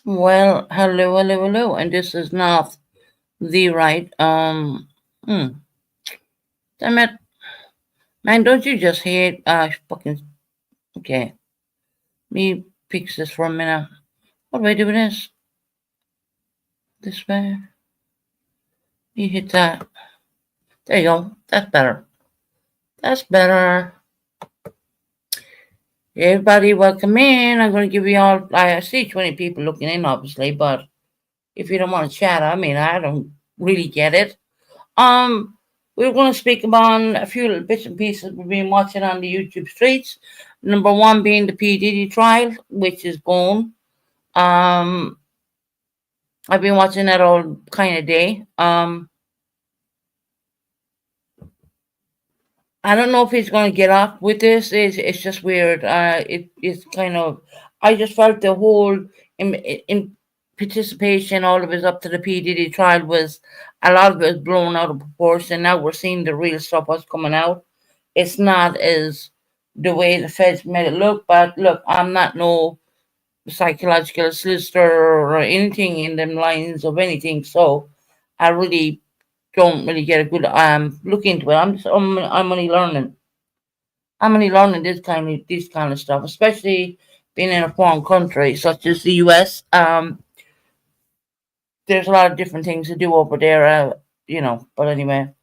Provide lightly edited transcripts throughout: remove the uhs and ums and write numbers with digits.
Well, hello, hello, hello, and this is not the right. Damn it, man! Don't you just hate? Fucking okay. Me fix this for a minute. What do I do with this? This way. You hit that. There you go. That's better. That's better. Hey, everybody, welcome in. I'm gonna give you all. I see 20 people looking in, obviously, but if you don't want to chat, I mean, I don't really get it. Um, we're going to speak about a few little bits and pieces we've been watching on the YouTube streets. Number one being the P Diddy trial, which is gone. Um, I've been watching that all kind of day. I don't know if he's going to get off with this. It's just weird. It's kind of. I just felt the whole in participation, all of it up to the P Diddy trial was a lot of it was blown out of proportion. Now we're seeing the real stuff what's coming out. It's not as the way the feds made it look. But look, I'm not no psychological solicitor or anything in them lines of anything. So I really don't really get a good look into it. I'm only learning. I'm only learning this kind of stuff, especially being in a foreign country such as the US. There's a lot of different things to do over there, But anyway,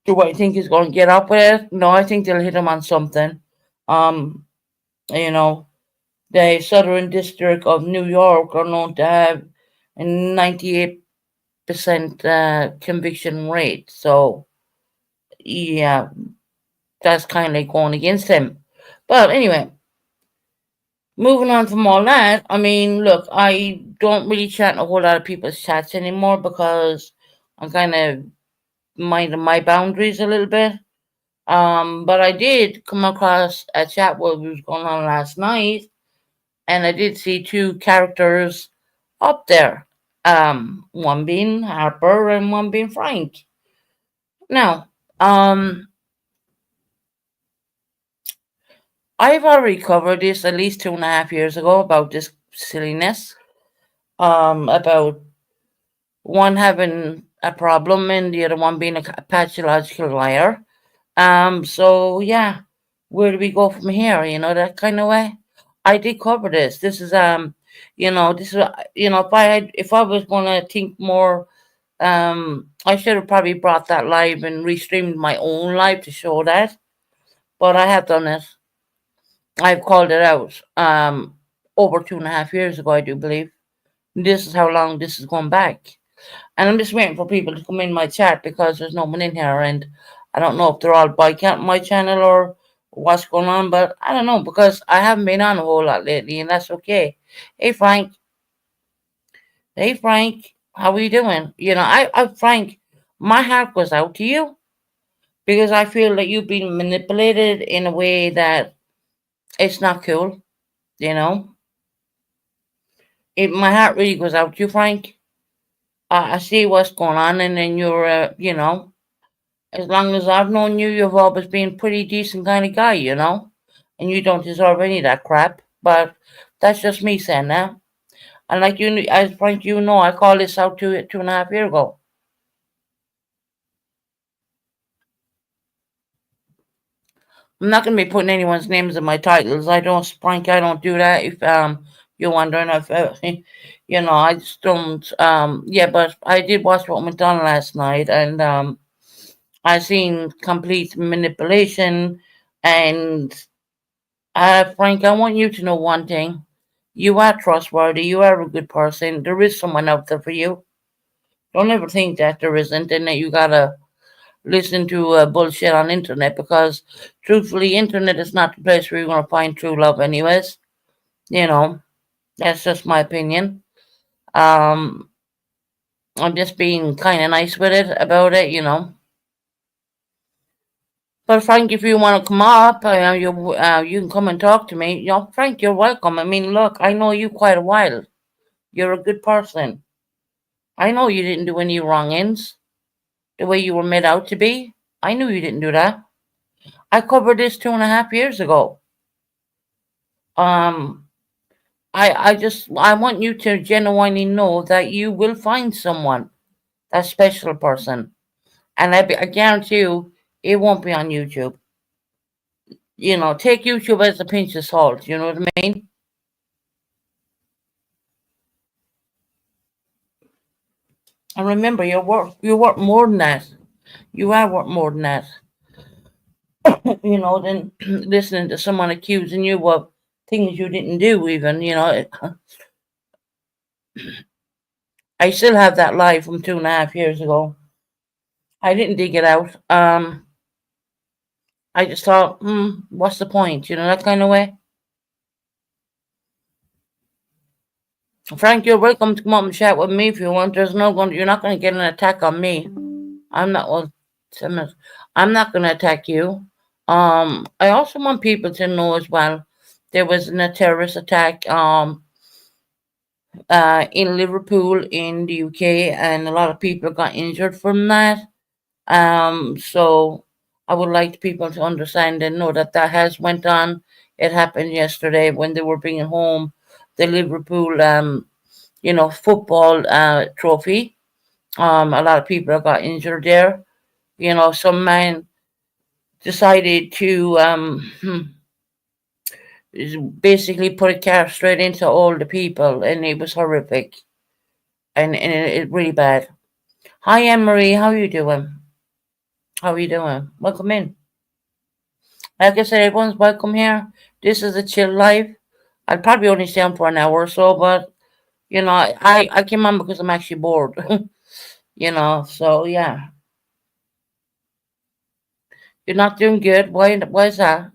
do I think he's going to get up with it? No, I think they'll hit him on something. Um, you know, the Southern District of New York are known to have a 98% conviction rate. So yeah, that's kind of going against him. But anyway, moving on from all that, I mean, look, I don't really chat in a whole lot of people's chats anymore because I'm kind of minding my boundaries a little bit. But I did come across a chat what was going on last night, and I did see two characters up there. One being Harper and one being Frank. Now, I've already covered this at least 2.5 years ago about this silliness. About one having a problem and the other one being a pathological liar. So yeah, where do we go from here? That kind of way. I did cover this. This is this is if I was gonna think more, I should have probably brought that live and restreamed my own live to show that. But I have done it. I've called it out. Over 2.5 years ago, I do believe. This is how long this is going back. And I'm just waiting for people to come in my chat because there's no one in here, and I don't know if they're all boycotting my channel or what's going on, but I don't know because I haven't been on a whole lot lately, and that's okay. Hey Frank, hey Frank, how are you doing? Frank, my heart goes out to you because I feel that you've been manipulated in a way that it's not cool. You know, my heart really goes out to you, Frank. I see what's going on, and then you're, as long as I've known you, you've always been a pretty decent kind of guy, and you don't deserve any of that crap. But that's just me saying that. And like you, as Frank, I called this out 2.5 years ago. I'm not going to be putting anyone's names in my titles. I don't, Frank. I don't do that. If you're wondering if I just don't. Yeah, but I did watch what went on last night, and I seen complete manipulation. And Frank, I want you to know one thing: you are trustworthy. You are a good person. There is someone out there for you. Don't ever think that there isn't, and that you gotta listen to bullshit on internet because, truthfully, internet is not the place where you're gonna find true love, anyways. You know, that's just my opinion. Um, I'm just being kind of nice with it about it. But Frank, if you want to come up, you can come and talk to me. Frank, you're welcome. I mean, look, I know you quite a while. You're a good person. I know you didn't do any wrongings the way you were made out to be. I knew you didn't do that. I covered this 2.5 years ago. Um, I want you to genuinely know that you will find someone, that special person, and I guarantee you, it won't be on YouTube. Take YouTube as a pinch of salt. You know what I mean? And remember, you work more than that. You are worth more than that. Than listening to someone accusing you of things you didn't do. Even I still have that lie from 2.5 years ago. I didn't dig it out. I just thought, what's the point? That kind of way. Frank, you're welcome to come up and chat with me if you want. You're not going to get an attack on me. I'm not, well, Simmons, I'm not going to attack you. I also want people to know as well, there was a terrorist attack, in Liverpool in the UK, and a lot of people got injured from that. So I would like people to understand and know that that has went on. It happened yesterday when they were bringing home the Liverpool, football trophy. A lot of people got injured there. Some man decided to basically put a car straight into all the people, and it was horrific, and it really bad. Hi, Anne Marie. How are you doing? How are you doing? Welcome in. Like I said, everyone's welcome here. This is a chill life. I'll probably only stay on for an hour or so, but I came on because I'm actually bored. So yeah. You're not doing good. Why is that?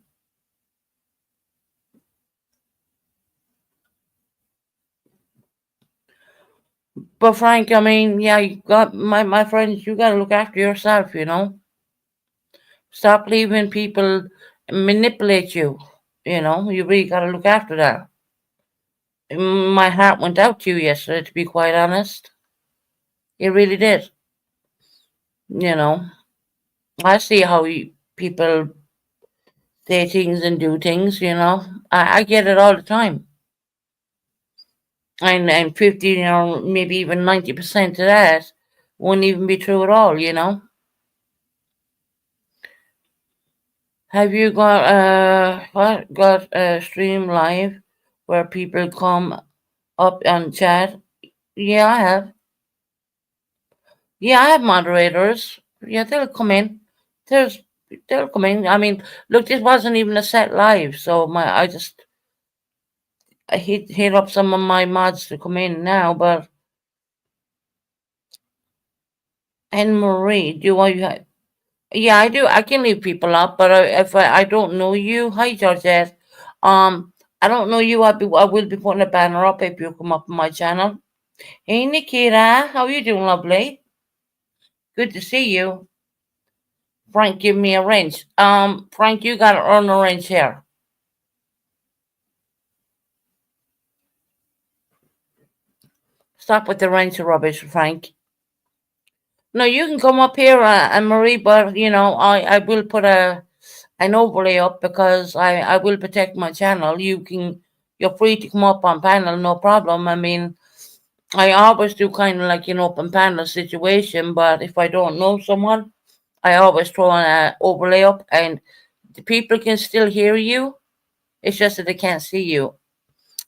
But Frank, I mean, yeah, you got my friends, you gotta look after yourself. Stop leaving people manipulate you. You really gotta look after that. My heart went out to you yesterday, to be quite honest. It really did. You know, I see how people say things and do things. I get it all the time. And 50 or maybe even 90% of that won't even be true at all. Have you got a stream live where people come up and chat? Yeah, I have. Yeah, I have moderators. Yeah, they'll come in. There's they'll come in. I mean, look, this wasn't even a set live, so I hit up some of my mods to come in now. But Anne Marie, do I? Yeah, I do. I can leave people up, but if I don't know you, hi Georgette. I don't know you. I will be putting a banner up if you come up on my channel. Hey Nikita, how you doing, lovely? Good to see you. Frank, give me a wrench. Frank, you gotta earn a wrench here. Stop with the wrench rubbish, Frank. No, you can come up here, Anne Marie, but I will put an overlay up because I will protect my channel. You're free to come up on panel, no problem. I mean, I always do kind of like open panel situation, but if I don't know someone, I always throw an overlay up, and the people can still hear you. It's just that they can't see you.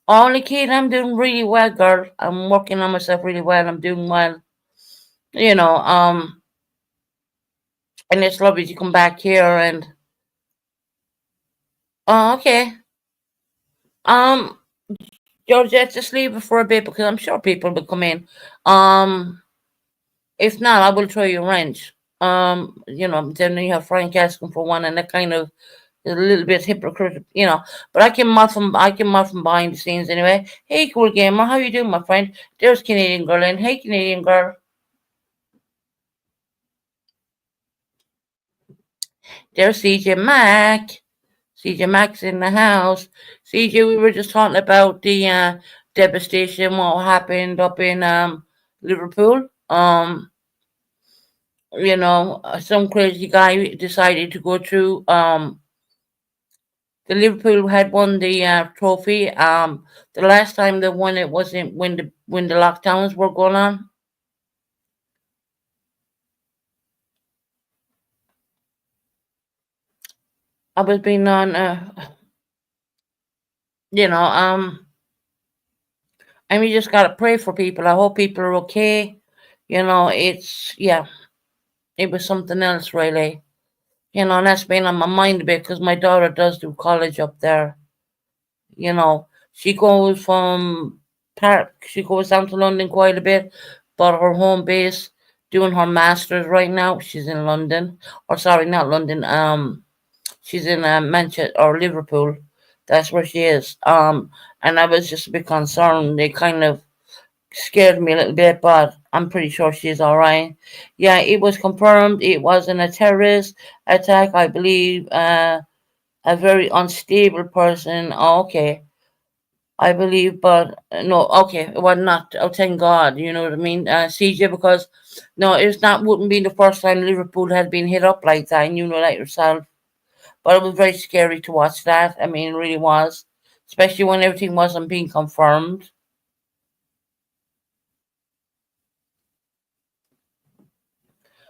Only kid, I'm doing really well, girl. I'm working on myself really well. I'm doing well. You know, um, and it's lovely to come back here and. Oh, okay. Um, Georgette, just leave it for a bit because I'm sure people will come in. Um, if not, I will throw you a wrench. Then you have Frank asking for one, and that kind of is a little bit hypocritical. But I can muff from behind the scenes anyway. Hey, cool gamer, how you doing, my friend? There's Canadian girl in. Hey, Canadian girl. There's CJ Mac. CJ Mac's in the house. CJ, we were just talking about the devastation, what happened up in Liverpool. Some crazy guy decided to go through The Liverpool had won the trophy. The last time they won it wasn't when the lockdowns were going on. I was being on, you know, and we just gotta pray for people. I hope people are okay. Yeah, it was something else really. And that's been on my mind a bit because my daughter does do college up there. She goes from she goes down to London quite a bit, but her home base doing her masters right now. She's in London, or sorry, not London. She's in Manchester or Liverpool. That's where she is. And I was just a bit concerned. They kind of scared me a little bit, but I'm pretty sure she's all right. Yeah, it was confirmed. It wasn't a terrorist attack, I believe. A very unstable person. Oh, okay, I believe, but no, okay, well, not. Oh, thank God, you know what I mean, CJ, because no, it's not. Wouldn't be the first time Liverpool had been hit up like that, and you know that yourself. But it was very scary to watch that. I mean, it really was, especially when everything wasn't being confirmed.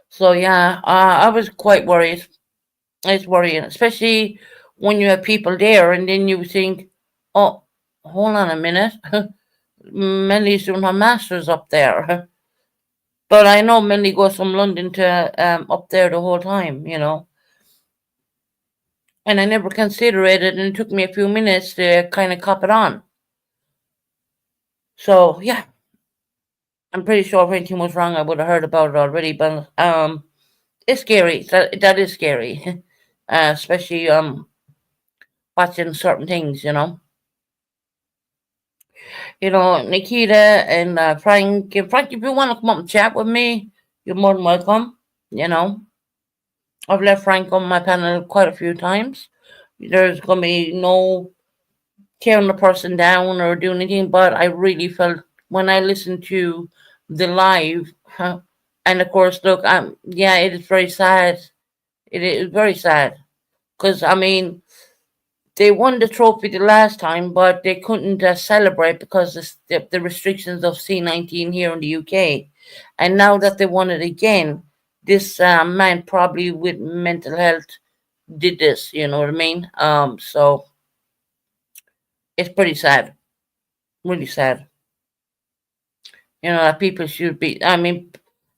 So yeah, I was quite worried. It's worrying, especially when you have people there, and then you think, "Oh, hold on a minute, Melly's doing her masters up there." But I know Melly goes from London to up there the whole time, and I never considered it, and it took me a few minutes to kind of cop it on. So yeah, I'm pretty sure if anything was wrong, I would have heard about it already. But it's scary. That is scary, especially watching certain things. Nikita and Frank. Frank, if you want to come up and chat with me, you're more than welcome. You know, I've left Frank on my panel quite a few times. There's gonna be no tearing the person down or doing anything, but I really felt when I listened to the live, and of course, look, yeah, it is very sad. It is very sad because I mean they won the trophy the last time, but they couldn't celebrate because the restrictions of C-19 here in the UK. And now that they won it again, this man probably with mental health did this. You know what I mean? So it's pretty sad, really sad. That people should be. I mean,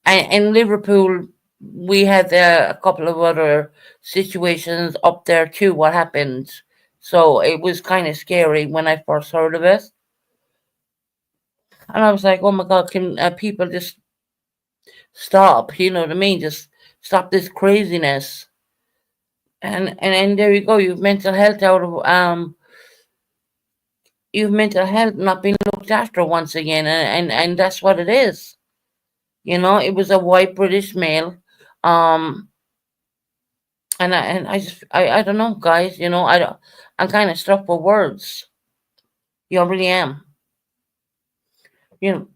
in Liverpool, we had a couple of other situations up there too. What happened? So it was kind of scary when I first heard of it, and I was like, "Oh my God, can people just stop?" You know what I mean? Just stop this craziness. And there you go. You've mental health not being looked after once again, and that's what it is. It was a white British male. Um, and I don't know, guys. I'm kind of stuck for words. I really am. You know,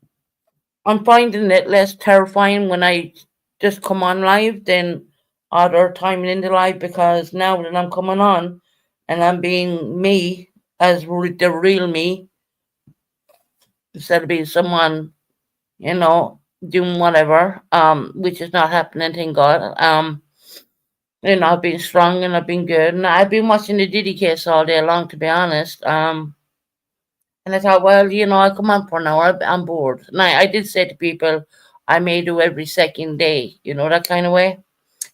I'm finding it less terrifying when I just come on live than other time in the live because now that I'm coming on and I'm being me as the real me instead of being someone doing whatever, which is not happening. Thank God. I've been strong and I've been good. And I've been watching the Diddy case all day long, to be honest. And I thought, well, I'll come on for an hour. I'm bored. And I did say to people, I may do every second day, that kind of way.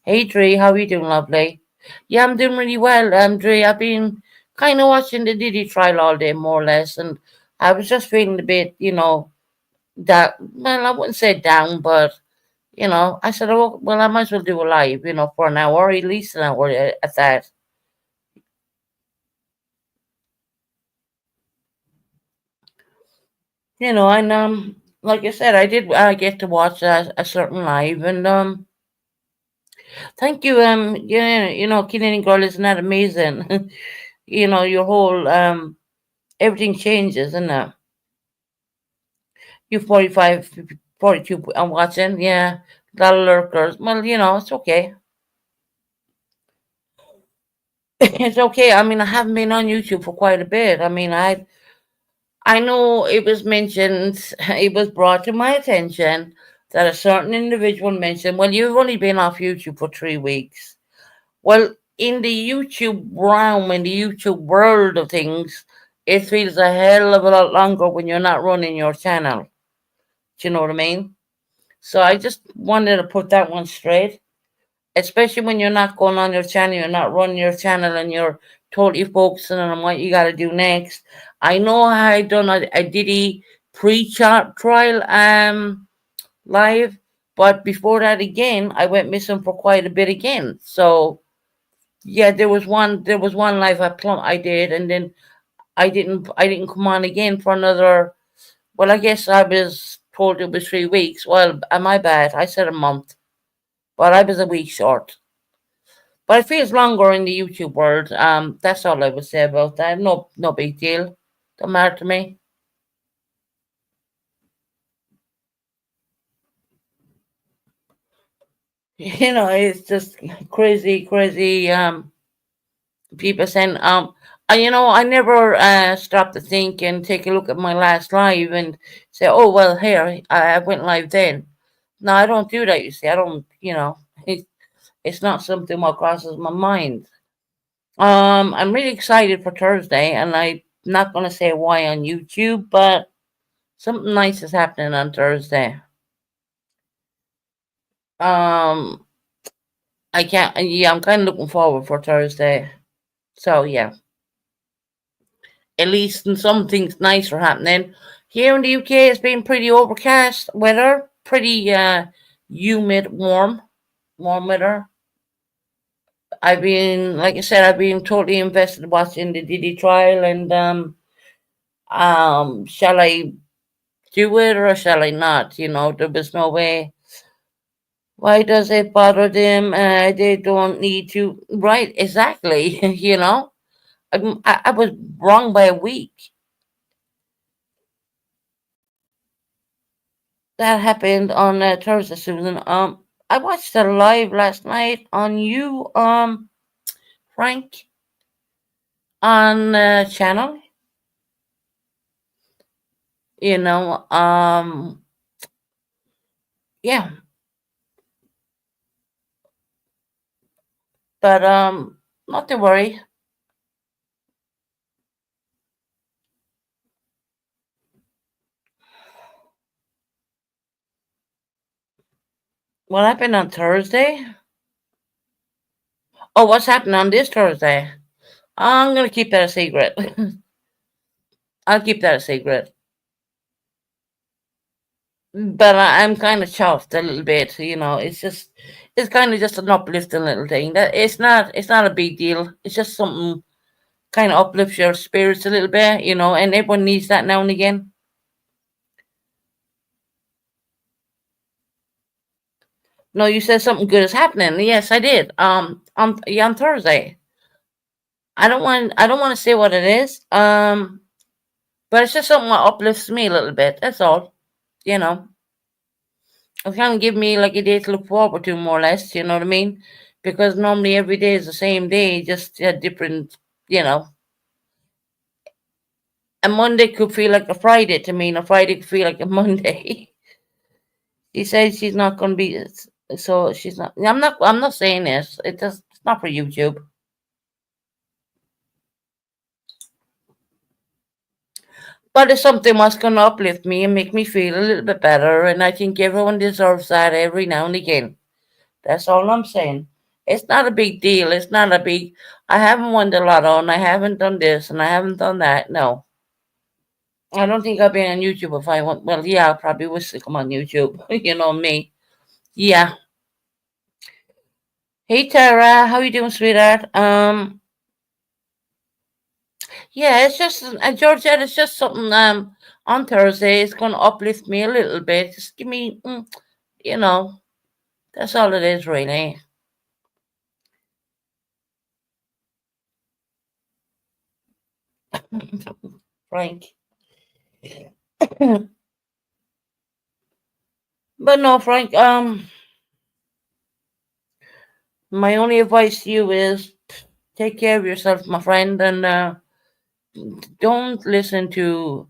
Hey, Dre, how are you doing, lovely? Yeah, I'm doing really well, Dre. I've been kind of watching the Diddy trial all day, more or less. And I was just feeling a bit, that, well, I wouldn't say down, but, I said, oh, well, I might as well do a live, for an hour, at least an hour at that. And like I said, I did get to watch a certain live, and thank you. Yeah, Canadian Girl, isn't that amazing? Your whole everything changes, isn't it? You 45, 42. I'm watching. Yeah, a lot of lurkers. Well, it's okay. It's okay. I mean, I haven't been on YouTube for quite a bit. I mean, I know it was mentioned, it was brought to my attention that a certain individual mentioned, well, you've only been off YouTube for 3 weeks. Well, in the YouTube realm, in the YouTube world of things, it feels a hell of a lot longer when you're not running your channel. Do you know what I mean? So I just wanted to put that one straight, especially when you're not going on your channel, you're not running your channel, and you're totally focusing on what you got to do next. I know I done a Diddy pre-chart trial live, but before that again, I went missing for quite a bit again. So yeah, there was one live I did, and then I didn't come on again for another. Well, I guess I was told it was 3 weeks. Well, my bad. I said a month, but I was a week short. But it feels longer in the YouTube world. That's all I would say about that. No, no big deal. Don't matter to me. It's just crazy, crazy. People saying, I never stop to think and take a look at my last live and say, oh well, here I went live then. No, I don't do that. You see, I don't. It's not something what crosses my mind. I'm really excited for Thursday, and I'm not going to say why on YouTube, but something nice is happening on Thursday. Um, I can't. Yeah, I'm kind of looking forward for Thursday. So yeah, at least some things nice are happening. Here in the UK, it's been pretty overcast weather, pretty humid, warm weather. Like I said, I've been totally invested watching the Diddy trial, and shall I do it or shall I not? There was no way. Why does it bother them? They don't need to. Right, exactly. I was wrong by a week. That happened on Thursday, Susan. I watched a live last night on Frank, on channel. You know, yeah, but not to worry. What happened on Thursday? Oh, what's happening on this Thursday? I'm gonna keep that a secret. I'll keep that a secret. But I'm kind of chuffed a little bit. It's kind of just an uplifting little thing. That it's not a big deal. It's just something kind of uplifts your spirits a little bit, and everyone needs that now and again. No, you said something good is happening. Yes, I did. On Thursday. I don't want to say what it is. But it's just something that uplifts me a little bit. That's all. You know, it kind of give me like a day to look forward to, more or less. You know what I mean? Because normally every day is the same day, just a different. You know, a Monday could feel like a Friday to me, and a Friday could feel like a Monday. She says she's not going to be, so she's not. I'm not. I'm not saying this. It's not for YouTube. But it's something that's going to uplift me and make me feel a little bit better, and I think everyone deserves that every now and again. That's all I'm saying. It's not a big deal. It's not a big. I haven't won the lotto, and I haven't done this, and I haven't done that. No, I don't think I've been on YouTube if I want. Well, yeah, I probably wish to come on YouTube. You know me. Yeah. Hey Tara, how you doing, sweetheart? Yeah, it's just Georgette. It's just something. On Thursday, it's going to uplift me a little bit. Just give me, you know, that's all it is, really. Frank. But no, Frank. My only advice to you is Take care of yourself, my friend, and don't listen to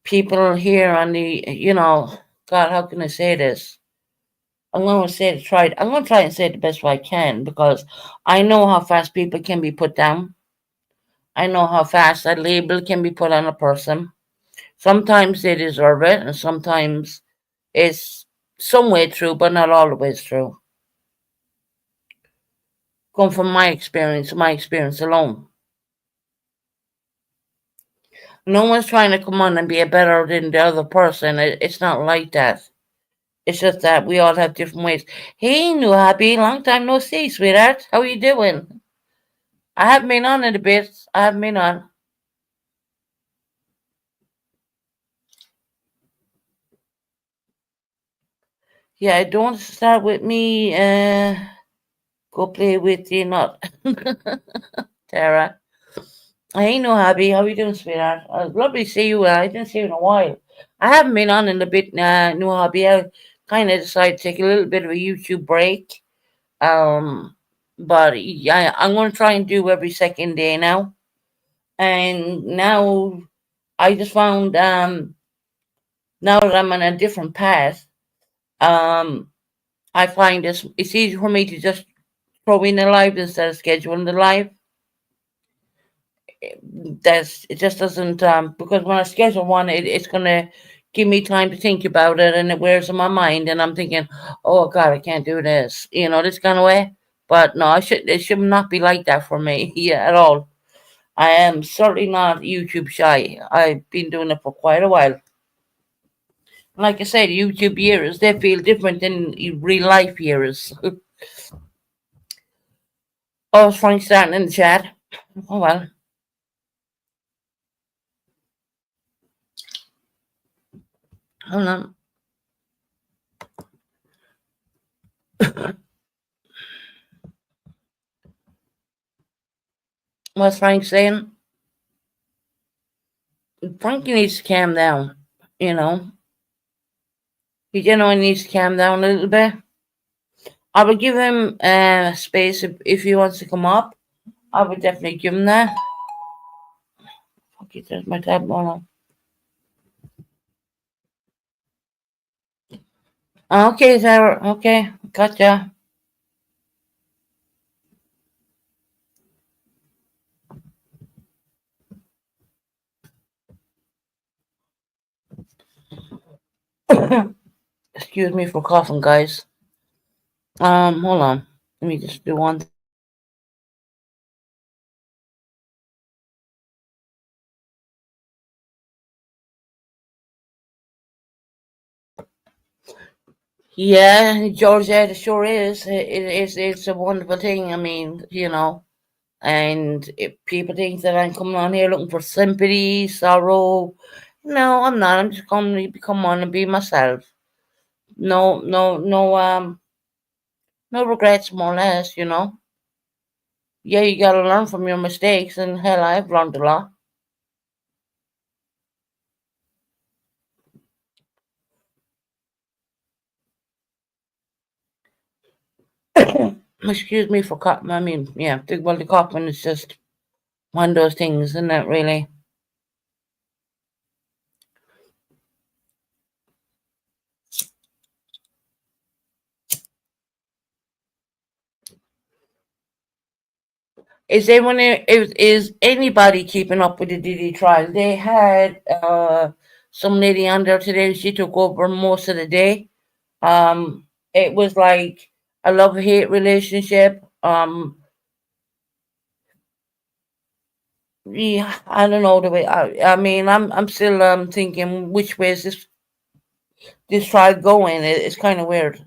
people here on the, God, how can I say this? I'm going to say it, try it. I'm going to try and say it the best way I can because I know how fast people can be put down. I know how fast a label can be put on a person. Sometimes they deserve it, and sometimes it's some way true, but not always true. Come from my experience alone. No one's trying to come on and be a better than the other person. It's not like that. It's just that we all have different ways. Hey, new happy, long time no see, sweetheart. How are you doing? I haven't been on in a bit. I haven't been on. Yeah, don't start with me. Go play with you, not Tara. I ain't no hobby. How you doing, sweetheart? Lovely to see you. I didn't see you in a while. I haven't been on in a bit. No hobby. I kind of decided to take a little bit of a YouTube break. Um, but yeah, I'm going to try and do every second day now. And now I just found now that I'm on a different path, um, I find it's easy for me to just throw in the live instead of scheduling the live. That's it just doesn't because when I schedule one, it's gonna give me time to think about it, and it wears on my mind, and I'm thinking, oh God, I can't do this, this kind of way. But no, it should not be like that for me, yeah, at all. I am certainly not YouTube shy. I've been doing it for quite a while. Like I said, YouTube years, they feel different than real life years. Oh, Frank starting in the chat. Oh well. Hold on. What's Frank saying? Frankie needs to calm down. You know, he genuinely needs to calm down a little bit. I would give him space if he wants to come up. I would definitely give him that. Okay, there's my tab on. Okay, Sarah. Okay, gotcha. Excuse me for coughing, guys. Hold on. Let me just do one. Yeah, Georgia, it sure is. It's a wonderful thing. I mean, and if people think that I'm coming on here looking for sympathy, sorrow. No, I'm not. I'm just going to come on and be myself. No, no, no, no regrets, more or less. Yeah, you gotta learn from your mistakes, and hell, I've learned a lot. Excuse me for coughing. I mean, yeah, well, the coughing is just one of those things, isn't it, really? Is anybody keeping up with the Diddy trial? They had some lady on there today. She took over most of the day. It was like a love hate relationship. Yeah, I don't know the way. I mean, I'm still thinking which way is this trial going. It's kind of weird.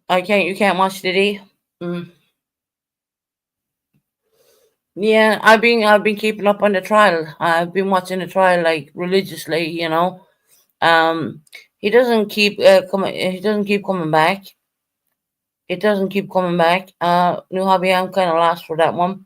I can't. You can't watch Diddy. Mm. Yeah, I've been keeping up on the trial. I've been watching the trial like religiously. Um, he doesn't keep coming. He doesn't keep coming back. It doesn't keep coming back. New hobby. I'm kind of lost for that one.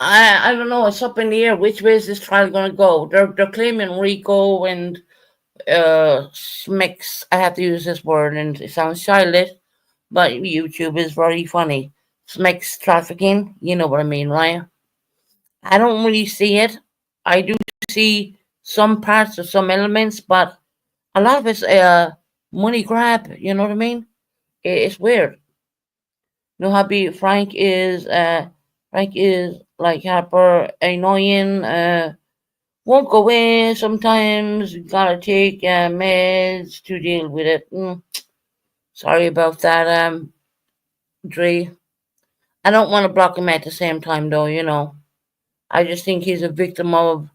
I don't know. It's up in the air. Which way is this trial going to go? They're claiming Rico and mix. I have to use this word, and it sounds childish, but YouTube is very funny. Mix trafficking. You know what I mean, right? I don't really see it. I do see some parts or some elements, but a lot of it's money grab. You know what I mean? It's weird. You know how Frank is like hyper annoying. Won't go in. Sometimes you gotta take meds to deal with it. Sorry about that, Dre. I don't want to block him at the same time, though. I just think he's a victim of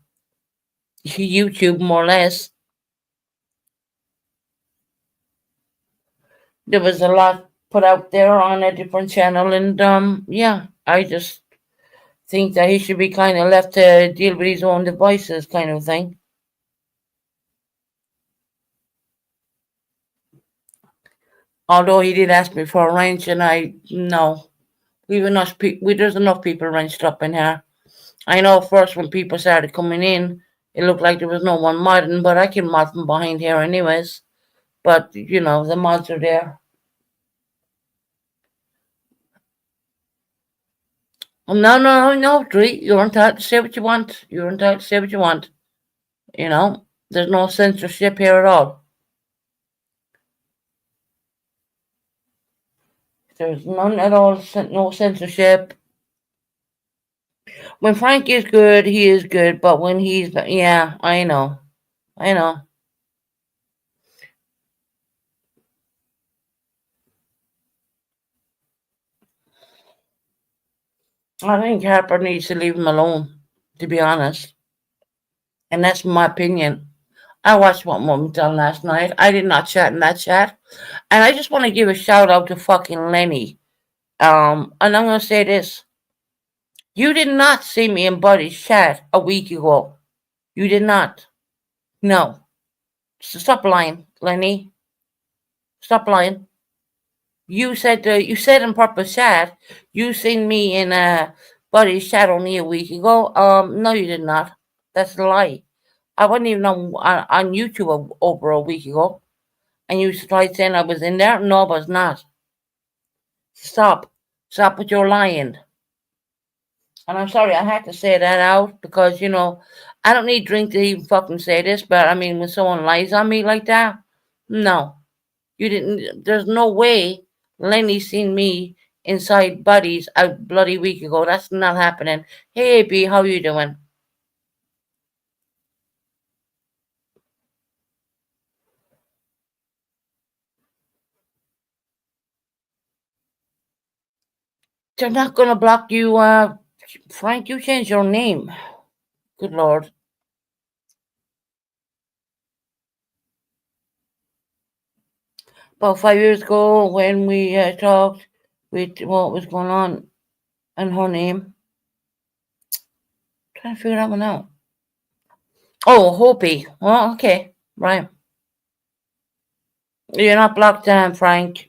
YouTube, more or less. There was a lot put out there on a different channel, and yeah, I just think that he should be kind of left to deal with his own devices, kind of thing. Although he did ask me for a wrench, and I no, there's enough people wrenched up in here. I know first when people started coming in, it looked like there was no one modding, but I can mod from behind here anyways. But the mods are there. No, no, no, Dre, you're entitled to say what you want. You're entitled to say what you want. There's no censorship here at all. There's none at all. No censorship. When Frank is good, he is good. But when yeah, I know. I think Harper needs to leave him alone, to be honest. And that's my opinion. I watched What Mom Done last night. I did not chat in that chat. And I just want to give a shout out to fucking Lenny. And I'm gonna say this. You did not see me in Buddy's chat a week ago. You did not. No. So stop lying, Lenny. Stop lying. You said in purpose chat you seen me in Buddy's chat only a week ago. No, you did not. That's a lie. I wasn't even on YouTube over a week ago. And you tried saying I was in there? No, I was not. Stop. Stop with your lying. And I'm sorry, I had to say that out because, I don't need drink to even fucking say this, but I mean, when someone lies on me like that, no. You didn't, there's no way Lenny seen me inside Buddies a bloody week ago. That's not happening. Hey, B, how you doing? They're not gonna block you, Frank, you changed your name. Good Lord. About 5 years ago when we talked with what was going on and her name. Trying to figure that one out. Oh, Hopi. Oh, okay. Right. You're not blocked, Frank.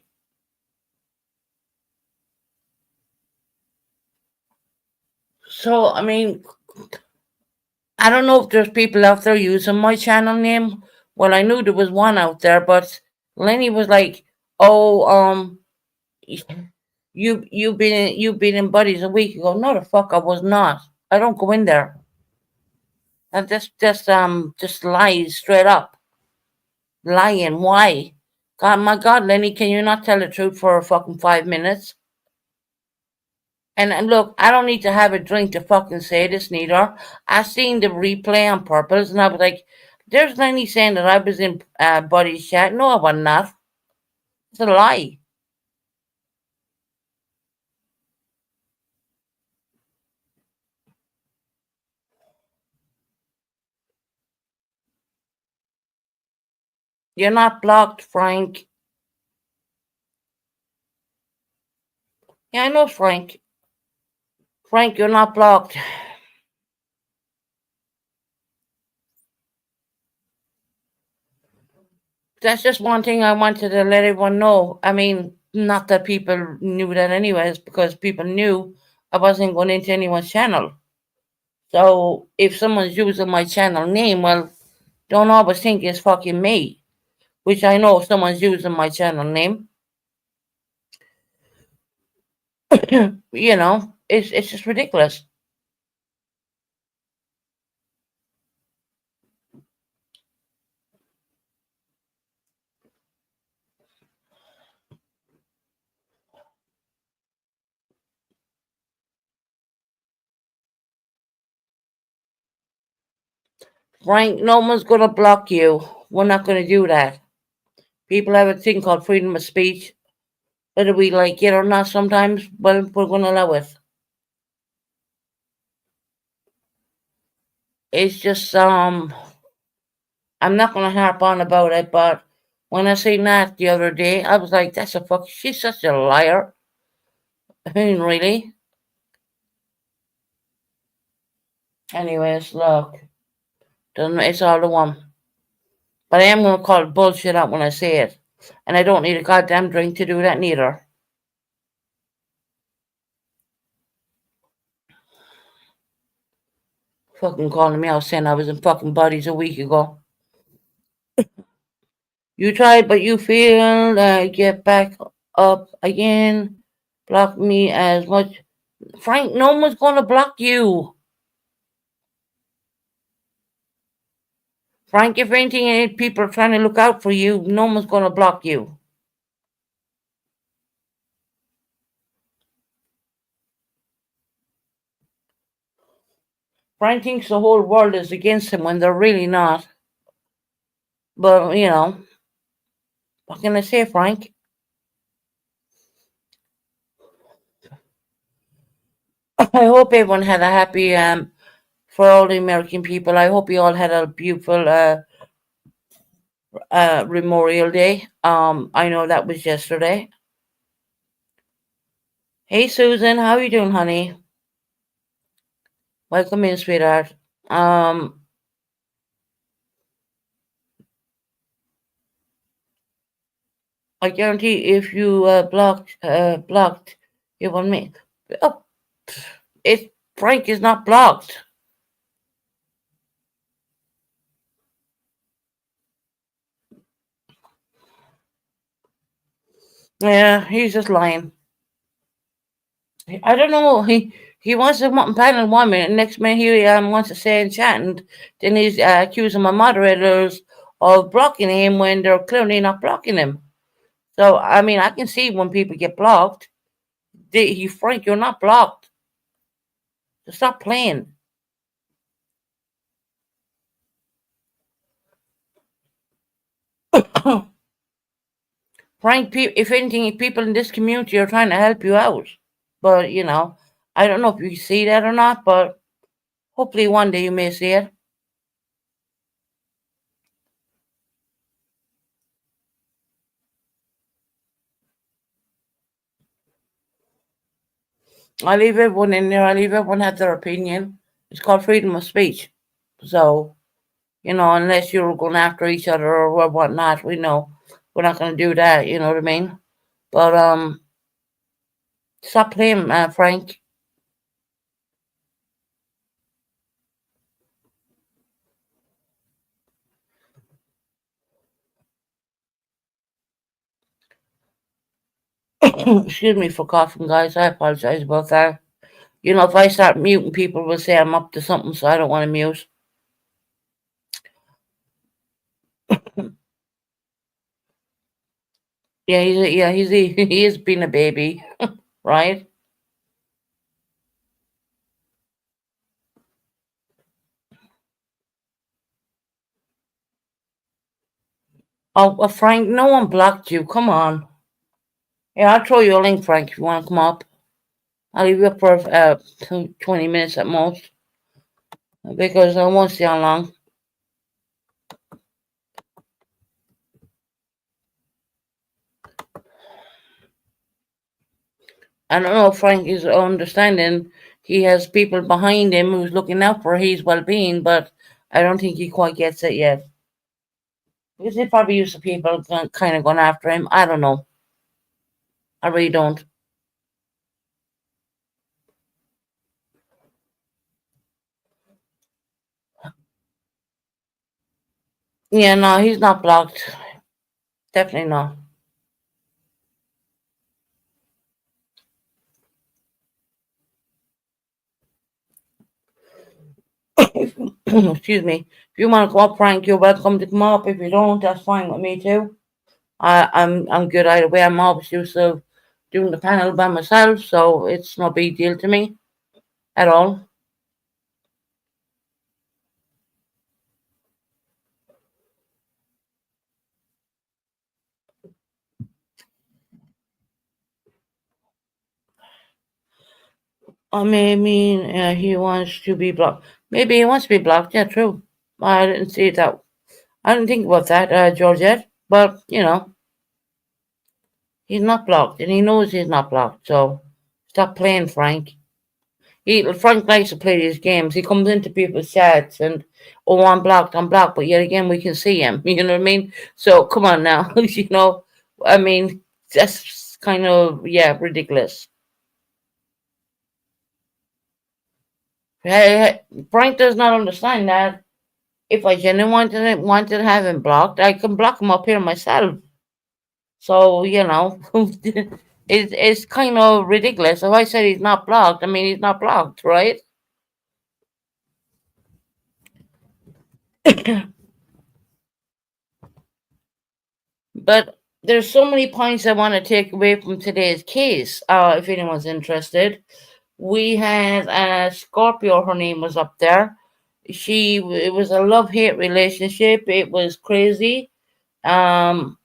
So, I mean, I don't know if there's people out there using my channel name. Well, I knew there was one out there, but Lenny was like, "Oh, you been in Buddies a week ago." No, the fuck, I was not. I don't go in there. And just lies straight up, lying. Why? God, my God, Lenny, can you not tell the truth for a fucking 5 minutes? And look, I don't need to have a drink to fucking say this neither. I seen the replay on purpose, and I was like, "There's Lenny saying that I was in Buddy's chat." No, I was not. It's a lie. You're not blocked, Frank. Yeah, I know, Frank. Frank, you're not blocked. That's just one thing I wanted to let everyone know. I mean, not that people knew that anyways, because people knew I wasn't going into anyone's channel. So if someone's using my channel name, well, don't always think it's fucking me, which I know someone's using my channel name. It's just ridiculous. Frank, no one's gonna block you. We're not gonna do that. People have a thing called freedom of speech. Whether we like it or not sometimes, well, we're gonna allow it. It's just I'm not gonna harp on about it, but when I seen that the other day, I was like, that's a fuck she's such a liar. I mean, really? Anyways, look. It's all the one. But I am gonna call bullshit out when I say it. And I don't need a goddamn drink to do that neither. Fucking calling me out saying I was in fucking bodies a week ago. You tried, but you failed. Get back up again. Block me as much. Frank, no one's gonna block you. Frank, if anything, people are trying to look out for you. No one's gonna block you. Frank thinks the whole world is against him when they're really not. But, what can I say, Frank? I hope everyone had a happy, for all the American people, I hope you all had a beautiful Memorial Day. I know that was yesterday. Hey, Susan, how you doing, honey? Welcome in, sweetheart. Um, I guarantee if you blocked, it will me. Oh, it Frank is not blocked. Yeah, he's just lying. I don't know. He wants to panel 1 minute, and next minute he wants to say in chat, and then he's accusing my moderators of blocking him when they're clearly not blocking him. So I mean, I can see when people get blocked. Frank, you're not blocked. So stop playing. Frank, if anything, people in this community are trying to help you out. But I don't know if you see that or not. But hopefully one day you may see it. I leave everyone in there. I leave everyone have their opinion. It's called freedom of speech. So, unless you're going after each other or whatnot, we know we're not going to do that. You know what I mean? But stop playing, Frank. Excuse me for coughing, guys. I apologize about that. If I start muting, people will say I'm up to something, so I don't want to mute. Yeah, he is being a baby, right? Oh, well, Frank, no one blocked you. Come on. Yeah, I'll throw you a link, Frank, if you want to come up. I'll leave you up for 20 minutes at most because I won't stay on long. I don't know if Frank is understanding. He has people behind him who's looking out for his well-being, but I don't think he quite gets it yet. Because he probably used to people kind of going after him. I don't know. I really don't. Yeah, no, he's not blocked. Definitely not. Excuse me. If you want to come up, Frank, you're welcome to come up. If you don't, that's fine with me too. I'm good either way. I'm always used to doing the panel by myself, so it's no big deal to me at all. He wants to be blocked. Maybe he wants to be blocked. Yeah, true. I didn't see that. I didn't think about that, Georgette. But he's not blocked, and he knows he's not blocked. So stop playing, Frank. Frank likes to play these games. He comes into people's chats and, oh, I'm blocked, but yet again we can see him. You know what I mean? So come on now. I mean, that's kind of ridiculous. Frank does not understand that. If I genuinely wanted to have him blocked, I can block him up here myself. So it's kind of ridiculous. If I said he's not blocked, I mean he's not blocked, right? But there's so many points I want to take away from today's case. If anyone's interested, we had a Scorpio. Her name was up there. It was a love hate relationship. It was crazy. Um,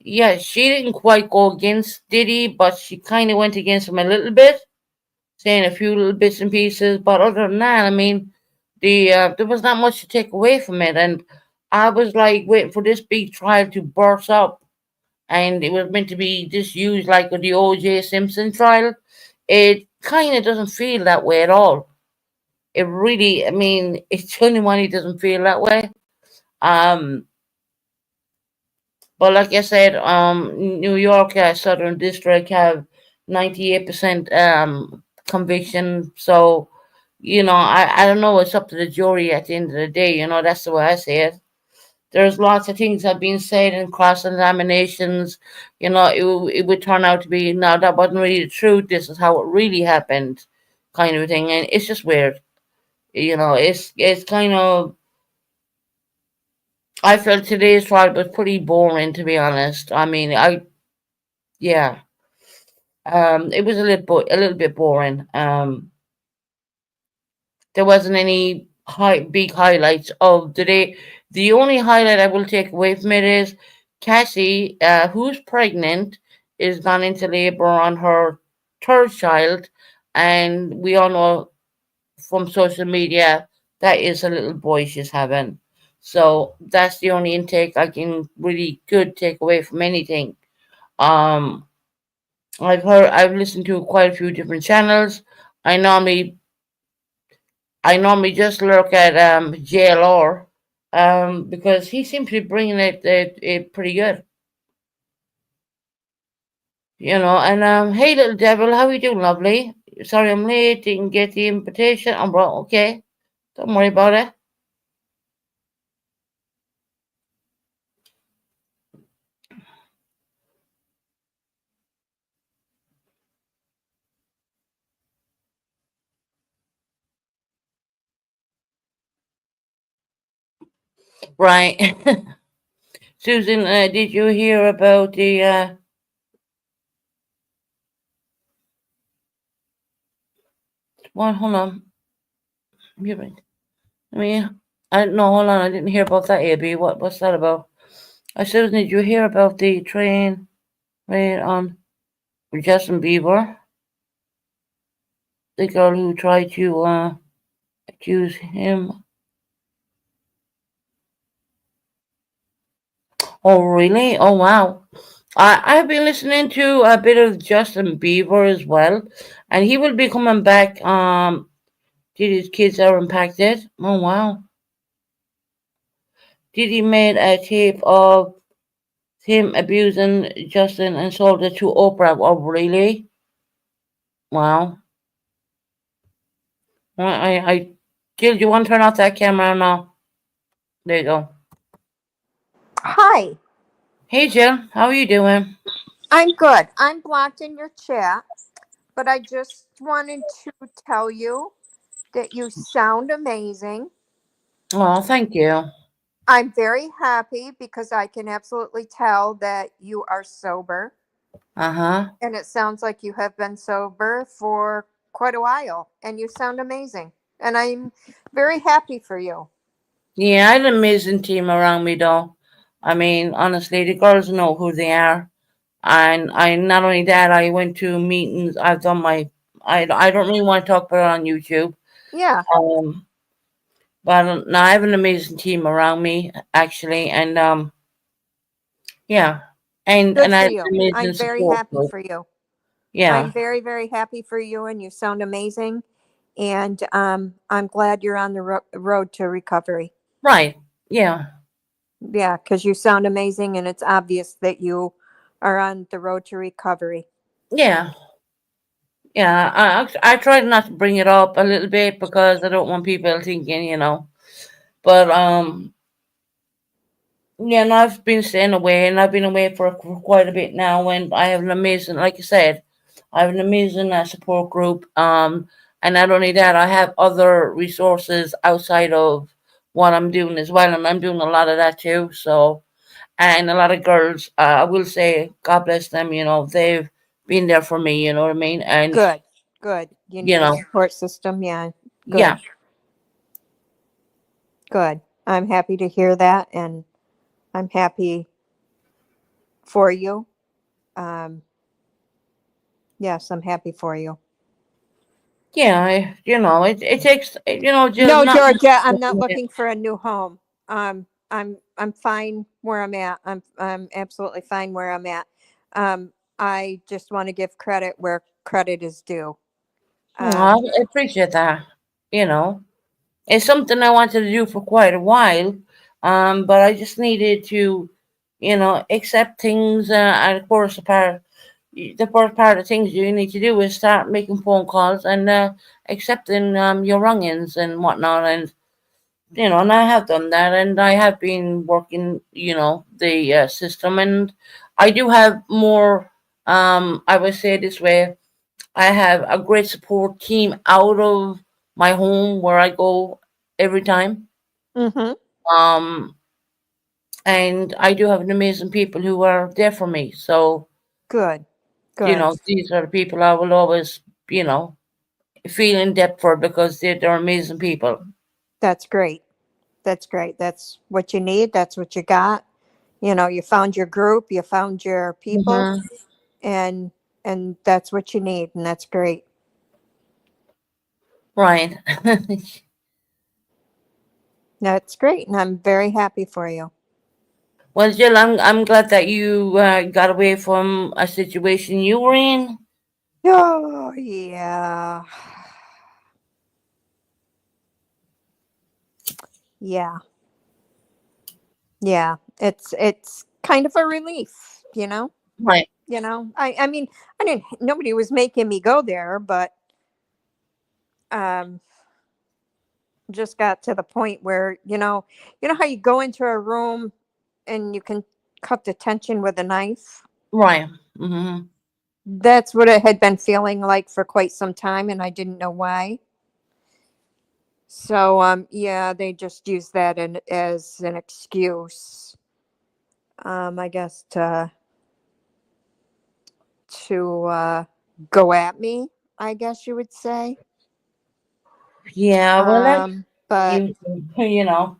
yeah, she didn't quite go against Diddy, but she kind of went against him a little bit, saying a few little bits and pieces. But other than that, I mean, there was not much to take away from it, and I was like waiting for this big trial to burst up, and it was meant to be just used like with the O.J. Simpson trial. It kind of doesn't feel that way at all. It really, I mean, it's genuinely doesn't feel that way. Um, but like I said, New York Southern District have 98% conviction. So, I don't know. It's up to the jury at the end of the day. That's the way I see it. There's lots of things have been said in cross examinations. It would turn out to be, no, that wasn't really the truth. This is how it really happened, kind of a thing. And it's just weird. It's kind of. I felt today's trial was pretty boring, to be honest. I mean, yeah, it was a little bit boring. There wasn't any big highlights of the day. The only highlight I will take away from it is Cassie, who's pregnant, is gone into labor on her third child, and we all know from social media that is a little boy she's having. So that's the only intake I can really good take away from anything. Um, I've listened to quite a few different channels. I normally I normally just look at JLR because he seems to be bringing it pretty good, And hey, little devil, how you doing, lovely? Sorry I'm late. Didn't get the invitation. I'm well, okay. Don't worry about it. Right, Susan. Did you hear about the one? Hold on. You're right. I mean, I no, hold on. I didn't hear about that. AB, what's that about? Susan, did you hear about the train raid on Justin Bieber, the girl who tried to accuse him? Oh, really? Oh, wow. I've been listening to a bit of Justin Bieber as well, and he will be coming back. Did his kids are impacted? Oh, wow. Did he made a tape of him abusing Justin and sold it to Oprah? Oh, really? Wow. I Jill, you want to turn off that camera now? There you go. Hi, Hey Jill, how are you doing? I'm good. I'm blocked in your chat, but I just wanted to tell you that you sound amazing. Oh, thank you. I'm very happy because I can absolutely tell that you are sober, Uh-huh. and it sounds like you have been sober for quite a while, and you sound amazing. And I'm very happy for you. Yeah, I had an amazing team around me though. I mean, honestly, the girls know who they are. And I not only that, I went to meetings. I've done my. I don't really want to talk about it on YouTube. Yeah, Um, but no, I have an amazing team around me actually, and yeah, good and I for have you. an amazing I'm very support happy group. for you. Yeah, I'm very, very happy for you, and you sound amazing. And I'm glad you're on the road to recovery. right. Yeah, Yeah, because you sound amazing, and it's obvious that you are on the road to recovery. yeah, yeah. I tried not to bring it up a little bit because I don't want people thinking, But yeah, and I've been staying away, and I've been away for quite a bit now, and I have an amazing, like I said, I have an amazing support group. And not only that, I have other resources outside of what I'm doing as well, and I'm doing a lot of that too. So, and a lot of girls, I will say, God bless them. They've been there for me. You know what I mean? And Good, good. You you need a know, support system. Yeah, yeah, good, good. I'm happy to hear that, and I'm happy for you. Um, yes, I'm happy for you. yeah. It takes, just No, not. Georgia, I'm not looking for a new home. I'm fine where I'm at. I'm absolutely fine where I'm at. I just want to give credit where credit is due. I Um, appreciate that. You know. It's something I wanted to do for quite a while, but I just needed to, accept things. And of course, the first part of things you need to do is start making phone calls and accepting your wrongings and whatnot. And and I have done that, and I have been working, the system, and I do have more. I would say it this way: I have a great support team out of my home where I go every time. mm-hmm. Um, and I do have an amazing people who are there for me. So, Good, good. these are the people I will always, you know, feel in debt for because they're amazing people. That's great. That's great. That's what you need. That's what you got. You found your group. You found your people, Hmm. and that's what you need, and that's great. Right. That's great, and I'm very happy for you. Well, Jill, I'm glad that you got away from a situation you were in. Oh yeah, yeah, yeah. It's kind of a relief, you know. Right. I mean, I didn't. Nobody was making me go there, but um, just got to the point where you know how you go into a room and you can cut the tension with a knife. Right. Hmm. That's what it had been feeling like for quite some time, and I didn't know why. So yeah, they just use that as an excuse, I guess to go at me, I guess you would say. Yeah. Well, that's But you.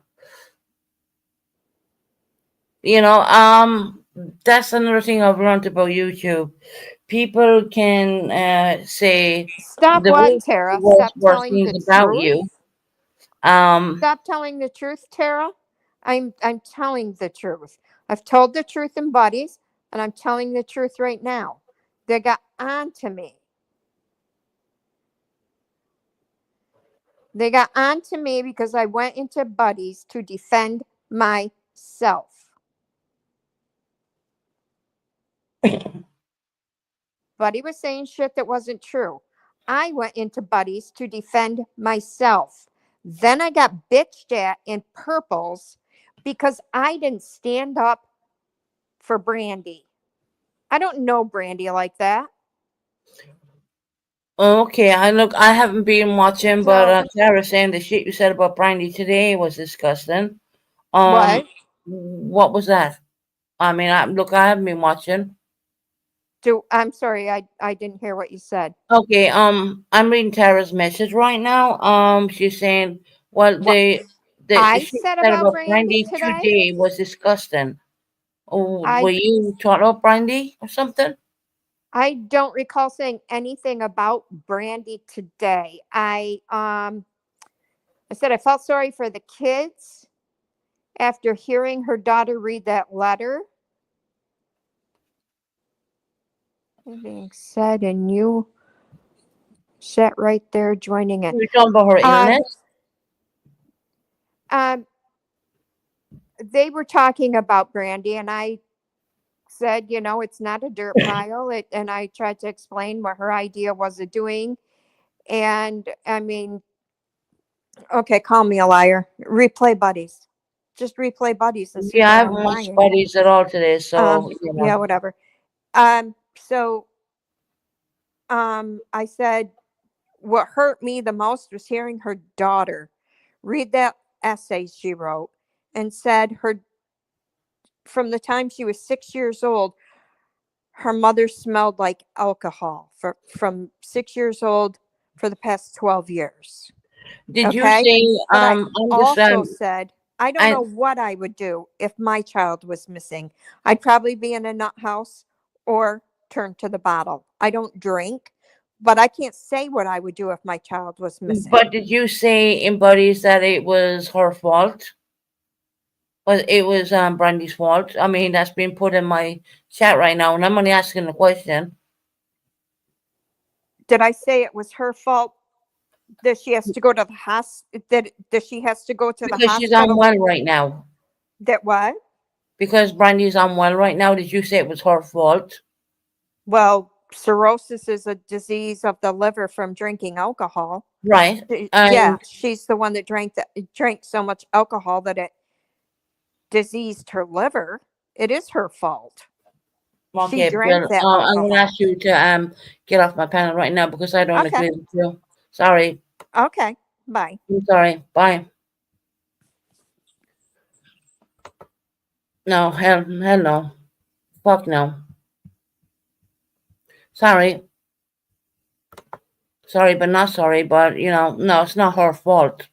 You know, that's another thing I've learned about YouTube. People can say stop the what, worst, Tara? worst things about you. Um, Stop telling the truth, Tara. I'm telling the truth. I've told the truth in buddies, and I'm telling the truth right now. They got on to me. They got on to me because I went into buddies to defend myself. Buddy was saying shit that wasn't true. I went into buddies to defend myself. Then I got bitched at in purples because I didn't stand up for Brandy. I don't know Brandy like that. Okay, I haven't been watching, but So, Sarah saying the shit you said about Brandy today was disgusting. Um, what? what was that? I mean, I haven't been watching. I'm sorry, I didn't hear what you said. Okay, I'm reading Tara's message right now. She's saying, well, What the I shit said said about about Brandy Brandy today? today was disgusting. Oh, were I you talking about Brandy or something? I don't recall saying anything about Brandy today. I said I felt sorry for the kids after hearing her daughter read that letter. That being said, and you sat right there joining in. You were talking about her Um, illness. um, they were talking about Brandy, and I said, it's not a dirt pile. And I tried to explain what her idea was of doing. And I mean, okay, call me a liar. Replay buddies. Just replay buddies and see Yeah, I what I'm haven't watched lying. Buddies at all today, so you Yeah, know. whatever. So I said what hurt me the most was hearing her daughter read that essay she wrote and said her from the time she was 6 years old, her mother smelled like alcohol from 6 years old for the past 12 years. Did you Okay. say But I I'm just also said, I don't I know what I would do if my child was missing. I'd probably be in a nut house or turn to the bottle. I don't drink, but I can't say what I would do if my child was missing. but did you say in Buddies that it was her fault? Was it was Brandy's fault? I mean, that's been put in my chat right now, and I'm only asking the question Did I say it was her fault that she has to go to the that she has to go to the because she's hospital unwell right now. that what? Because Brandy's unwell right now, did you say it was her fault? Well, cirrhosis is a disease of the liver from drinking alcohol. Right. Yeah, And she's the one that drank so much alcohol that it diseased her liver. It is her fault. She okay, drank Bill, that I'm gonna alcohol. ask you to get off my panel right now because I don't Okay. agree with you. Sorry. Okay. Bye. I'm sorry. Bye. No, hell no. Fuck no. Sorry. Sorry, but not sorry, but no, it's not her fault.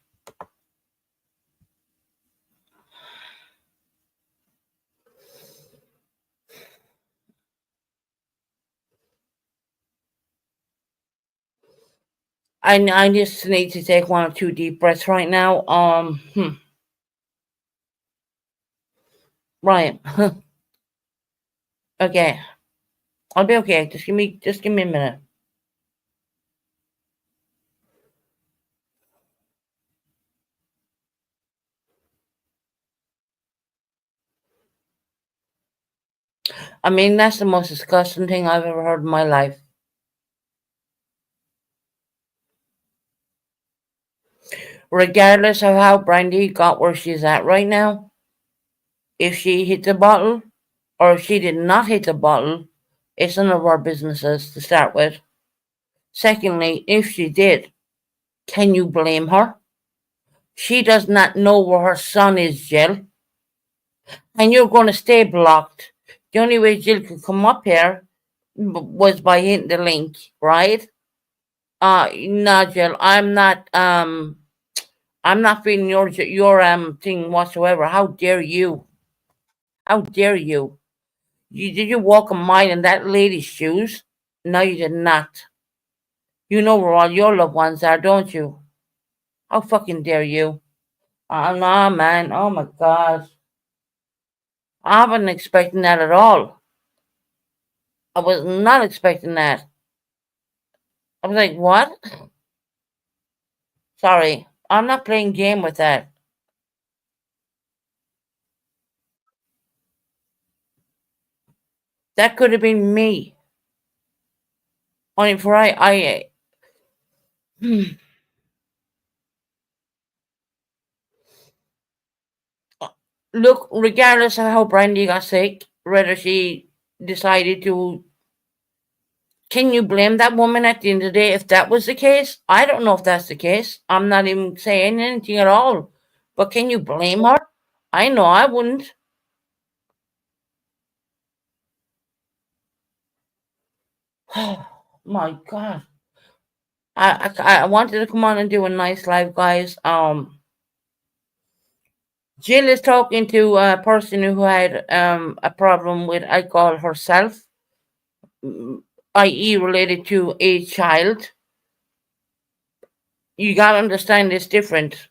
I just need to take one or two deep breaths right now. Right. Okay. I'll be okay. Just give me a minute. I mean, that's the most disgusting thing I've ever heard in my life. Regardless of how Brandy got where she's at right now, if she hit the bottle or if she did not hit the bottle, it's none of our businesses to start with. Secondly, if she did, can you blame her? She does not know where her son is, Jill, and you're going to stay blocked. The only way Jill could come up here was by hitting the link, right? No, Jill, I'm not feeling your thing whatsoever. How dare you? How dare you? Did you walk a mile in that lady's shoes? No, you did not. You know where all your loved ones are, don't you? How fucking dare you? No, man. Oh my god. I wasn't expecting that at all. I was not expecting that. I was like, what? Sorry. I'm not playing game with that. That could have been me. Only for Look, regardless of how Brandy got sick, whether she decided to, can you blame that woman at the end of the day if that was the case? I don't know if that's the case. I'm not even saying anything at all. But can you blame her? I know I wouldn't. My God. I wanted to come on and do a nice live, guys. Jill is talking to a person who had a problem with alcohol herself, i.e., related to a child. You gotta understand it's different.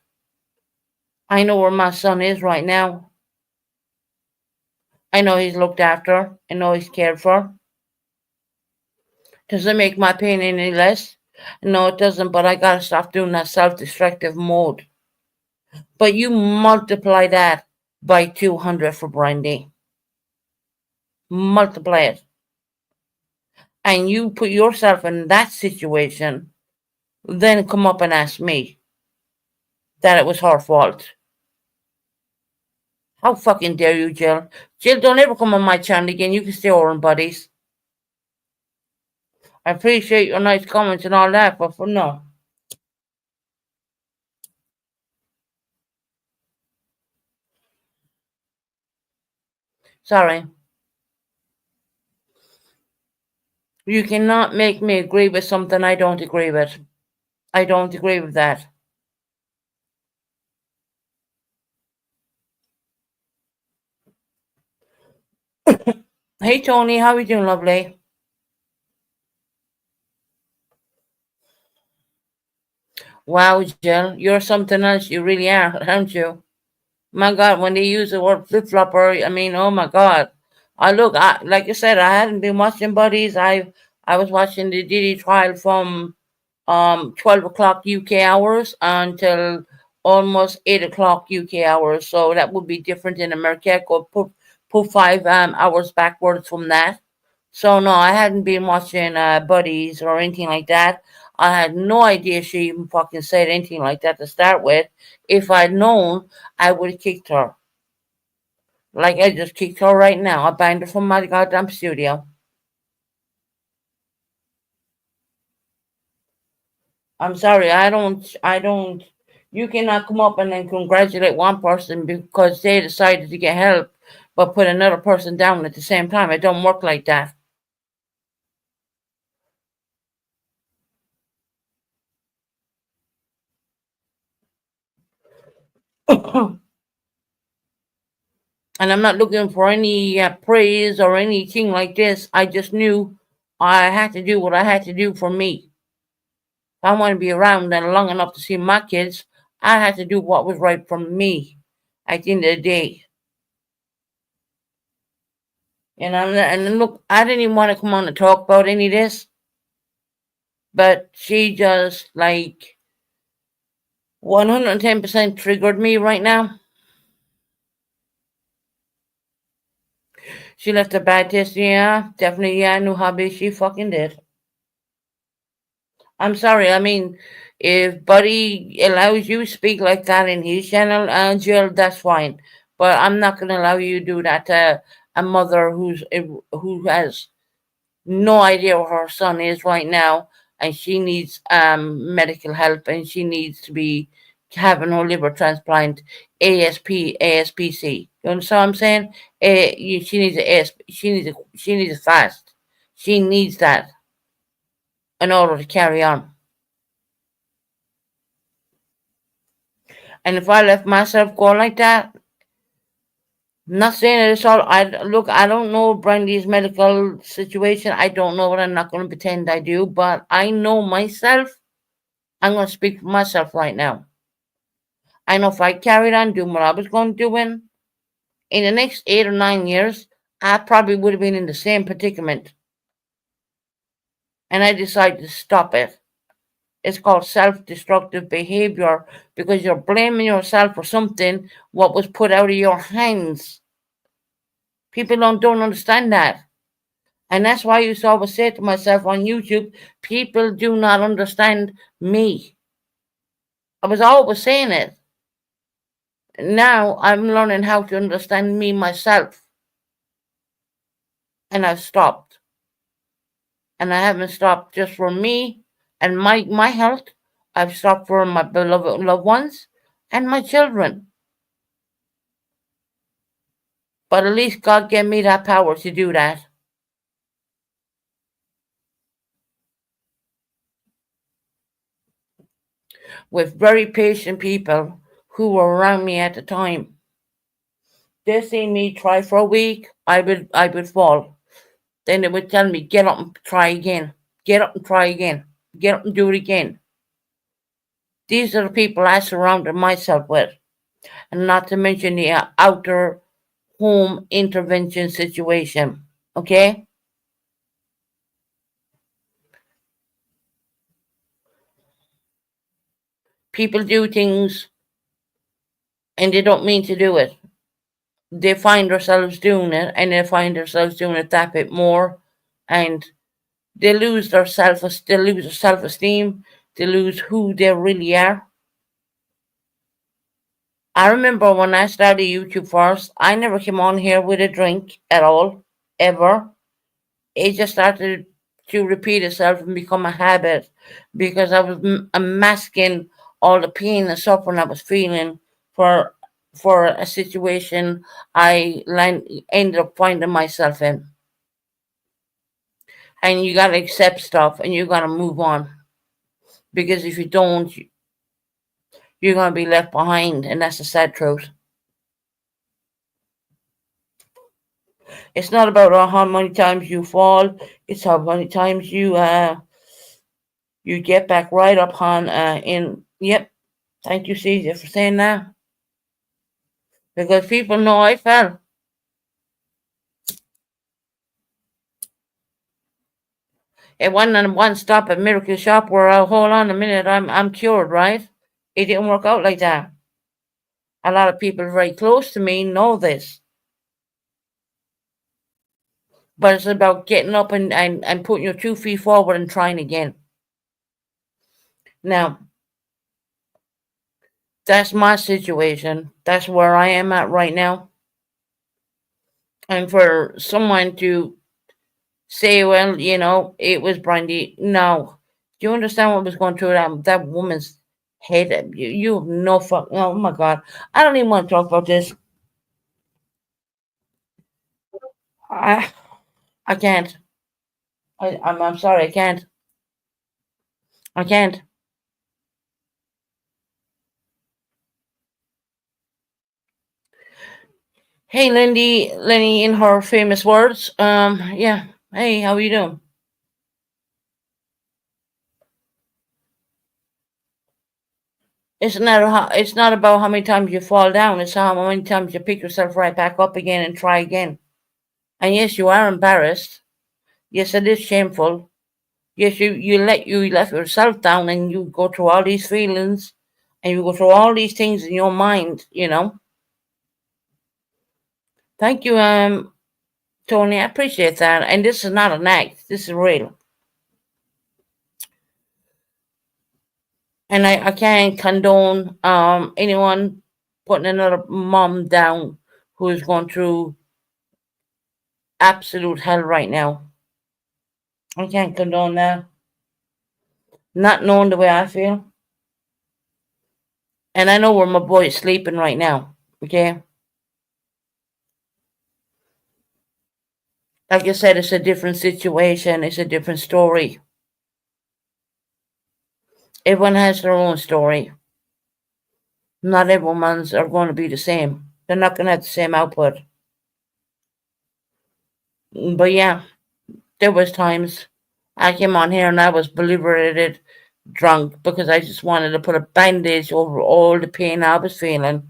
I know where my son is right now. I know he's looked after. I know he's cared for. Does it make my pain any less? No, it doesn't, but I gotta stop doing that self destructive mode. But you multiply that by 200 for Brandy. Multiply it. And you put yourself in that situation, then come up and ask me that it was her fault. How fucking dare you, Jill? Jill, don't ever come on my channel again. You can stay over in buddies. I appreciate your nice comments and all that, but for no. Sorry. You cannot make me agree with something I don't agree with. I don't agree with that. Hey, Tony, how are you doing, lovely? Wow, Jill, you're something else. You really are, aren't you? My God, when they use the word flip flopper, I mean, oh my God. Like I said, I hadn't been watching buddies. I was watching the Diddy trial from 12 o'clock UK hours until almost 8 o'clock UK hours. So that would be different in America. Go put 5 hours backwards from that. So no, I hadn't been watching buddies or anything like that. I had no idea she even fucking said anything like that to start with. If I'd known, I would have kicked her. Like I just kicked her right now. I banned her from my goddamn studio. I'm sorry, I don't, you cannot come up and then congratulate one person because they decided to get help, but put another person down at the same time. It don't work like that. And I'm not looking for any praise or anything like this. I just knew I had to do what I had to do for me. If I want to be around and long enough to see my kids, I had to do what was right for me at the end of the day. And look, I didn't even want to come on and talk about any of this, but she just like 110% triggered me right now. She left a bad taste. Yeah, definitely. Yeah, new hobby. She fucking did. I'm sorry. I mean, if Buddy allows you to speak like that in his channel, Jill, that's fine. But I'm not going to allow you to do that to a mother who has no idea where her son is right now, and she needs medical help, and she needs to be having her liver transplant ASPC. You understand what I'm saying? She needs a ASP, she needs a fast. She needs that in order to carry on. And if I left myself go like that, not saying that it's all. I don't know Brandy's medical situation. I don't know what. I'm not going to pretend I do, but I know myself. I'm going to speak for myself right now. I know if I carried on doing what I was going to do in the next 8 or 9 years, I probably would have been in the same predicament. And I decided to stop it. It's called self-destructive behavior because you're blaming yourself for something what was put out of your hands. People don't understand that. And that's why I used to always say to myself on YouTube, people do not understand me. I was always saying it. Now I'm learning how to understand me myself, and I've stopped. And I haven't stopped just for me and my health. I've stopped for my beloved loved ones and my children. But at least God gave me that power to do that with very patient people who were around me at the time. They see me try for a week, I would fall. Then they would tell me, get up and try again. Get up and try again. Get up and do it again. These are the people I surrounded myself with. And not to mention the outer home intervention situation. Okay? People do things and they don't mean to do it. They find themselves doing it and they find themselves doing it that bit more, and they lose their self esteem, they lose who they really are. I remember when I started YouTube first, I never came on here with a drink at all, ever. It just started to repeat itself and become a habit because I was masking all the pain and suffering I was feeling for for a situation ended up finding myself in. And you gotta accept stuff and you gotta move on, because if you don't, you're gonna be left behind, and that's the sad truth. It's not about how many times you fall; it's how many times you get back right up on in. Yep, thank you, Caesar, for saying that, because people know I fell. It wasn't one stop at Miracle Shop where I hold on a minute, I'm cured, right? It didn't work out like that. A lot of people very close to me know this, but it's about getting up and putting your 2 feet forward and trying again. Now, that's my situation. That's where I am at right now. And for someone to say, well, it was Brandy. No. Do you understand what was going through that woman's head? You have no fuck. Oh my God. I don't even want to talk about this. I, I can't. I'm sorry. I can't. I can't. Hey, Lenny, in her famous words. Yeah. Hey, how are you doing? It's not about how many times you fall down. It's how many times you pick yourself right back up again and try again. And yes, you are embarrassed. Yes, it is shameful. Yes, you left yourself down and you go through all these feelings and you go through all these things in your mind. Thank you, Tony. I appreciate that. And this is not an act. This is real. And I can't condone anyone putting another mom down who is going through absolute hell right now. I can't condone that. Not knowing the way I feel. And I know where my boy is sleeping right now. Okay? Like I said, it's a different situation, it's a different story. Everyone has their own story. Not everyone's are going to be the same. They're not going to have the same output. But yeah, there was times I came on here and I was beliberated, drunk, because I just wanted to put a bandage over all the pain I was feeling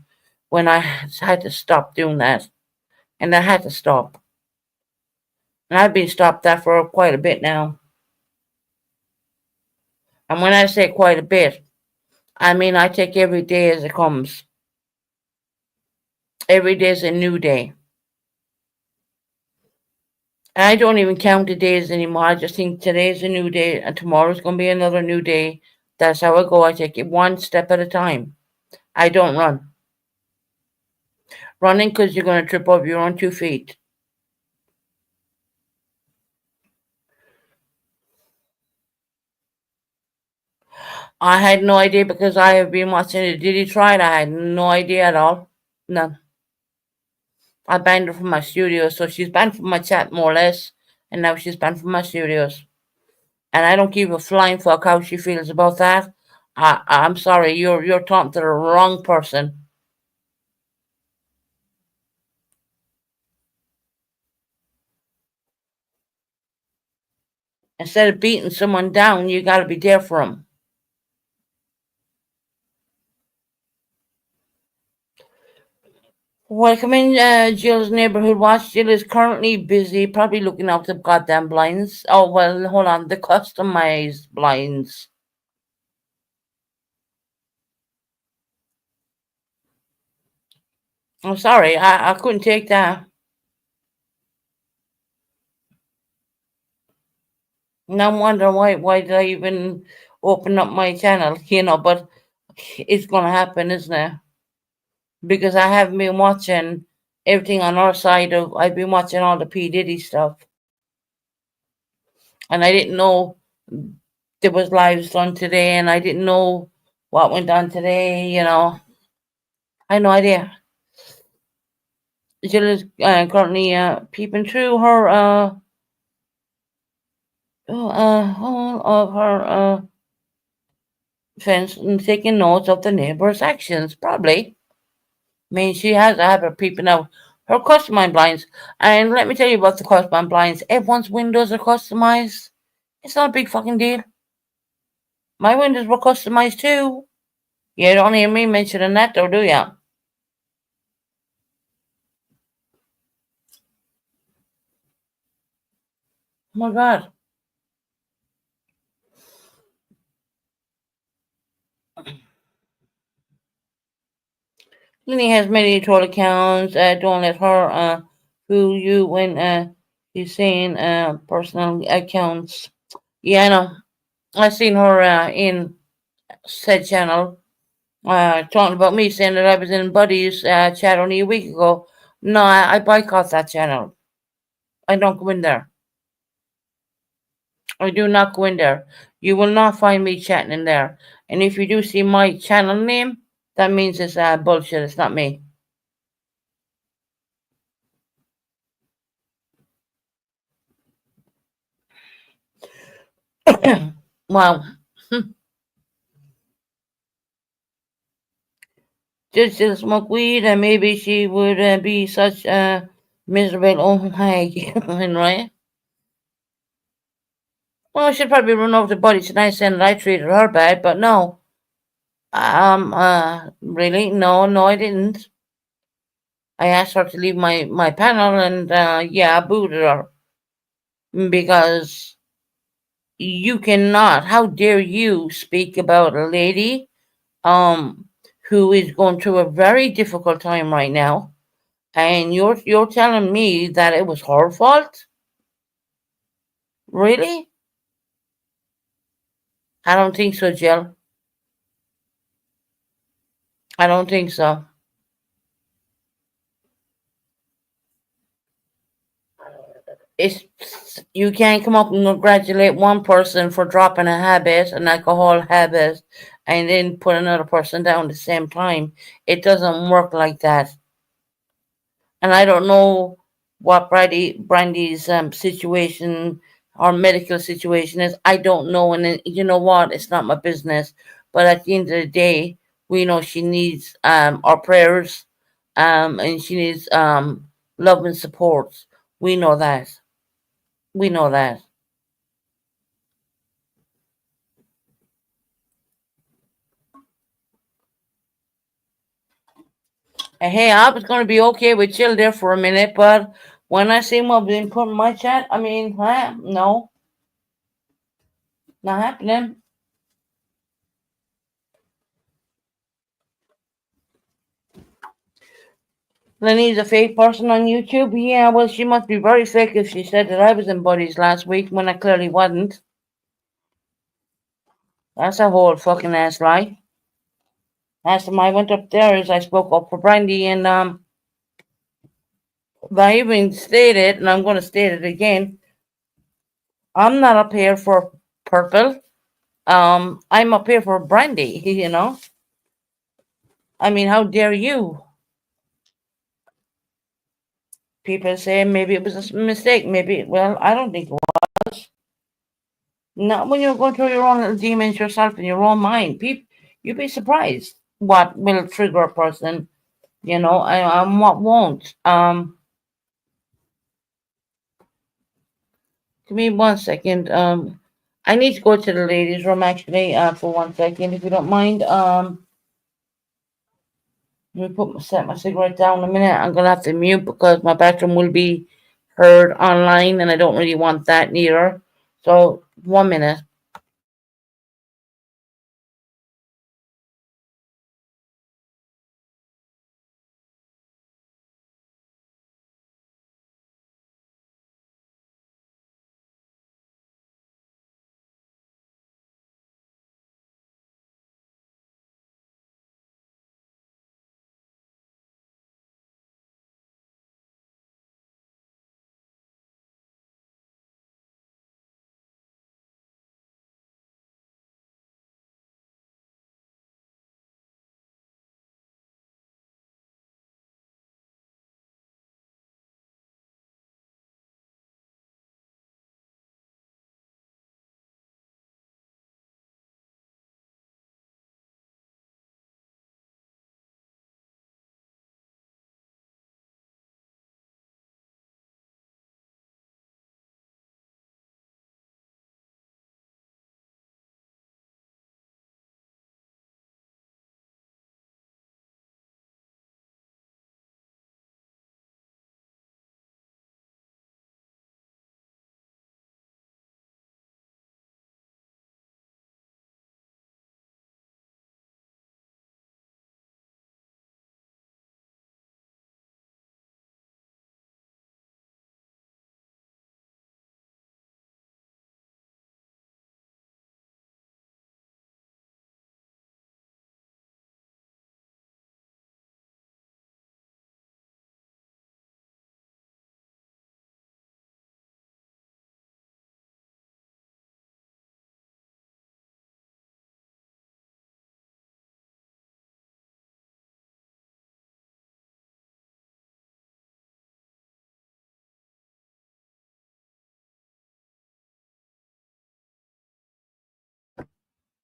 when I had to stop doing that. And I had to stop. And I've been stopped that for quite a bit now. And when I say quite a bit, I mean I take every day as it comes. Every day is a new day. And I don't even count the days anymore. I just think today's a new day and tomorrow's going to be another new day. That's how I go. I take it one step at a time. I don't run. Running because you're going to trip over your own 2 feet. I had no idea because I have been watching it. Did he try it? I had no idea at all. None. I banned her from my studios, so she's banned from my chat more or less, and now she's banned from my studios. And I don't give a flying fuck how she feels about that. I'm sorry, you're talking to the wrong person. Instead of beating someone down, you got to be there for them. Welcome in, Jill's neighborhood watch. Jill is currently busy, probably looking out the goddamn blinds. Oh well, hold on, the customized blinds. I'm sorry, I couldn't take that. No wonder why did I even open up my channel, but it's gonna happen, isn't it? Because I haven't been watching everything on our side of I've been watching all the P. Diddy stuff. And I didn't know there was lives done today and I didn't know what went on today. I had no idea. Jill is currently peeping through her all of her fence and taking notes of the neighbor's actions, probably. I mean, she has to have her peeping out her customized blinds. And let me tell you about the customized blinds. Everyone's windows are customized. It's not a big fucking deal. My windows were customized too. You don't hear me mentioning that though, do ya? Oh my god. Lenny has many troll accounts. Don't let her fool you when she's saying personal accounts. Yeah, I know. I seen her in said channel talking about me, saying that I was in Buddy's chat only a week ago. No, I boycott that channel. I don't go in there. I do not go in there. You will not find me chatting in there. And if you do see my channel name, that means it's bullshit. It's not me. Wow. Just to smoke weed and maybe she would be such a miserable old hag, right? Well, I should probably run over to Buddy tonight saying that I treated her bad, but no. Really? No, I didn't. I asked her to leave my panel and, yeah, I booted her. Because you cannot, how dare you speak about a lady, um, who is going through a very difficult time right now, and you're telling me that it was her fault? Really? I don't think so, Jill. I don't think so. It's you can't come up and congratulate one person for dropping a habit, an alcohol habit, and then put another person down at the same time. It doesn't work like that. And I don't know what Brandy's situation or medical situation is. I don't know, and you know what? It's not my business. But at the end of the day, we know she needs our prayers, and she needs love and support. We know that. We know that. And hey, I was gonna be okay with chill there for a minute, but when I see what being put in my chat, I mean, no, not happening. Lenny's a fake person on YouTube. Yeah, well, she must be very fake if she said that I was in Buddies last week when I clearly wasn't. That's a whole fucking ass lie. Last time I went upstairs, I spoke up for Brandy and I even stated, and I'm going to state it again, I'm not up here for purple. I'm up here for brandy, you know? I mean, how dare you? People say maybe it was a mistake. Maybe, well, I don't think it was. Not when you're going through your own little demons yourself in your own mind. People, you'd be surprised what will trigger a person, you know, and what won't. Give me 1 second. I need to go to the ladies' room actually, for 1 second, if you don't mind. Let me set my cigarette down a minute. I'm gonna have to mute because my bathroom will be heard online, and I don't really want that neither. So 1 minute.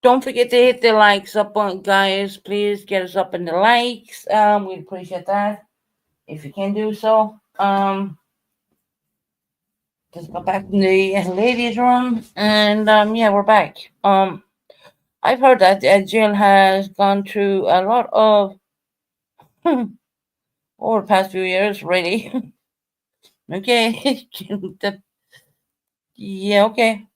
Don't forget to hit the likes up on, guys. Please get us up in the likes. We'd appreciate that if you can do so. Just got back in the ladies' room, and yeah, we're back. I've heard that Jill has gone through a lot of over the past few years, really. Okay, yeah, okay.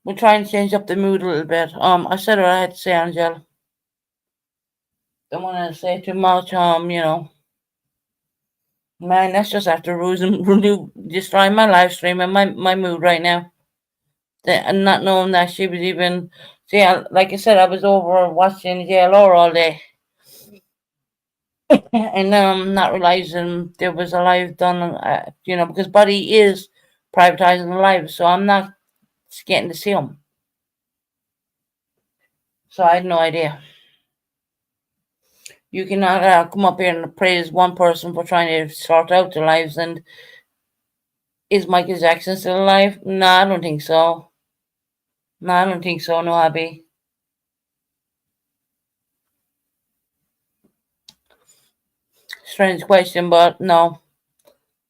We're trying to change up the mood a little bit. I said what I had to say, Angel. Don't want to say too much. Man, that's just after destroying my live stream and my mood right now. And not knowing that she was even. See, like I said, I was over watching JLR all day, and not realizing there was a live done. Because Buddy is privatizing the live, so I'm not getting to see him. So I had no idea. You cannot come up here and praise one person for trying to sort out their lives. And is Michael Jackson still alive? No, I don't think so. No, I don't think so. No, Abby. Strange question, but no.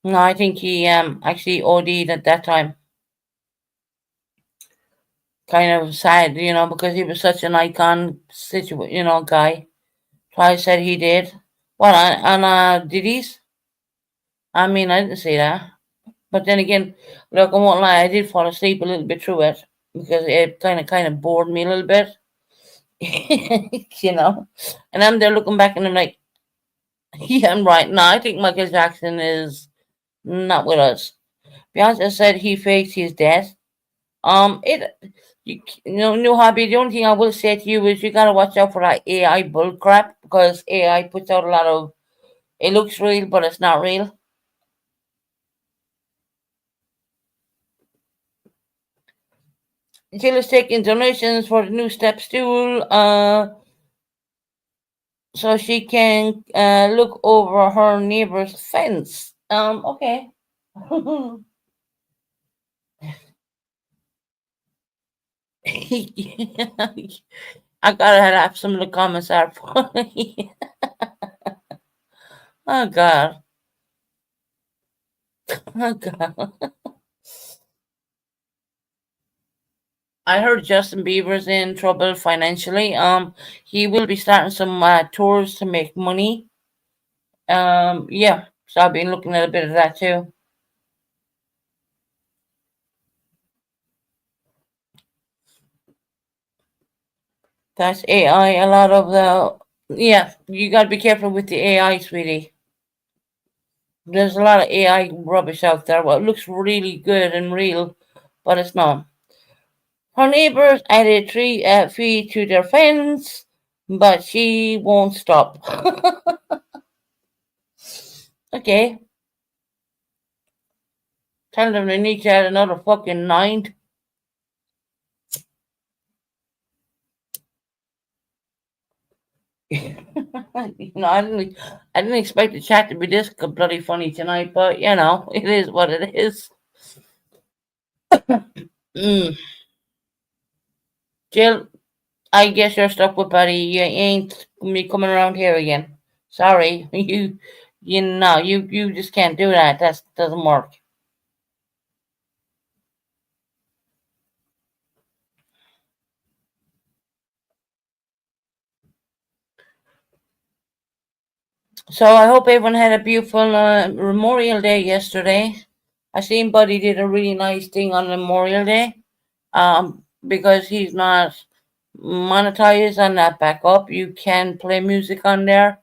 No, I think he actually OD'd at that time. Kind of sad, because he was such an icon guy. So I said he did. What on Diddy's? I mean, I didn't say that. But then again, look, I won't lie, I did fall asleep a little bit through it because it kind of bored me a little bit, you know. And I'm there looking back, and I'm like, yeah, I'm right. No, I think Michael Jackson is not with us. Beyonce said he faked his death. It you know, new hobby. The only thing I will say to you is you gotta watch out for that AI bull crap because AI puts out a lot of. It looks real, but it's not real. Jill is taking donations for the new step stool, so she can look over her neighbor's fence. Okay. I gotta have some of the comments are funny. Oh God. Oh God. I heard Justin Bieber's in trouble financially. He will be starting some tours to make money. Yeah. So I've been looking at a bit of that too. That's AI. A lot of the yeah. You gotta be careful with the AI, sweetie. There's a lot of AI rubbish out there. Well, it looks really good and real, but it's not. Her neighbors added three feet to their fence, but she won't stop. Okay, tell them they need to add another fucking nine. I didn't expect the chat to be this bloody funny tonight, but you know, it is what it is. Mm. Jill, I guess you're stuck with Buddy. You ain't me coming around here again. Sorry, you know, you just can't do that. That doesn't work. So I hope everyone had a beautiful Memorial Day yesterday. I seen Buddy did a really nice thing on Memorial Day. Because he's not monetized on that backup, you can play music on there,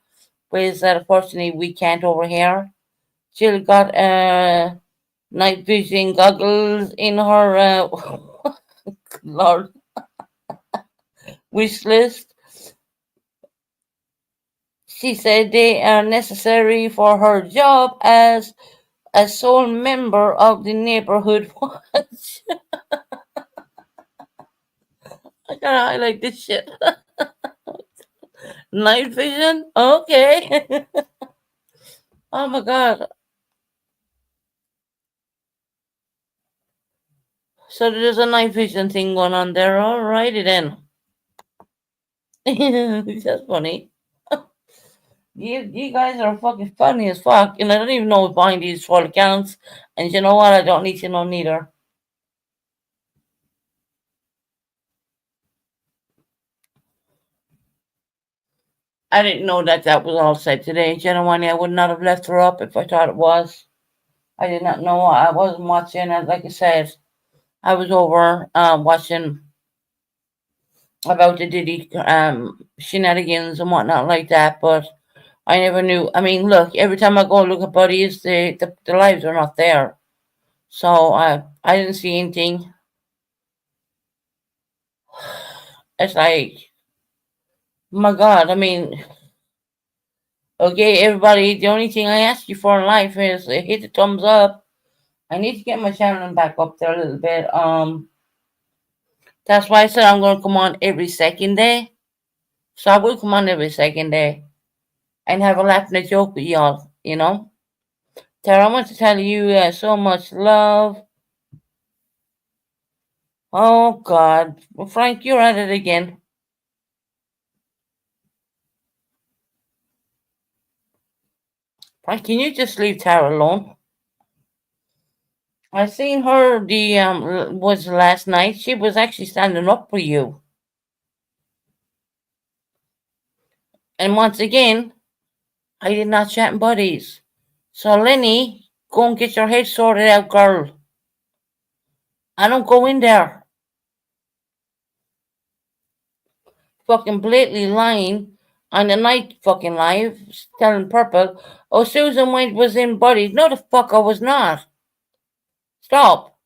ways that unfortunately we can't over here. Jill got night vision goggles in her Lord wish list. She said they are necessary for her job as a sole member of the neighborhood watch. I gotta highlight this shit. Night vision? Okay. Oh my god. So there's a night vision thing going on there. Alrighty then. That's funny. You guys are fucking funny as fuck. And I don't even know what's behind these 12 accounts. And you know what? I don't need to know neither. I didn't know that that was all said today. Genuinely, I would not have left her up if I thought it was. I did not know. I wasn't watching. Like I said, I was over watching about the Diddy shenanigans and whatnot like that. But I never knew. I mean, look, every time I go look at buddies, the lives are not there. So I didn't see anything. It's like, my God, I mean, okay, everybody, the only thing I ask you for in life is hit the thumbs up. I need to get my channel back up there a little bit. That's why I said I'm gonna come on every second day. So I will come on every second day and have a laugh and a joke with y'all, you know? Tara, I want to tell you so much love. Oh God. Well, Frank, you're at it again. Frank, can you just leave Tara alone? I seen her the was last night. She was actually standing up for you. And once again, I did not chat buddies. So Lenny, go and get your head sorted out, girl. I don't go in there. Fucking blatantly lying on the night fucking live, telling purple. Oh, Susan White was in buddies. No, the fuck I was not. Stop.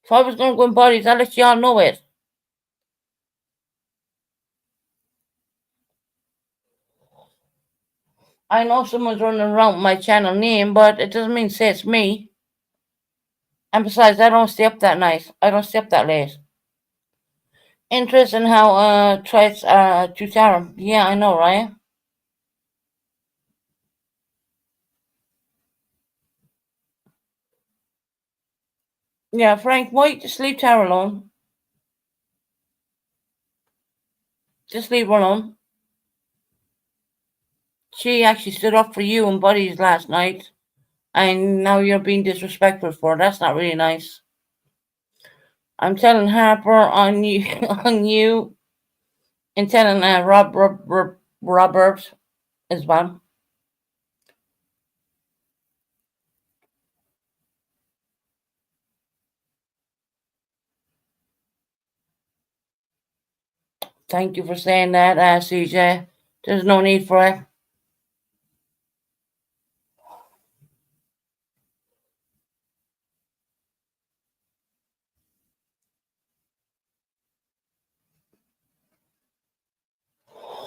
If I was going to go in bodies, I'll let y'all know it. I know someone's running around with my channel name, but it doesn't mean say it's me. And besides, I don't stay up that night. I don't stay up that late. Interesting how threats to Sarah. Yeah, I know, right? Yeah, Frank, why just leave Tara alone? Just leave her alone. She actually stood up for you and buddies last night, and now you're being disrespectful for her. That's not really nice. I'm telling Harper on you, on you, and telling Robert as well. Thank you for saying that, CJ. There's no need for it.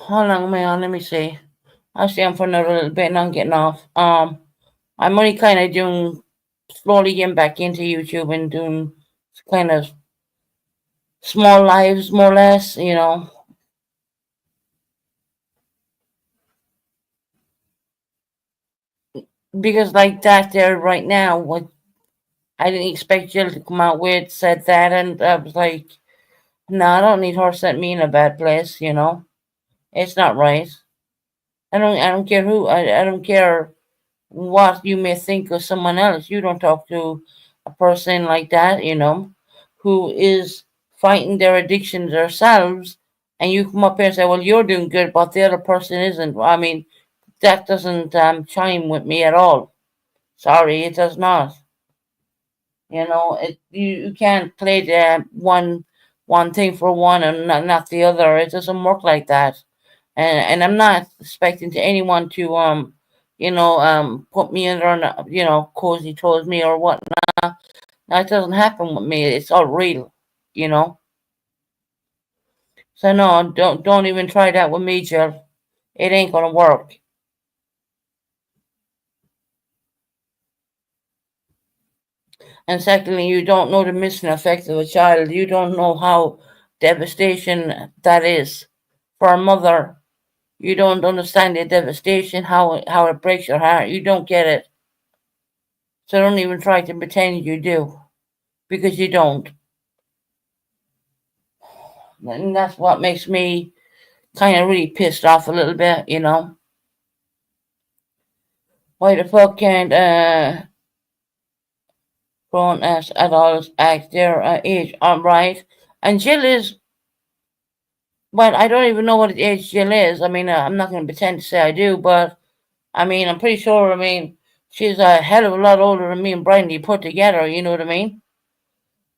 How long am I on? Let me see. I'll stay on for another little bit and I'm getting off. I'm only kind of doing slowly getting back into YouTube and doing kind of small lives, more or less, because like that there right now, what I didn't expect Jill to come out with said that, and I was like, no, I don't need her set me in a bad place. It's not right. I don't care who, I don't care what you may think of someone else. You don't talk to a person like that, who is fighting their addictions themselves, and you come up here and say, well, you're doing good, but the other person isn't. I mean, that doesn't chime with me at all. Sorry, it does not. You can't play the one thing for one and not the other. It doesn't work like that. And I'm not expecting to anyone to put me under cozy toes me or whatnot. That doesn't happen with me. It's all real, you know. So no, don't even try that with me, Jill. It ain't gonna work. And secondly, you don't know the missing effect of a child. You don't know how devastation that is for a mother. You don't understand the devastation, how it breaks your heart. You don't get it. So don't even try to pretend you do, because you don't. And that's what makes me kind of really pissed off a little bit. Why the fuck can't grown as adults act their age? Right? And Jill is, well, I don't even know what age Jill is. I mean, I'm not going to pretend to say I do, but I mean, I'm pretty sure. I mean, she's a hell of a lot older than me and Brandy put together. You know what I mean?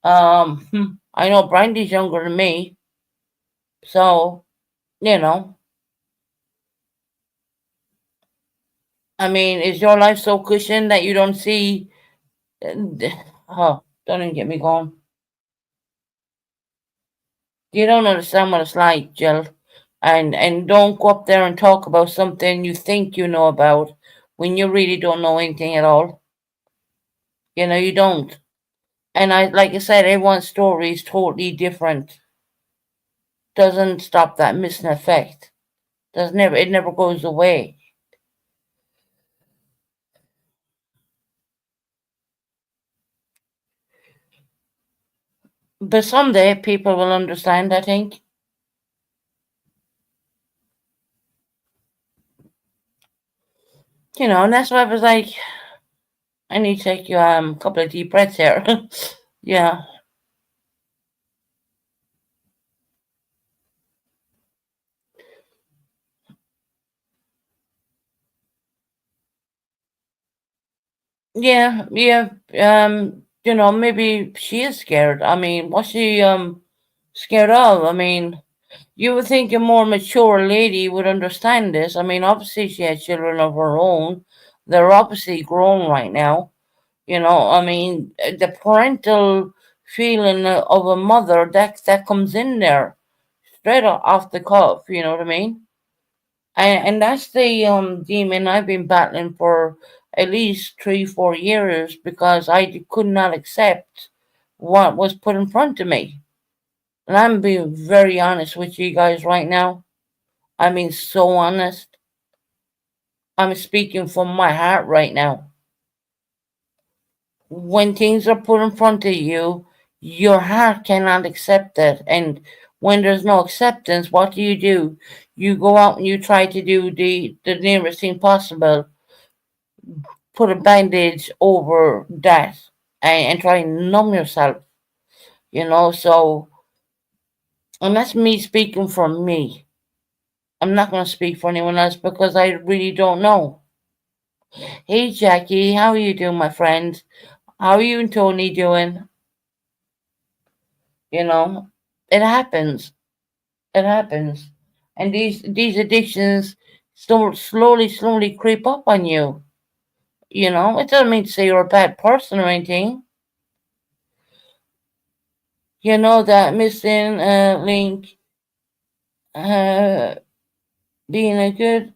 I know Brandy's younger than me, so you know. I mean, is your life so cushioned that you don't see? Oh, don't even get me going. You don't understand what it's like, Jill. And don't go up there and talk about something you think you know about when you really don't know anything at all. You don't. And like I said, everyone's story is totally different. Doesn't stop that missing effect. Does never it never goes away. But someday people will understand, I think. And that's why I was like, I need to take you a couple of deep breaths here. Yeah. Yeah, yeah. Maybe she is scared. I mean, what's she scared of? I mean, you would think a more mature lady would understand this. I mean, obviously she has children of her own. They're obviously grown right now. I mean, the parental feeling of a mother that comes in there straight off the cuff. You know what I mean? And that's the demon I've been battling for at least 3 4 years because could not accept what was put in front of me. And I'm being very honest with you guys right now. I mean, so honest. I'm speaking from my heart right now. When things are put in front of you, your heart cannot accept it. And when there's no acceptance, what do? You go out and you try to do the nearest thing possible, put a bandage over that and try and numb yourself, you know. So, and that's me speaking for me. I'm not going to speak for anyone else because I really don't know. Hey, Jackie, how are you doing, my friend? How are you and Tony doing? You know, it happens. It happens. And these addictions slowly creep up on you. You know, it doesn't mean to say you're a bad person or anything. You know that missing link uh, being a good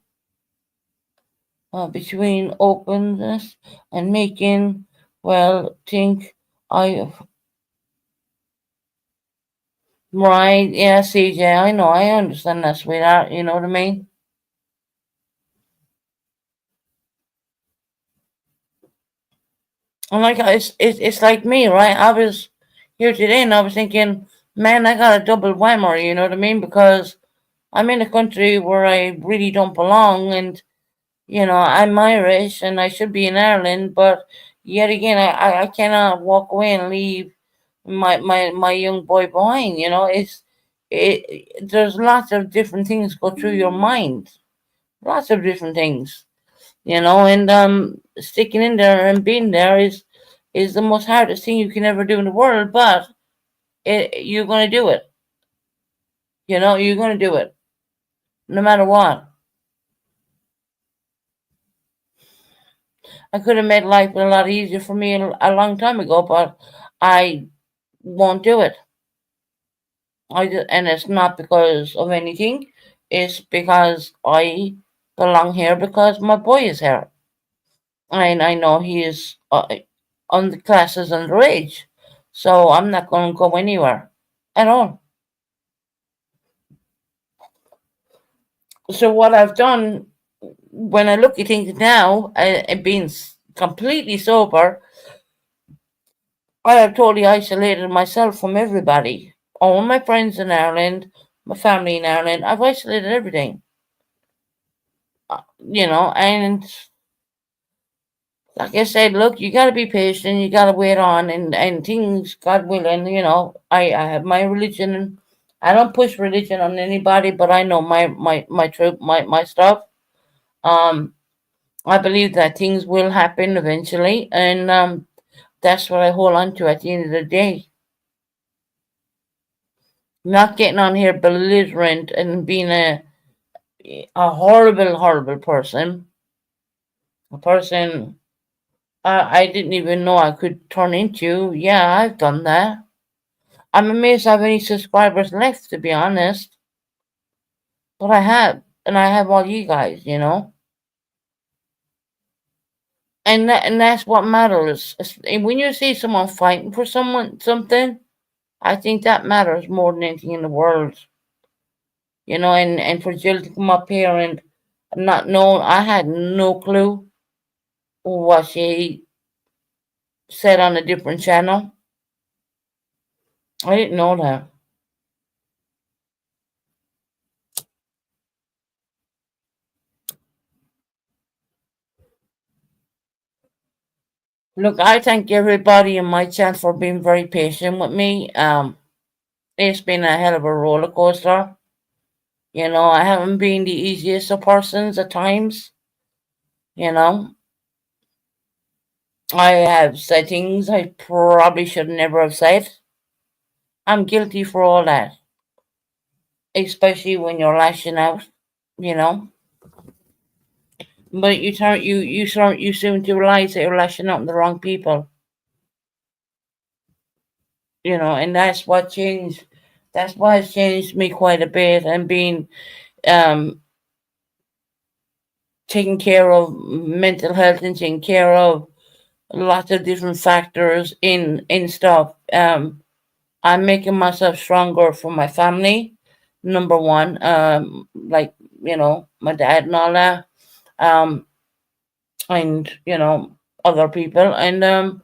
between openness and making, well, think I, right, yeah, CJ, I know, I understand that, sweetheart, you know what I mean? And like, it's like me, right? I was here today and I was thinking, man, I got a double whammer, you know what I mean? Because I'm in a country where I really don't belong, and you know, I'm Irish and I should be in Ireland, but yet again, I cannot walk away and leave my young boy behind. You know, there's lots of different things go through your mind, lots of different things. You know, and sticking in there and being there is the most hardest thing you can ever do in the world. But you're gonna do it. You know, you're gonna do it no matter what. I could have made life a lot easier for me a long time ago, but I won't do it. And it's not because of anything. It's because I belong here because my boy is here, and I know he is on the classes underage, so I'm not going to go anywhere at all. So what I've done when I look at things now, being completely sober, I have totally isolated myself from everybody. All my friends in Ireland, my family in Ireland, I've isolated everything. You know, and like I said, look, you gotta be patient, you gotta wait on and things, God willing, you know, I have my religion. I don't push religion on anybody, but I know my truth, my stuff. Um, I believe that things will happen eventually, and that's what I hold on to at the end of the day. Not getting on here belligerent and being a horrible person. A person I didn't even know I could turn into. Yeah, I've done that. I'm amazed I have any subscribers left, to be honest. But I have. And I have all you guys, you know? And that's what matters. And when you see someone fighting for something, I think that matters more than anything in the world. You know, and for Jill to come up here and not know, I had no clue what she said on a different channel. I didn't know that. Look, I thank everybody in my chat for being very patient with me. It's been a hell of a roller coaster. You know, I haven't been the easiest of persons at times. You know, I have said things I probably should never have said. I'm guilty for all that, especially when you're lashing out. You know, but you soon to realize that you're lashing out on the wrong people. and that's what changed. That's why it's changed me quite a bit, and being um taking care of mental health and taking care of lots of different factors in stuff. I'm making myself stronger for my family. Number one, like my dad and all that, um, and other people, and I'm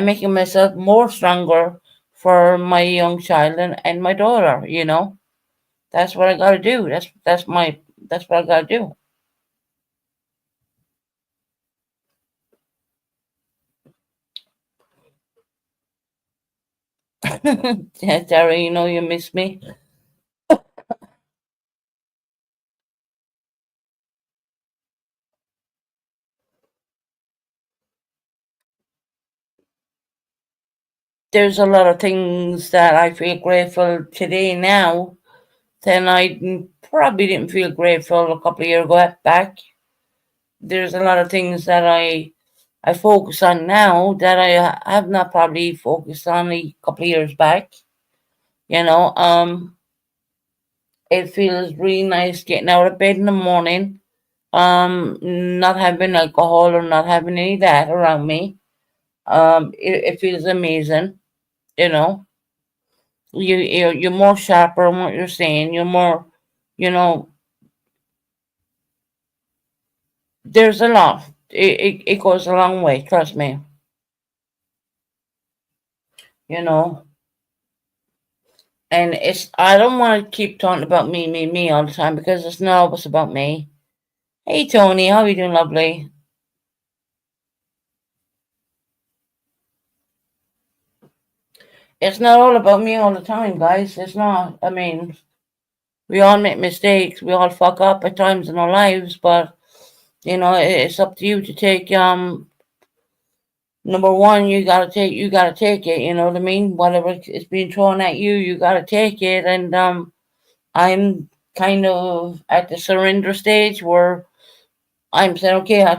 making myself more stronger for my young child and my daughter. That's what I gotta do. That's what I gotta do. Yeah, Terry, you miss me. There's a lot of things that I feel grateful today now than probably didn't feel grateful a couple of years back. There's a lot of things that I focus on now that I have not probably focused on a couple of years back. You know, um, it feels really nice getting out of bed in the morning, not having alcohol or not having any of that around me. It feels amazing. You know, you're more sharper on what you're saying. You're more, you know, there's a lot. It goes a long way. Trust me. You know, and I don't want to keep talking about me all the time because it's not always about me. Hey Tony, how are you doing, lovely? It's not all about me all the time, guys. It's not. I mean, we all make mistakes. We all fuck up at times in our lives, but it's up to you to take. Number one, you gotta take it. You know what I mean? Whatever is being thrown at you, you gotta take it. And I'm kind of at the surrender stage where I'm saying, okay, I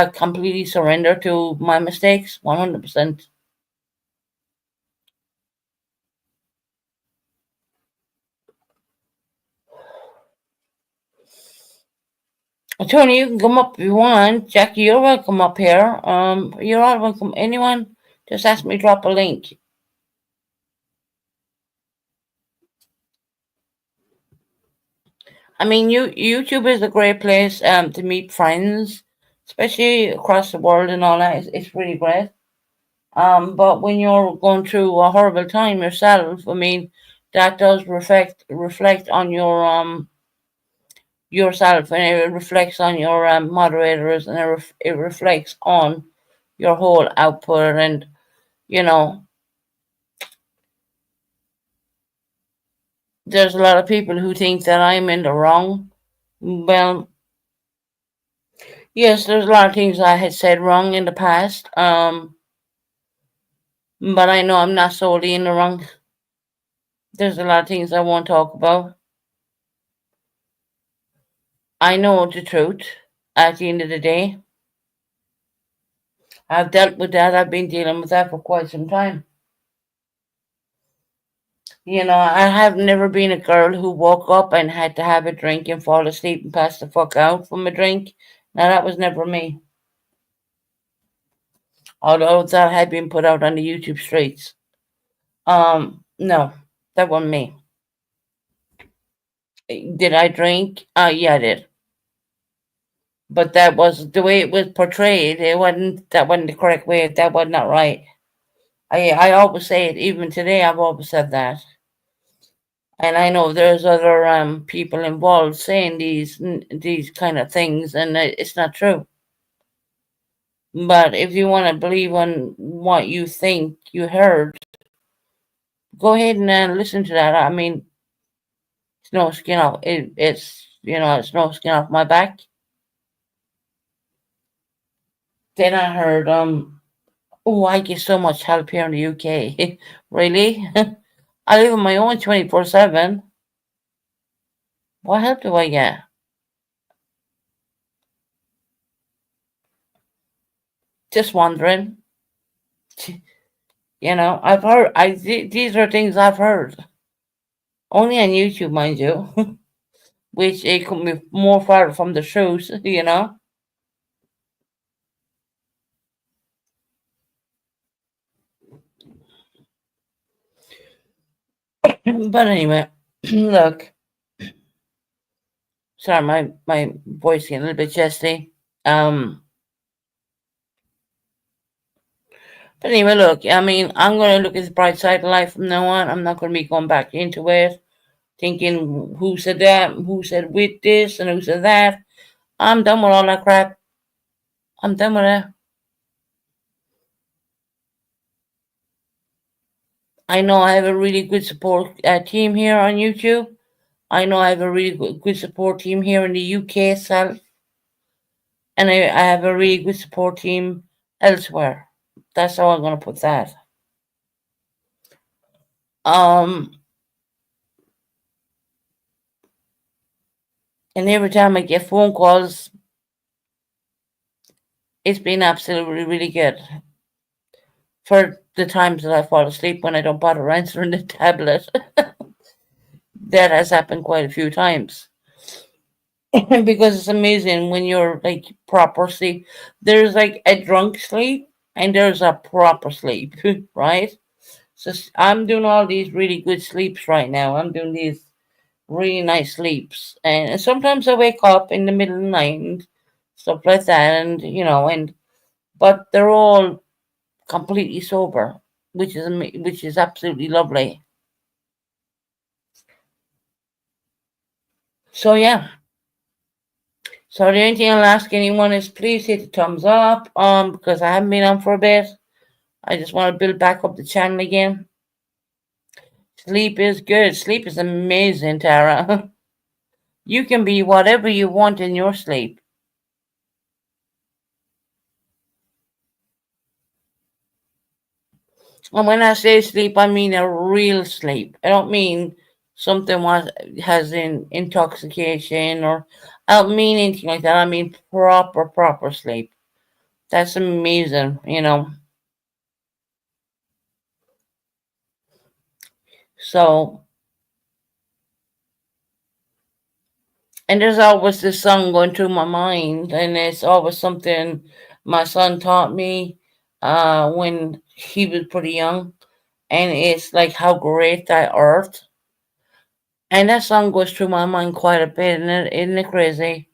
completely surrender to my mistakes, 100%. Tony, you can come up if you want. Jackie, you're welcome up here. You're all welcome. Anyone, just ask me, drop a link. I mean, YouTube is a great place to meet friends, especially across the world and all that. It's really great. But when you're going through a horrible time yourself, I mean, that does reflect on yourself, and it reflects on your moderators, and it reflects on your whole output. And you know there's a lot of people who think that I'm in the wrong. Well, yes, there's a lot of things I had said wrong in the past, but I know I'm not solely in the wrong. There's a lot of things I won't talk about. I know the truth at the end of the day. I've dealt with that. I've been dealing with that for quite some time. I have never been a girl who woke up and had to have a drink and fall asleep and pass the fuck out from a drink. Now, that was never me. Although that had been put out on the YouTube streets. No, that wasn't me. Did I drink? Yeah, I did. But that was the way it was portrayed. That wasn't the correct way. That was not right. I always say it. Even today, I've always said that. And I know there's other people involved saying these kind of things, and it's not true. But if you want to believe on what you think you heard, go ahead and listen to that. I mean, it's no skin off. It's no skin off my back. Then I heard, oh, I get so much help here in the UK. Really? I live on my own 24/7. What help do I get? Just wondering. I've heard. These are things I've heard only on YouTube, mind you, which it could be more far from the truth. But anyway, look. Sorry, my voice getting a little bit chesty. But anyway, look. I mean, I'm gonna look at the bright side of life from now on. I'm not gonna be going back into it, thinking who said that, who said with this, and who said that. I'm done with all that crap. I'm done with it. I know I have a really good support team here on YouTube. I know I have a really good support team here in the UK itself, and I have a really good support team elsewhere. That's how I'm gonna put that. Um, and every time I get phone calls, it's been absolutely really good. For the times that I fall asleep when I don't bother answering the tablet, that has happened quite a few times. Because it's amazing when you're like proper sleep. There's like a drunk sleep and there's a proper sleep, right? So I'm doing all these really good sleeps right now. I'm doing these really nice sleeps, and sometimes I wake up in the middle of the night and stuff like that, and but they're all completely sober, which is absolutely lovely. So yeah. So the only thing I'll ask anyone is please hit the thumbs up, because I haven't been on for a bit. I just want to build back up the channel again. Sleep is good. Sleep is amazing, Tara. You can be whatever you want in your sleep. And when I say sleep, I mean a real sleep. I don't mean something has an intoxication, or I don't mean anything like that. I mean proper sleep. That's amazing. So, and there's always this song going through my mind, and it's always something my son taught me when he was pretty young, and it's like how great that earth. And that song goes through my mind quite a bit, isn't it crazy?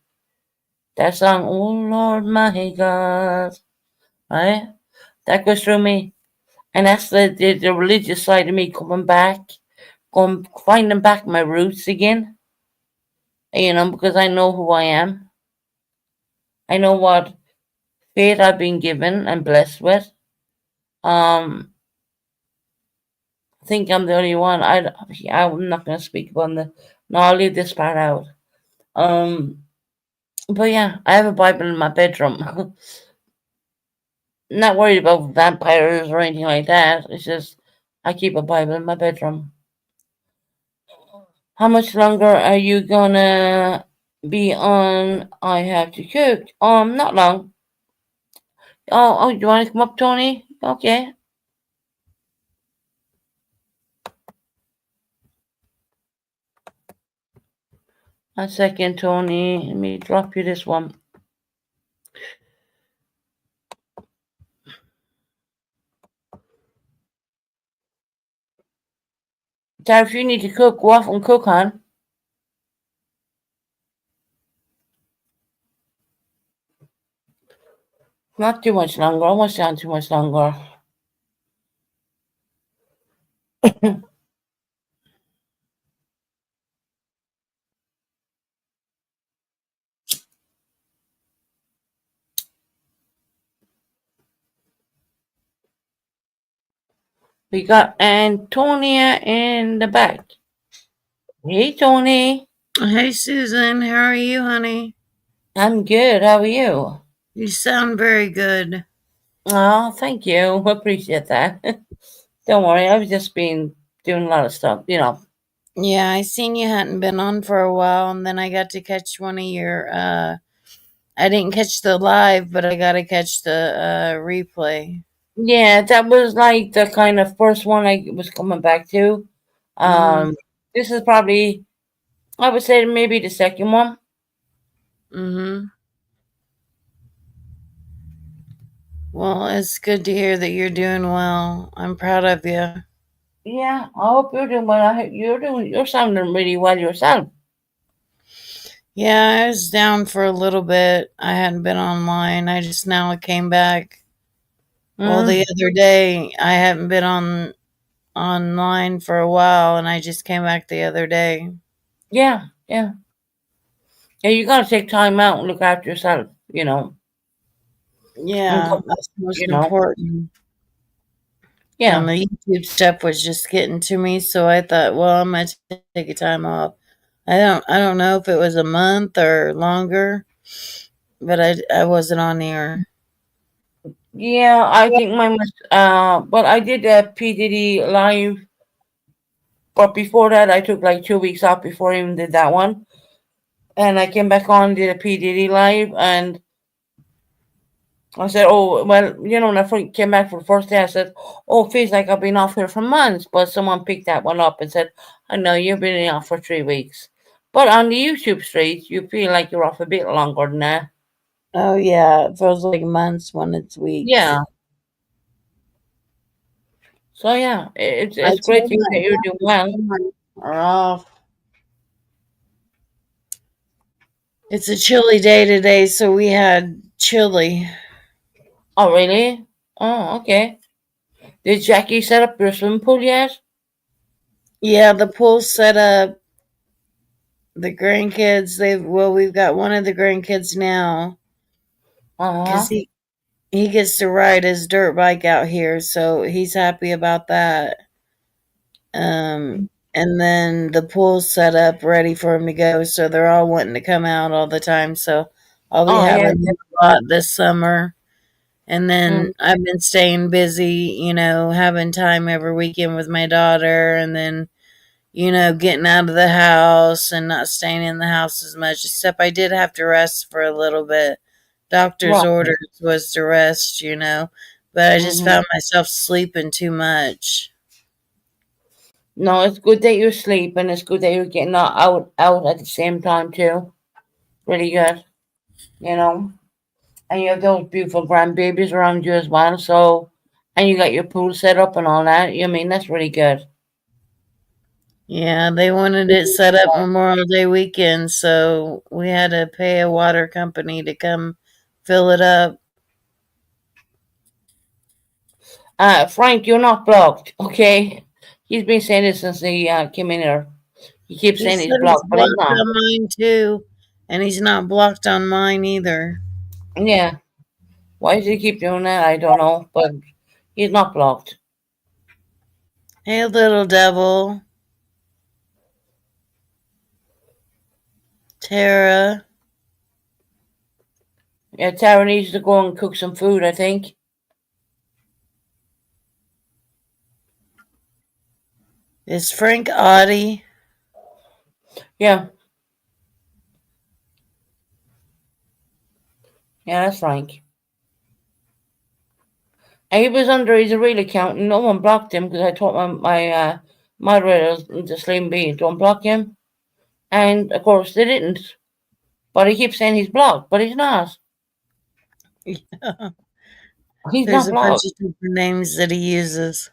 That song, oh Lord my God, right? That goes through me. And that's the religious side of me coming back, finding back my roots again, because I know who I am. I know what faith I've been given and blessed with. Um, I think I'm the only one. I'm not going to speak about the. No, I'll leave this part out. Um, but yeah, I have a Bible in my bedroom. Not worried about vampires or anything like that. It's just I keep a Bible in my bedroom. How much longer are you gonna be on? I have to cook. Not long. Oh, you want to come up, Tony? Okay. A second, Tony. Let me drop you this one. Dad, if you need to cook, go off and cook, hon. Not too much longer. Almost down too much longer. We got Antonia in the back. Hey, Tony. Hey, Susan. How are you, honey? I'm good. How are you? You sound very good. Oh, thank you. Appreciate that. Don't worry. I've just been doing a lot of stuff. Yeah, I seen you hadn't been on for a while, and then I got to catch one of your, I didn't catch the live, but I got to catch the replay. Yeah, that was like the kind of first one I was coming back to. Mm-hmm. Um, this is probably, I would say, maybe the second one. Mm-hmm. Well, it's good to hear that you're doing well. I'm proud of you. Yeah, I hope you're doing well. You're sounding really well yourself. Yeah, I was down for a little bit. I hadn't been online. I just now came back. Well, the Mm, other day I hadn't been online for a while, and I just came back the other day. yeah, yeah. Yeah, you gotta take time out and look after yourself, and Yeah, come, that's most you know, important. And yeah. the YouTube stuff was just getting to me, so I thought, well, I'm gonna take a time off. I don't know if it was a month or longer, but I wasn't on here. Yeah, I think mine was, but I did a PDD live, but before that, I took like 2 weeks off before I even did that one. And I came back on, did a PDD live, and I said, oh, well, when came back for the first day, I said, oh, it feels like I've been off here for months. But someone picked that one up and said, I know you've been off for 3 weeks. But on the YouTube streets, you feel like you're off a bit longer than that. Oh yeah, it feels like months when it's weeks. Yeah. So, yeah, I it's great told to hear my that you're doing well. family are off. It's a chilly day today, so we had chili. Oh, really? Oh, okay. Did Jackie set up your swimming pool yet? Yeah, the pool's set up. The grandkids, we've got one of the grandkids now because Uh-huh. he gets to ride his dirt bike out here, so he's happy about that. And then the pool's set up ready for him to go, so they're all wanting to come out all the time. So I'll be Oh, yeah. having them a lot this summer. And Mm. then I've been staying busy, having time every weekend with my daughter, and then getting out of the house and not staying in the house as much. Except I did have to rest for a little bit. Doctor's Right. orders was to rest, but I just Mm-hmm. found myself sleeping too much. No, it's good that you sleep, and it's good that you're getting out at the same time too. Really good, you know. And you have those beautiful grandbabies around you as well. So, and you got your pool set up and all that. I mean, that's really good. Yeah, they wanted it set up Memorial Day weekend, so we had to pay a water company to come fill it up. Frank, you're not blocked, okay? He's been saying this since he came in here. He keeps He saying said he's he's blocked, but he's blocked not. on mine too, and he's not blocked on mine either. Yeah. Why does he keep doing that? I don't know, but he's not blocked. Hey, little devil, Tara. Yeah, Tara needs to go and cook some food, I think. Is Frank Audie? Yeah, yeah, that's Frank. And he was under his real account, and no one blocked him because I told my moderators to Slim B, don't block him. And of course they didn't. But he keeps saying he's blocked, but he's not. He's There's not a bunch blocked. of different names that he uses.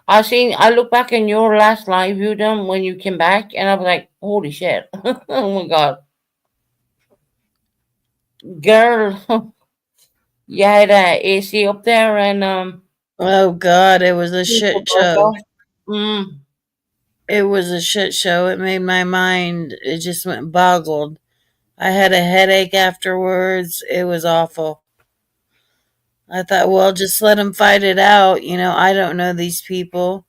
I look back in your last live you done when you came back, and I was like, holy shit. Oh my god. Girl, you had AC up there and Oh God, it was a people shit show. burp. Mm. It was a shit show. It made my mind, it just went boggled. I had a headache afterwards. It was awful. I thought, well, just let them fight it out. I don't know these people.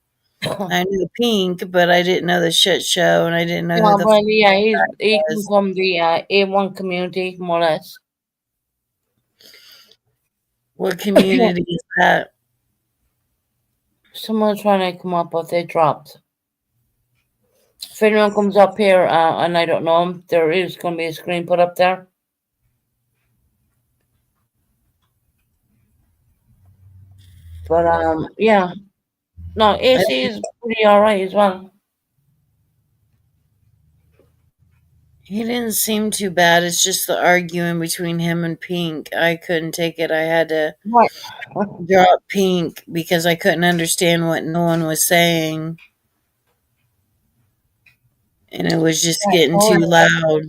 I knew Pink, but I didn't know the shit show, and I didn't know who Yeah, the well, fuck yeah, he it come was. from the A1 community, more or less. What community is that? Someone's trying to come up, but they dropped. If anyone comes up here and I don't know him, there is going to be a screen put up there. But yeah. No, I AC is pretty alright as well. He didn't seem too bad. It's just the arguing between him and Pink. I couldn't take it. I had to Right. drop Pink because I couldn't understand what no one was saying. And it was just getting too Alright. loud.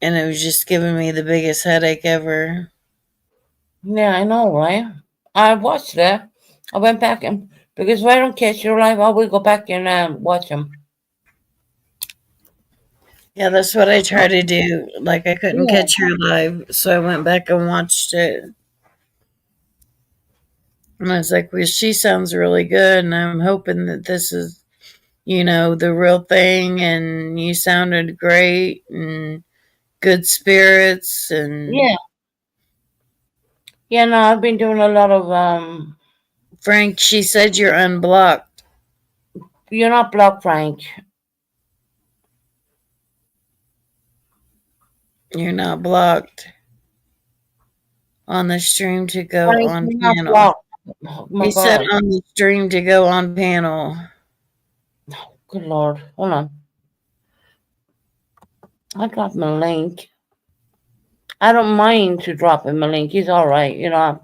And it was just giving me the biggest headache ever. Yeah, I know, right? I watched that. I went back and because if I don't catch your live, I will go back and watch them. Yeah, that's what I try to do. Like, I couldn't Yeah, catch her live, so I went back and watched it. And I was like, well, she sounds really good, and I'm hoping that this is, the real thing, and you sounded great, and good spirits, and yeah, yeah. No, I've been doing a lot of Frank, she said you're unblocked. You're not blocked, Frank. You're not blocked on the stream to go Frank, on you're not panel. blocked. Oh my He said God. on the stream to go on panel. Good Lord. Hold on. I dropped my link. I don't mind to drop him a link. He's all right. I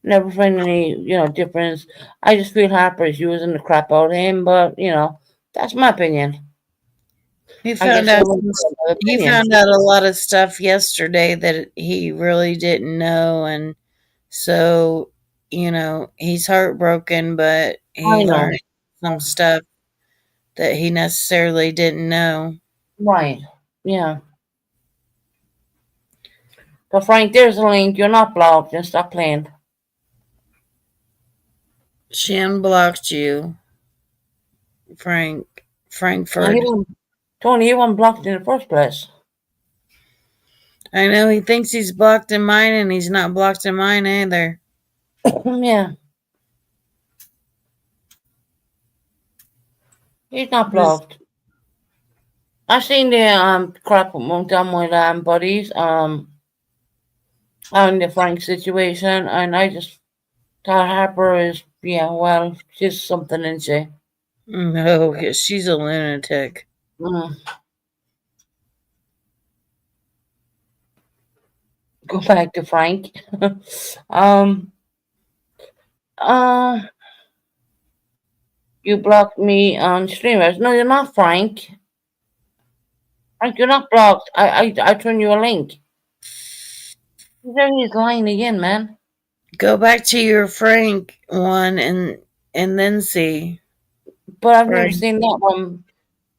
never find any, difference. I just feel Harper's using the crap out of him, but, that's my opinion. He I found guess out everyone's got their he opinion. found out a lot of stuff yesterday that he really didn't know, and so he's heartbroken, but I he know. learned some stuff that he necessarily didn't know. Right. Yeah. So, Frank, there's a link. You're not blocked. Just stop playing. She unblocked you, Now, Frankfurt. Tony, he wasn't blocked in the first place. I know he thinks he's blocked in mine, and he's not blocked in mine either. Yeah. He's not Just- blocked. I seen the crap done with buddies on the Frank situation, and I just thought Harper is she's something, isn't she? No, she's a lunatic. Mm. Go back to Frank. um. Uh. You blocked me on streamers. No, you're not, Frank. Frank, you're not blocked. I turned you a link. There he's lying again, man. Go back to your Frank one and then see. But I've never Frank. seen that one.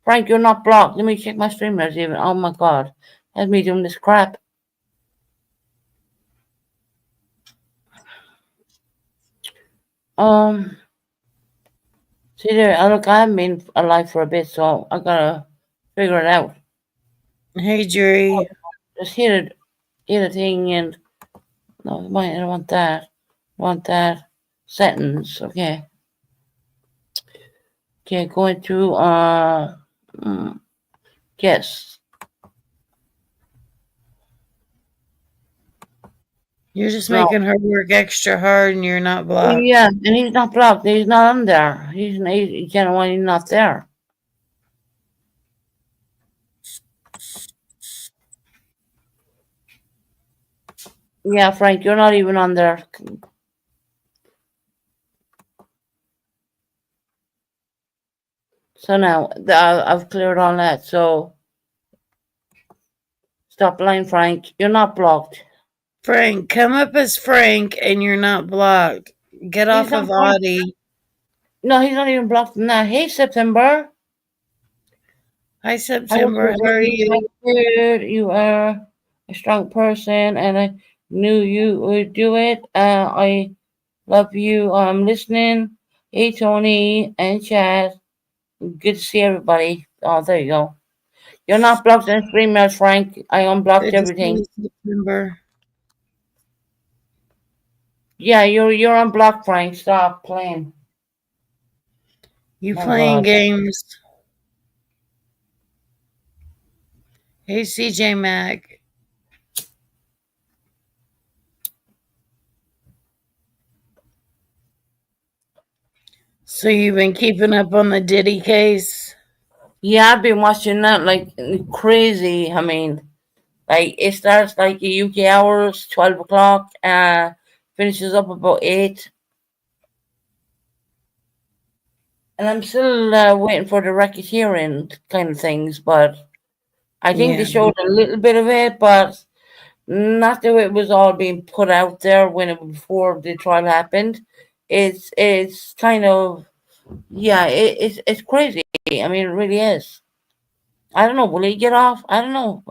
Frank, you're not blocked. Let me check my streamers even. Oh my God. That's me doing this crap. Um, See there, look, I haven't been alive for a bit, so I gotta figure it out. Hey, Jury. Just hit a thing, and no, wait, I don't want that. I want that sentence. Okay. Okay, going to yes. You're just No. making her work extra hard, and you're not blocked. Yeah, and he's not blocked. He's not on there. He's not there. Yeah, Frank, you're not even on there. So now I've cleared all that. So stop lying, Frank. You're not blocked. Frank, come up as Frank, and you're not blocked. Get He's off not of blocked. Audie. No, he's not even blocked now. Hey, September. Hi, I September. How are you? You are a strong person, and I knew you would do it. I love you. I'm listening. Hey, Tony and Chad. Good to see everybody. Oh, there you go. You're not blocked in streamers, Frank. I unblocked Good to see everything. you, September. Yeah, you're unblocked, Frank. Stop playing. You My playing God. games? Hey, CJ Mac. So you've been keeping up on the Diddy case? Yeah, I've been watching that like crazy. I mean, like it starts like UK hours, 12 o'clock, finishes up about 8. And I'm still waiting for the racketeering kind of things, but I think they Yeah. showed a little bit of it, but not the way it was all being put out there when it before the trial happened. It's kind of yeah, it's crazy. I mean, it really is. I don't know. Will he get off? I don't know.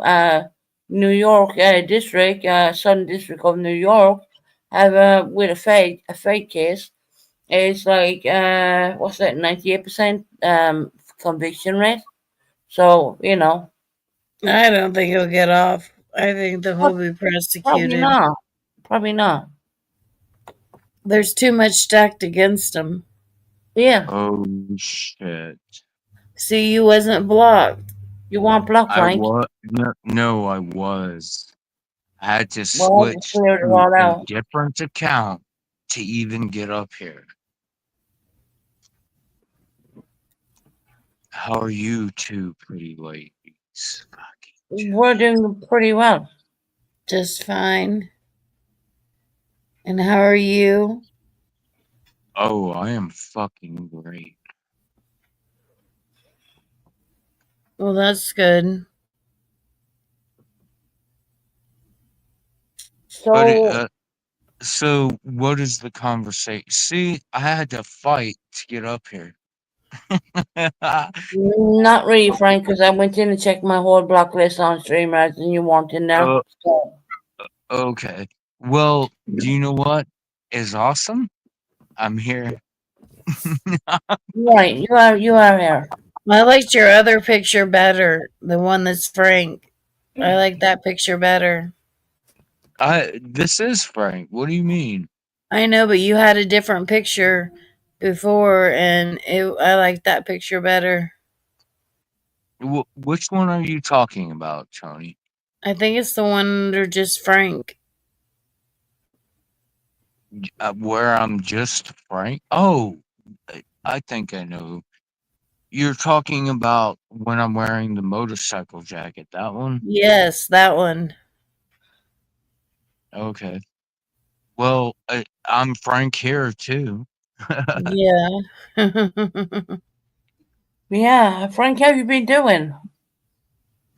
New York district, Southern District of New York, have with a fake case. It's like what's that? 98% conviction rate. So I don't think he'll get off. I think that he'll prob- be probably prosecuted. not. Probably not. There's too much stacked against him. Yeah, Oh shit. See, you wasn't blocked. you want block I Frank? was no, I was. I had to Well, I just switch cleared it to all a out. different account to even get up here. How are you two pretty ladies? Fucking We're doing pretty well. Just fine. And how are you? Oh, I am fucking great. Well, that's good. But So so what is the conversation? See, I had to fight to get up here. not really, Frank, because I went in and checked my whole block list on streamers, and you weren't in there. Oh, So okay. Well, do you know what is awesome? I'm here. right, you are here. I liked your other picture better. The one that's Frank. I like that picture better. This is Frank. What do you mean? I know, but you had a different picture before, and I like that picture better. Which one are you talking about, Tony? I think it's the one under just Frank. Where I'm just Frank? Oh, I think I know. You're talking about when I'm wearing the motorcycle jacket. That one? Yes, that one. Okay. Well, I'm Frank here too. Yeah. Yeah, Frank, how you been doing?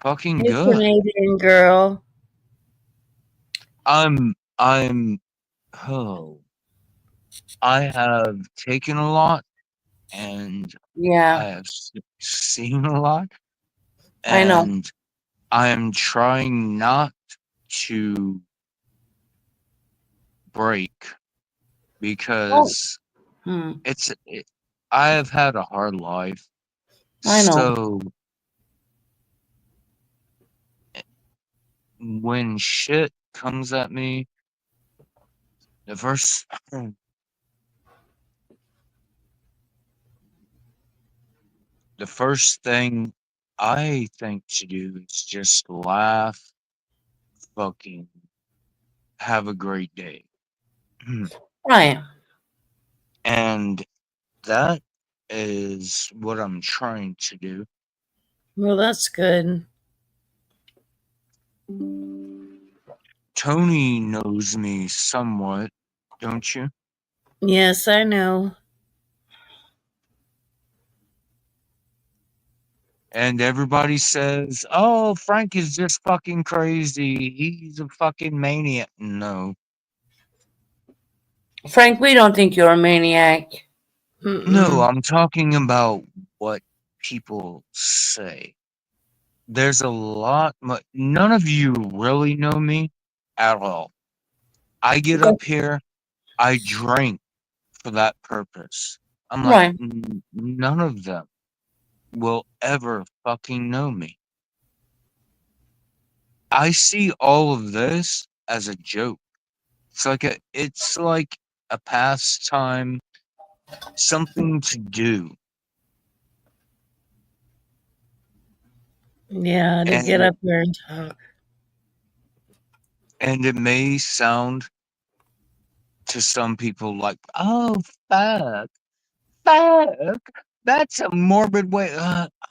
Fucking Hey, good. Canadian girl. I'm oh, I have taken a lot and I Yeah, have seen a lot I know. and I am trying not to break Oh, because hmm, I have had a hard life. I know. So when shit comes at me, the first the first thing I think to do is just laugh, fucking have a great day. Right. And that is what I'm trying to do. Well, that's good. Tony knows me somewhat, don't you? Yes, I know. And everybody says, "Oh, Frank is just fucking crazy. He's a fucking maniac." No. Frank, we don't think you're a maniac. No, Mm-mm. I'm talking about what people say. There's a lot none of you really know me at all. I get Okay. up here, I drink for that purpose. I'm like, Right. None of them will ever fucking know me." I see all of this as a joke. It's like a pastime, something to do. Yeah, to get And up there and talk. and it may sound to some people like, "Oh, fuck. fuck? That's a morbid way.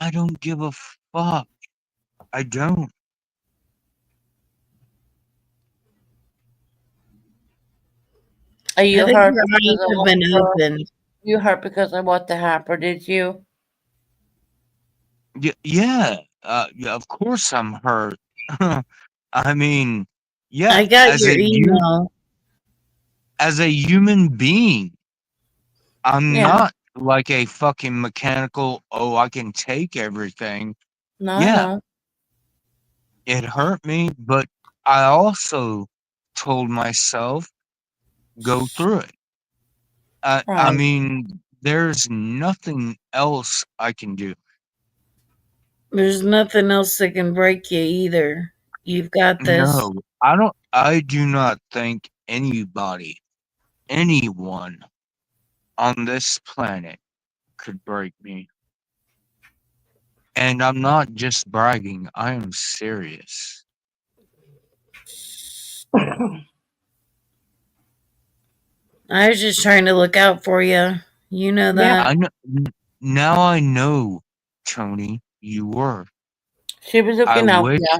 I don't give a fuck. I don't. Are I you think hurt your because eyes of have what been opened. you hurt because of what the Harper did to you? Yeah. Yeah, of course I'm hurt. I mean, I yeah, got your email. as a human being, I'm Yeah. not like a fucking mechanical, oh, I can take everything. No, I Yeah, know. it hurt me, but I also told myself, go through it. I Right. mean, there's nothing else I can do. There's nothing else that can break you either. You've got this. No, I do not think anybody, anyone on this planet could break me. And I'm not just bragging, I am serious. I was just trying to look out for you. You know Yeah. that. I know now I know, Tony, you were. She was I looking out. wish Yeah.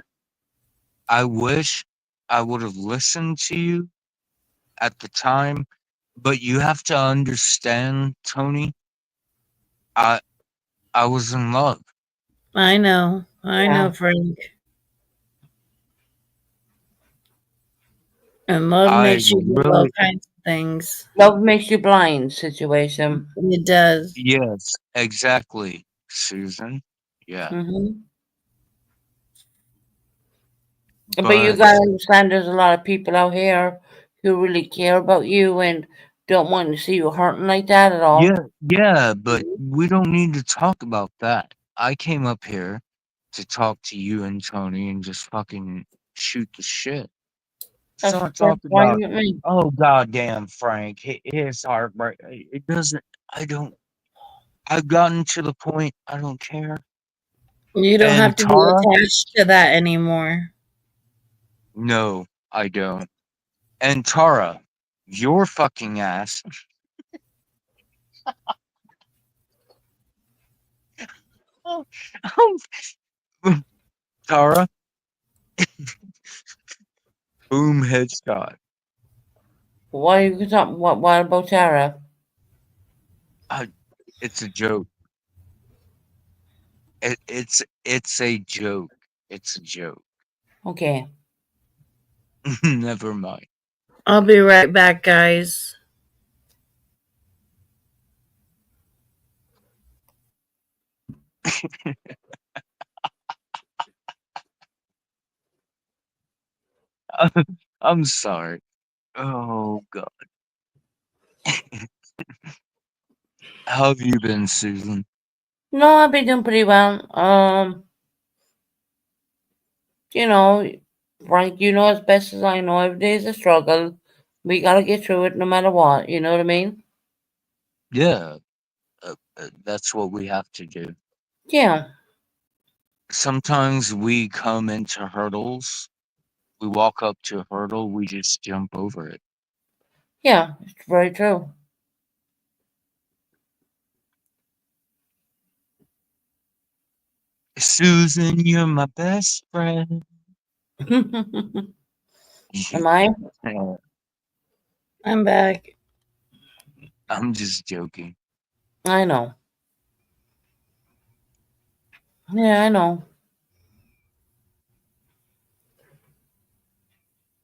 I wish I would have listened to you at the time, but you have to understand, Tony, I I was in love. I know. I Yeah. know, Frank. And love I makes you do all really kinds of things. Love makes you blind situation. It does. yes, exactly, Susan. Yeah. Hmm. But you But gotta understand there's a lot of people out here who really care about you and don't want to see you hurting like that at all. yeah, but Mhm. we don't need to talk about that. I came up here to talk to you and Tony and just fucking shoot the shit. Let's not That's talk fine about, with me. oh goddamn Frank, his heartbreak. It doesn't. I don't. I've gotten to the point. I don't care. You don't have And to be Tara, attached to that anymore. no, I don't. And Tara, your fucking ass. Oh, Tara, boom headshot. What are you talking? What about Tara? I, it's a joke. It's a joke. It's a joke. Okay. Never mind. I'll be right back, guys. I'm sorry. Oh god. How have you been, Susan? No, I've been doing pretty well. You know, Frank, you know as best as I know, every day is a struggle. We gotta get through it no matter what. You know what I mean? Yeah, that's what we have to do. Yeah. Sometimes we come into hurdles. We walk up to a hurdle, we just jump over it. Yeah. It's very true. Susan, you're my best friend. Am I? I'm back. I'm just joking. I know. Yeah, I know.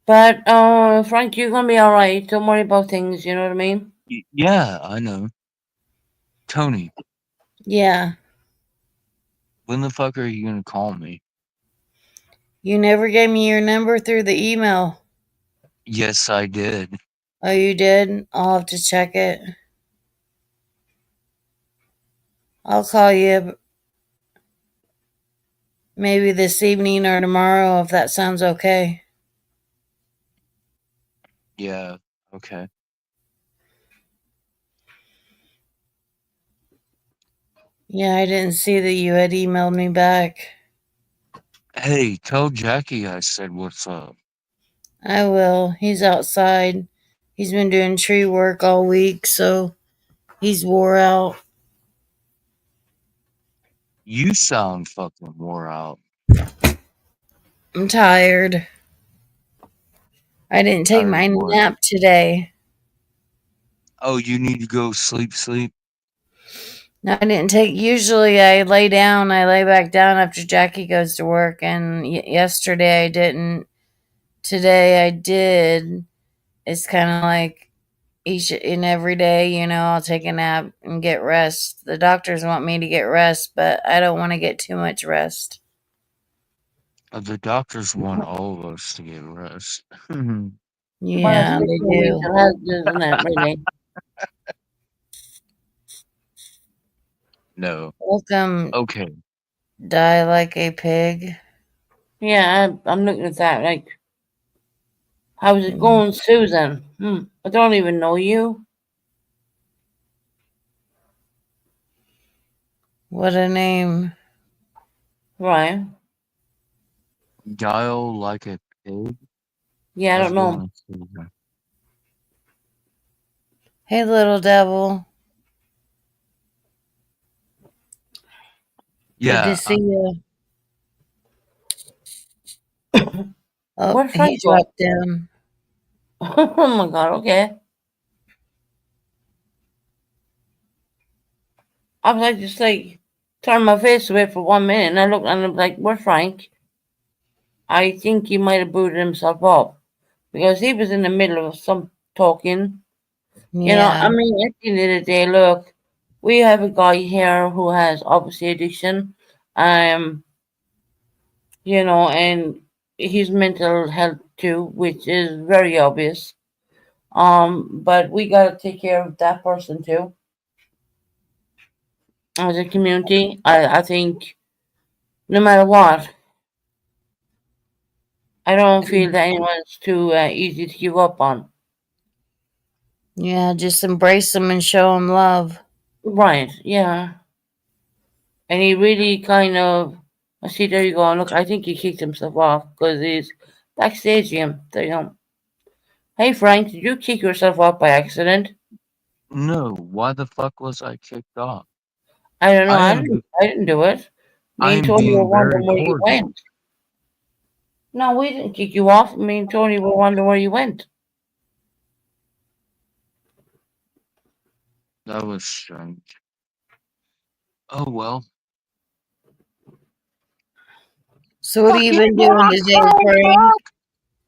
But Frank, you're gonna be all right. Don't worry about things. You know what I mean? Yeah, I know. Tony, Yeah. when the fuck are you gonna call me? You never gave me your number through the email. Yes, I did. Oh, you did? I'll have to check it. I'll call you maybe this evening or tomorrow if that sounds okay. Yeah, okay. Yeah, I didn't see that you had emailed me back. Hey, tell Jackie I said what's up. I will. He's outside. He's been doing tree work all week, so he's wore out. You sound fucking wore out. I'm tired. I didn't take Tired my of what? nap today. Oh, you need to go sleep. No, I didn't take. Usually, I lay down. I lay back down after Jackie goes to work, and yesterday I didn't. Today I did. It's kind of like each and every day, I'll take a nap and get rest. The doctors want me to get rest, but I don't want to get too much rest. The doctors want all of us to get rest. Well, it's Yeah, good they for do. mental health, isn't it, really? No. Welcome, Okay. die like a pig. Yeah, I'm looking at that. Like, how's it going, Susan? I don't even know you. What a name. Right. Dial like a pig? Yeah, I How's don't it know. going, Susan? Hey, little devil. Good to Yeah, see you. Oh, Where'd he Frank go? dropped down. Oh my god, okay. I was like, just like, turn my face away for 1 minute and I looked and I'm like, where's Frank? I think he might have booted himself up because he was in the middle of some talking. I Yeah, mean, at the end of the day, look, we have a guy here who has obviously addiction, um, and his mental health too, which is very obvious. But we gotta take care of that person too. As a community, I think no matter what, I don't feel that anyone's too easy to give up on. yeah, just embrace them and show them love. Right, yeah. And he really kind of, I see, there you go. Look, I think he kicked himself off because he's backstage him. There you go. Hey, Frank, did you kick yourself off by accident? no. Why the fuck was I kicked off? I don't know. I I am didn't. I didn't do it. Me I and am Tony were being very wondering where you cordial. went. No, we didn't kick you off. Me and Tony were wondering where you went. That was strange. Oh well. So, what have you Fucking been doing block today, Frank! Frank?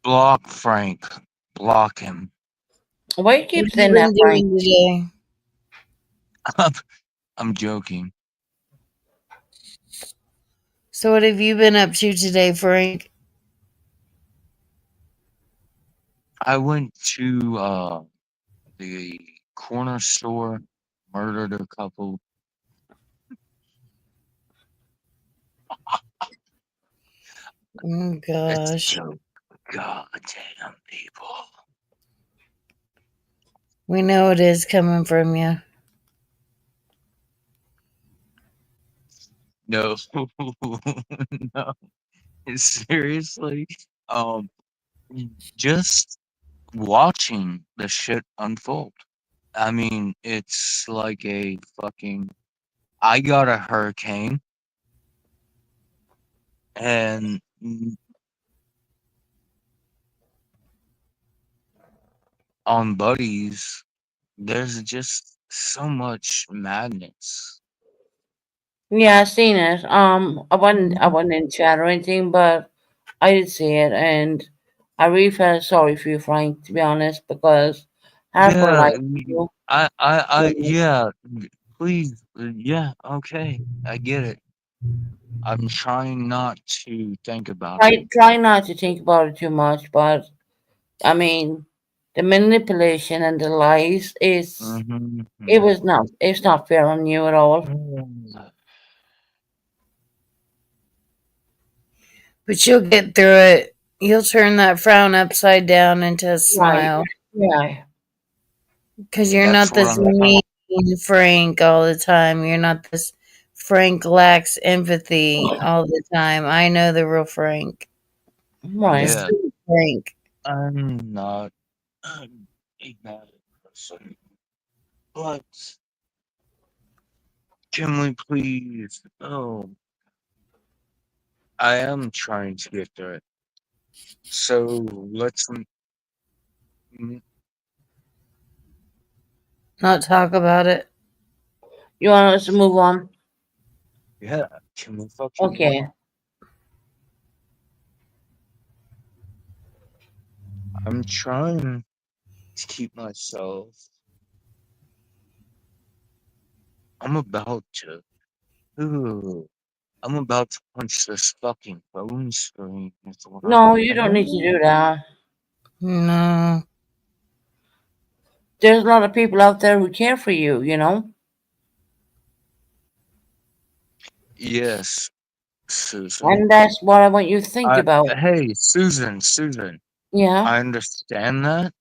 Block Frank. Block him. Why you What keep have you saying that, been Frank? doing today? I'm joking. So, what have you been up to today, Frank? I went to the corner store, murdered a couple. Oh, It's a gosh. joke. God damn people. We know it is coming from you. No. No. Seriously. Um just watching the shit unfold. I mean, it's like a fucking I got a hurricane and on buddies there's just so much madness. Yeah, I seen it. I wasn't in chat or anything, but I did see it, and I really felt sorry for you, Frank. To be honest, because half our Yeah, life, you know, yeah, please, yeah, okay, I get it. I'm trying not to think about it. try not to think about it too much. But I mean, the manipulation and the lies is Mhm, it mhm. was not it's not fair on you at all. But you'll get through it. You'll turn that frown upside down into a Right? smile. Yeah. Because you're That's not what this I'm mean Frank all the time. You're not this Frank lacks empathy all the time. I know the real Frank. The Right. yeah, sweet Frank. I'm not a bad person, but Can we please? Oh, I am trying to get through it. So let's. Not talk about it. You want us to move on? Yeah, can we fucking move Okay. on? I'm trying to keep myself. I'm about to. Ooh, I'm about to punch this fucking phone screen. Is what No, I you don't need to am. do that. No. There's a lot of people out there who care for you, you know? Yes, Susan. And that's what I want you to think I about. Hey, Susan. Yeah, I understand that,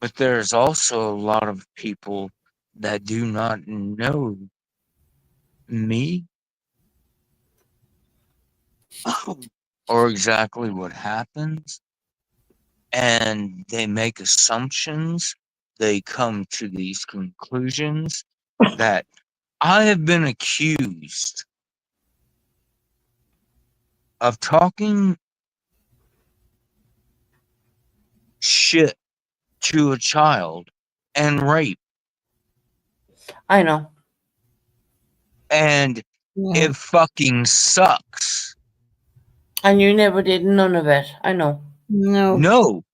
but there's also a lot of people that do not know me or exactly what happens, and they make assumptions. They come to these conclusions that I have been accused of talking shit to a child and rape, I know. and Yeah. it fucking sucks. And you never did none of it. I know. No. No,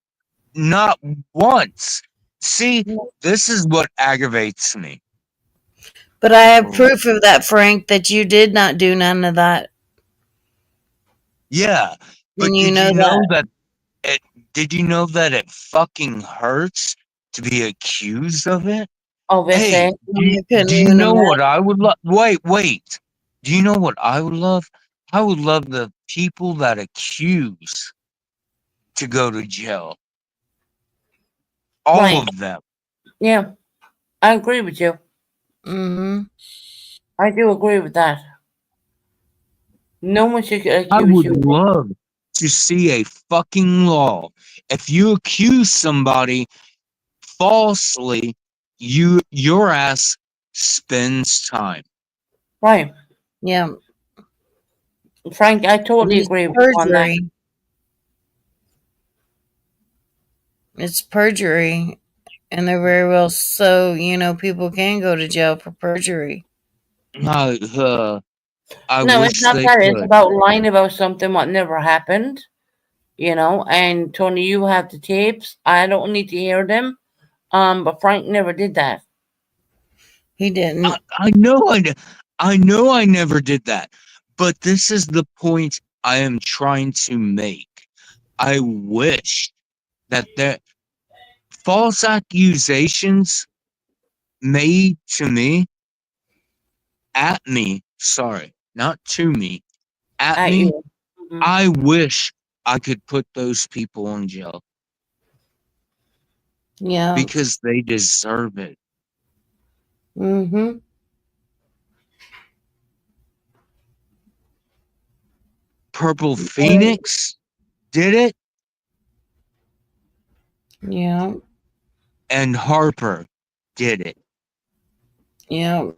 not once. See, No. this is what aggravates me. But I have Oh, proof of that, Frank, that you did not do none of that. yeah, but And you know that. it did you know that it fucking hurts to be accused of it? Hey, Obviously. I couldn't do you even know what imagine. I would love? Wait. Do you know what I would love? I would love the people that accuse to go to jail. All Right. of them. Yeah, I agree with you. Mm-hmm. I do agree with that. No one should I accuse would you. love to see a fucking law. If you accuse somebody falsely, your ass spends time. Right. Yeah. Frank, I totally It's agree with you on that. perjury. It's perjury. And they're very well so, people can go to jail for perjury. I, I No, it's wish not they that. It's could. about lying about something what never happened, you know. And Tony, you have the tapes. I don't need to hear them. But Frank never did that. He didn't. I know I know I never did that. But this is the point I am trying to make. I wish that there false accusations made to me at me, sorry, not to me, at At me. you. Hmm. I wish I could put those people in jail Yeah. because they deserve it. Mm-hmm. Purple Phoenix did it, Yeah. and Harper did it. Yeah.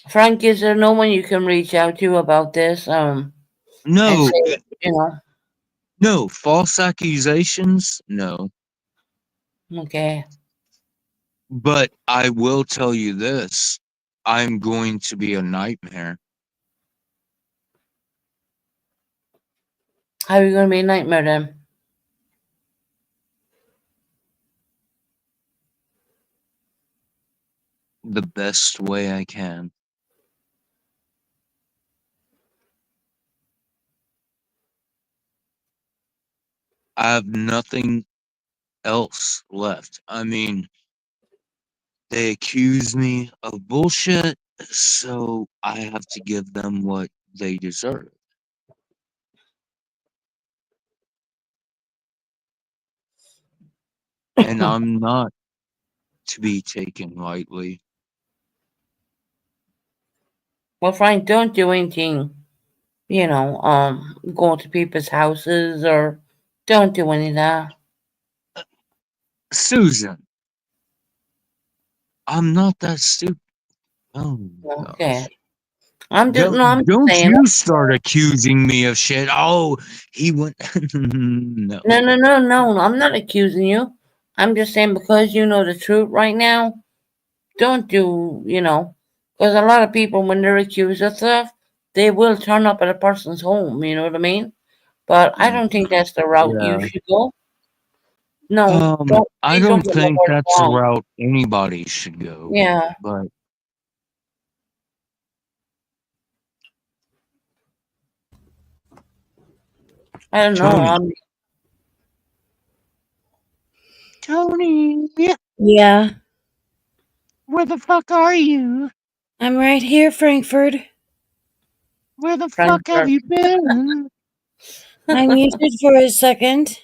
Frank, is there no one you can reach out to about this? And No, say, you know, no, false accusations, no. okay, But I will tell you this, I'm going to be a nightmare. how are you going to be a nightmare then? The best way I can. I have nothing else left. I mean, they accuse me of bullshit, so I have to give them what they deserve. And I'm not to be taken lightly. Well, Frank, don't do anything. go to people's houses or don't do any of that. Susan, I'm not that stupid. Oh Okay. gosh. I'm just no, I'm just Don't saying. you start accusing me of shit. Oh, he went no. No, no, no, no. I'm not accusing you. I'm just saying because you know the truth right now, don't do, because a lot of people, when they're accused of stuff, they will turn up at a person's home, you know what I mean? But I don't think that's the route you Yeah. should go. No, I please don't don't get my think words that's the wrong. route anybody should go. Yeah, But I don't know. Tony, Tony, Yeah, where the fuck are you? I'm right here, Frankfurt. Where the fuck have Frankfurt. you been? I muted for a second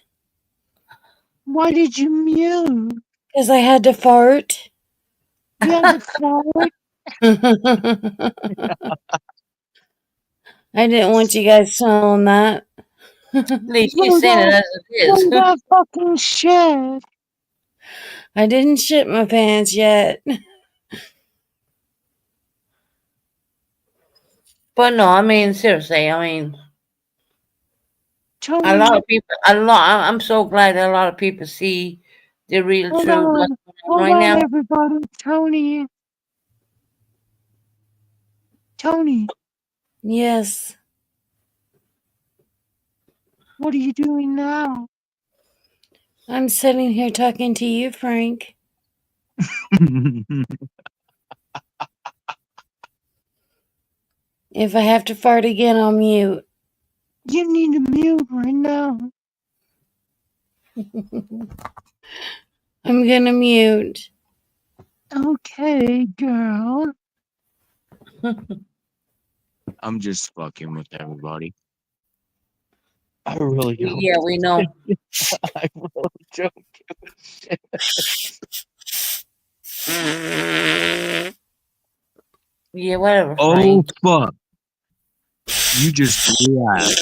Why did you mute? because I had to fart. You had to fart? I didn't want you guys smelling that. Lee, she's Blow saying it that, as it blow is. that fucking shit. I didn't shit my pants yet. But no, I mean, seriously, I mean, a lot Tony, of people, I'm so glad that a lot of people see the real hold truth what's on. going on Hold right on, now. everybody. Tony, Tony, Yes, what are you doing now? I'm sitting here talking to you, Frank. If I have to fart again, I'll mute. You need to mute right now. I'm gonna mute. Okay, girl. I'm just fucking with everybody. I really don't. Yeah, we know. I really don't give a shit. Yeah, whatever, Oh Frank. fuck! You just blew ass.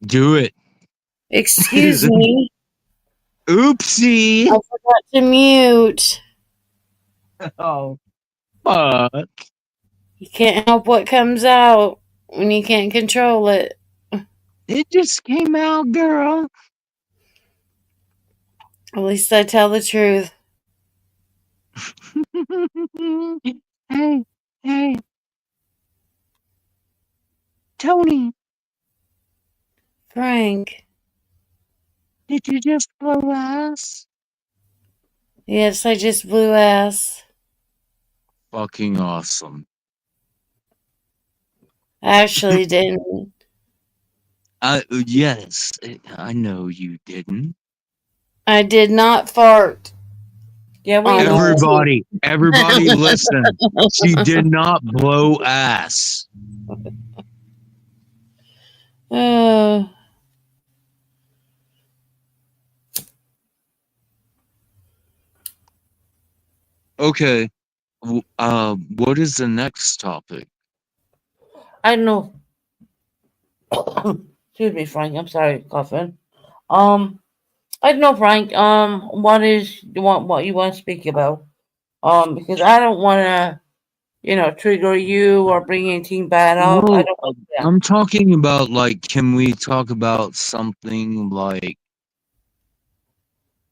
Do it. Excuse me. Oopsie. I forgot to mute. Oh fuck! You can't help what comes out when you can't control it. It just came out, girl. At least I tell the truth. Hey, hey, Tony, Frank. did you just blow ass? Yes, I just blew ass. Fucking awesome. I actually didn't. Yes, I know you didn't. I did not fart. Yeah, we On know. Everybody listen. She did not blow ass. Uh, Okay. What is the next topic? I know. Excuse me, Frank. I'm sorry, coughing. Um, I don't know, Frank. What you want to speak about? Because I don't want to, trigger you or bring anything bad up. I Well, don't want that. I'm talking about like, can we talk about something like,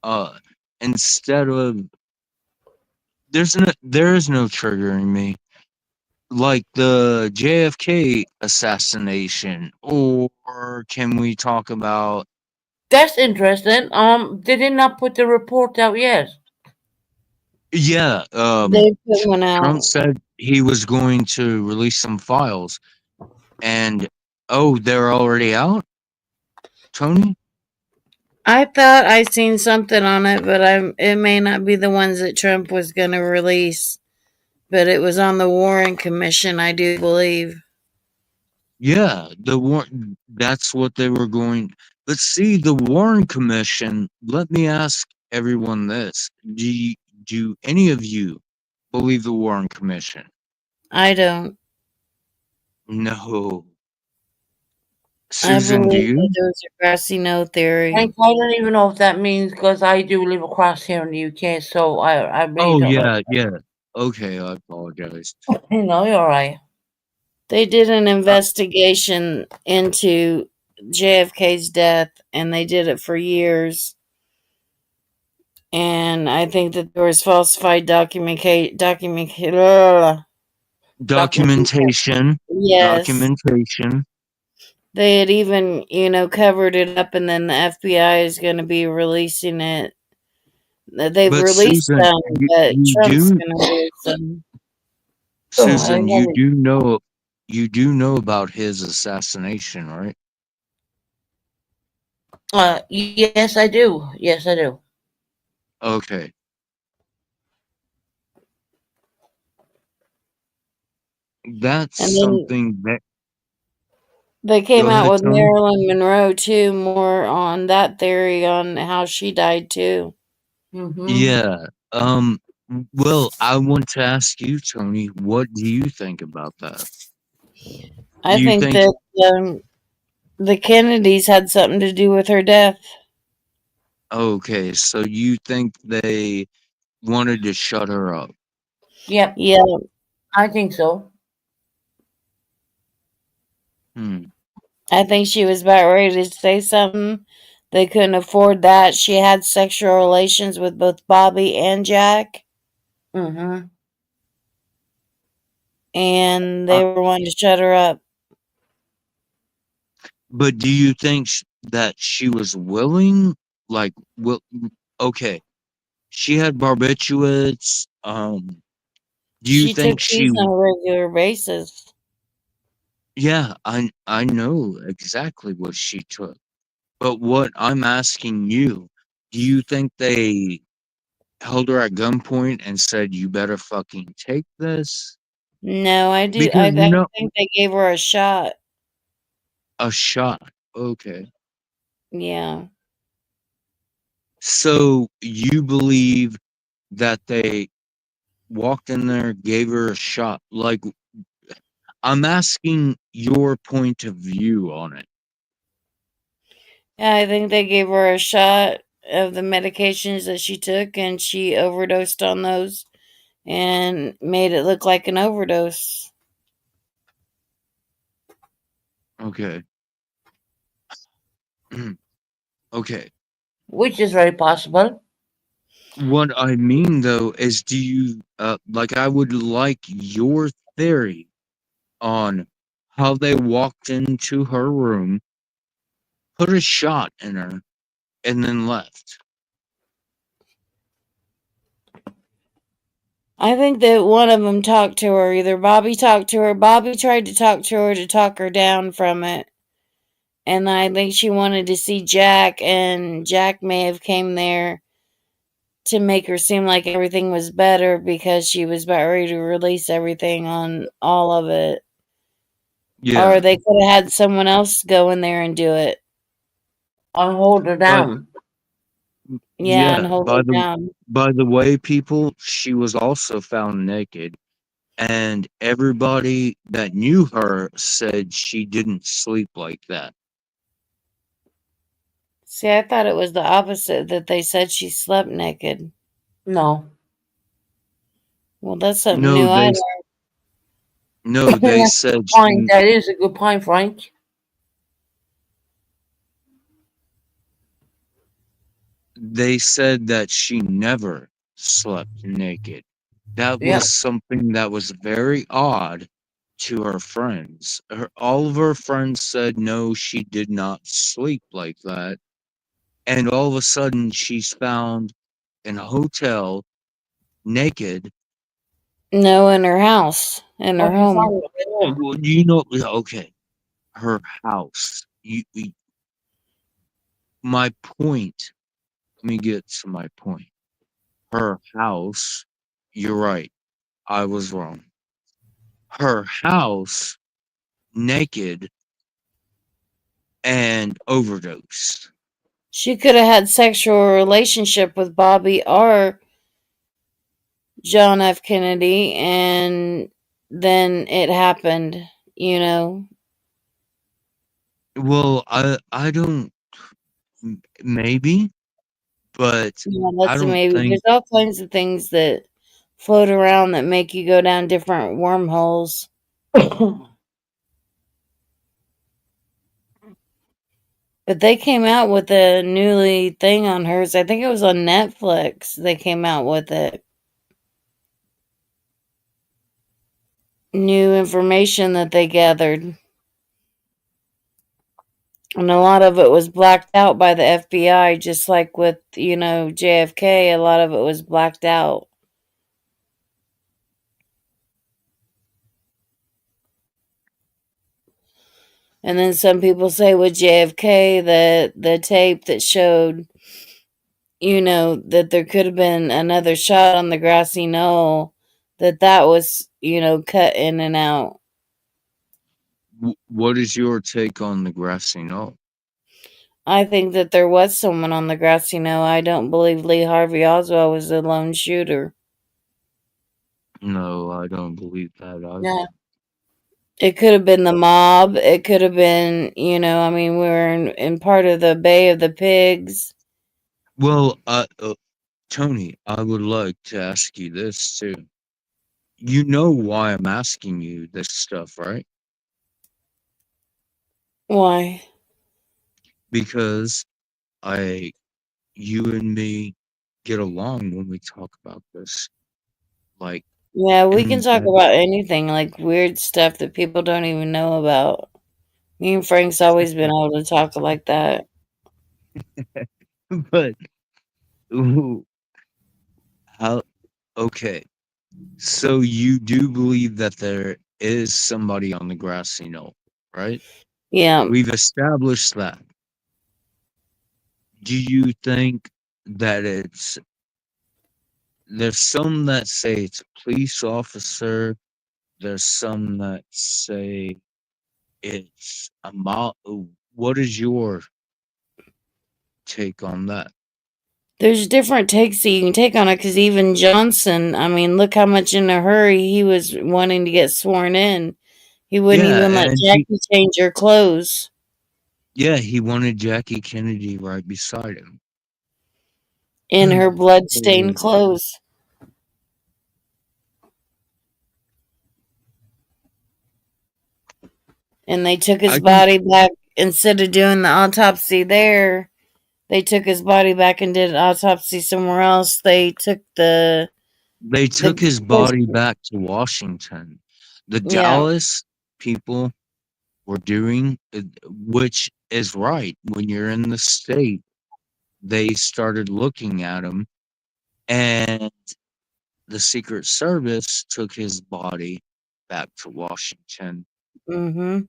uh, instead of there is no triggering me, like the JFK assassination, or can we talk about? That's interesting. They did not put the report out yet. Yeah, they put one Trump out. said he was going to release some files, and oh, they're already out, Tony. I thought I seen something on it, but it may not be the ones that Trump was going to release. But it was on the Warren Commission, I do believe. Yeah, that's what they were going. But see, the Warren Commission. Let me ask everyone this: do any of you believe the Warren Commission? I don't. No. I Susan, do believe that you? there's a grassy knoll theory. I don't even know if that means because I do live across here in the UK, so I really Oh, don't know. yeah, yeah. Okay, I apologize. No, you're right. They did an Uh, investigation into JFK's death, and they did it for years. And I think that there was falsified Documentation. documentation. yes. Documentation. They had even, covered it up, and then the FBI is going to be releasing it. They've But released Susan, some, but you Trump's do, going to release them. I Susan, know. you do know about his assassination, right? Yes, I do. Yes, I do. Okay. That's And then something that. they came Go out ahead, with Tony. Marilyn Monroe, too, more on that theory on how she died, too. Mm-hmm. Yeah. Um. Well, I want to ask you, Tony. What do you think about that? I Do you think think? that the Kennedys had something to do with her death. Okay, so you think they wanted to shut her up? Yep, Yeah, I think so. Hmm. I think she was about ready to say something. They couldn't afford that. She had sexual relations with both Bobby and Jack, Mm-hmm. and Uh, they were wanting to shut her up. but do you think that she was willing? Like, will okay, she had barbiturates. Do you She took think she? these on a regular basis. Yeah, I know exactly what she took. But what I'm asking you, do you think they held her at gunpoint and said, "You better fucking take this"? No, I do. Because I think they gave her a shot. a shot. Okay. Yeah, So you believe that they walked in there, gave her a shot. Like, I'm asking your point of view on it. yeah. I think they gave her a shot of the medications that she took, and she overdosed on those and made it look like an overdose. Okay. Okay. Which is very possible. What I mean though is, do you like? I would like your theory on how they walked into her room, put a shot in her, and then left. I think that one of them talked to her. Either Bobby talked to her. Bobby tried to talk to her to talk her down from it. And I think she wanted to see Jack, and Jack may have came there to make her seem like everything was better because she was about ready to release everything on all of it. Or Yeah, they could have had someone else go in there and do it. I'll hold her but down. Yeah, and yeah, hold her down. by the way, people, she was also found naked, and everybody that knew her said she didn't sleep like that. See, I thought it was the opposite, that they said she slept naked. No. Well, that's something No, new I they learned. no, That's they a said good point. That is a good point, Frank. that she never slept naked. That Yep. was something that was very odd to her friends. All of her friends said no, she did not sleep like that. And all of a sudden, she's found in a hotel naked. No, in her house, in her Oh, she's home. on the home. Well, you know, yeah, okay, her house. My point. Let me get to my point. Her house. You're right. I was wrong. Her house naked and overdosed. She could have had sexual relationship with Bobby or John F. Kennedy, and then it happened, you know? Well, I don't maybe, but Yeah, I that's a don't maybe. think There's all kinds of things that float around that make you go down different wormholes. But they came out with a newly thing on hers. I think it was on Netflix. They came out with it. New information that they gathered. And a lot of it was blacked out by the FBI, just like with, JFK, a lot of it was blacked out. And then some people say with JFK that the tape that showed, that there could have been another shot on the grassy knoll, that was, cut in and out. what is your take on the grassy knoll? I think that there was someone on the grassy knoll. I don't believe Lee Harvey Oswald was a lone shooter. No, I don't believe that Yeah. either. It could have been the mob. It could have been, I mean, we were in part of the Bay of the Pigs. Well, Tony, I would like to ask you this too. You know why I'm asking you this stuff, right? Why? Because I, you and me get along when we talk about this. Like, Yeah, we can and talk about anything, like weird stuff that people don't even know about. Me and Frank's always been able to talk like that. but ooh, how? Okay, so you do believe that there is somebody on the grassy knoll, right? Yeah, We've established that. Do you think that there's some that say it's a police officer, there's some that say it's a mob. What is your take on that? there's different takes that you can take on it because even Johnson, I mean, look how much in a hurry he was wanting to get sworn in. He wouldn't Yeah, even let and Jackie change her clothes he wanted Jackie Kennedy right beside in her him. blood-stained So, clothes. And they took his I can. body back instead of doing the autopsy there. They took his body back and did an autopsy somewhere else. They took They the took his body back to Washington. The yeah, Dallas people were doing, which is right. When you're in the state, they started looking at him, and the Secret Service took his body back to Washington. mhm.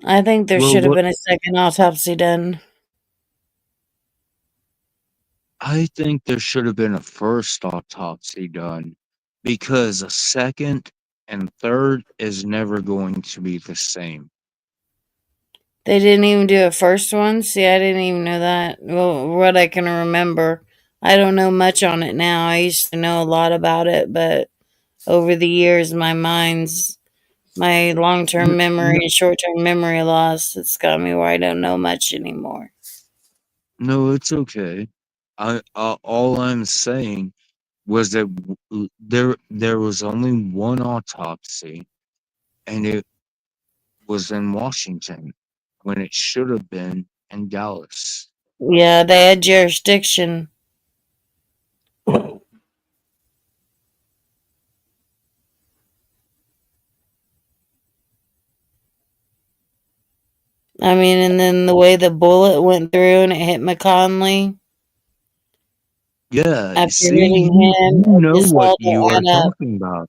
I think there Well, should have what been a second autopsy done. I think there should have been a first autopsy done because a second and third is never going to be the same. They didn't even do a first one. See, I didn't even know that. Well, what I can remember, I don't know much on it now. I used to know a lot about it, but over the years, my long term N- memory n- and short term memory loss, it's got me where I don't know much anymore. No, it's okay. All I'm saying was that there was only one autopsy, and it was in Washington when it should have been in Dallas. Yeah, they had jurisdiction. I mean, and then the way the bullet went through and it hit McConley Yeah, after see, hitting you him, it know just what all you don't are add up. talking about.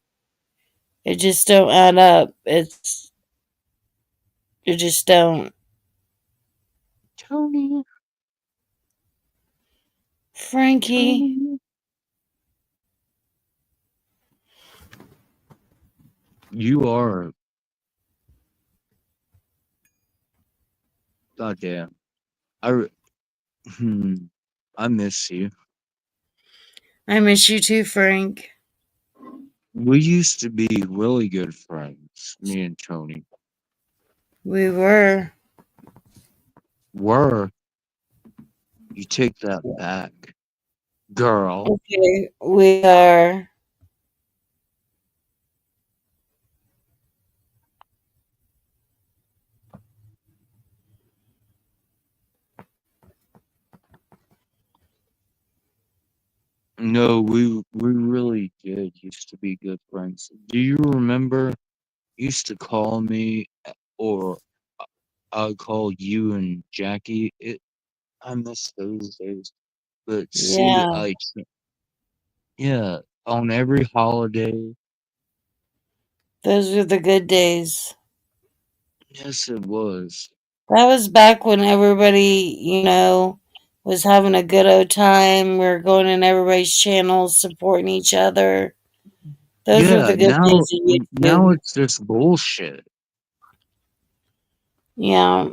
It just don't add up. It just don't. Tony, Frankie, Tony, you are goddamn. I re- hmm, I miss you. I miss you too, Frank. We used to be really good friends, me and Tony. We were. Were, you take that back, girl. Okay, we are. No, we really did used to be good friends. Do you remember you used to call me or I'd call you and Jackie? I miss those days. But see, Yeah, yeah, on every holiday, those were the good days. yes, it was. That was back when everybody, was having a good old time. We were going in everybody's channels, supporting each other. Those were the Yeah, good days of now YouTube. it's just bullshit. Yeah,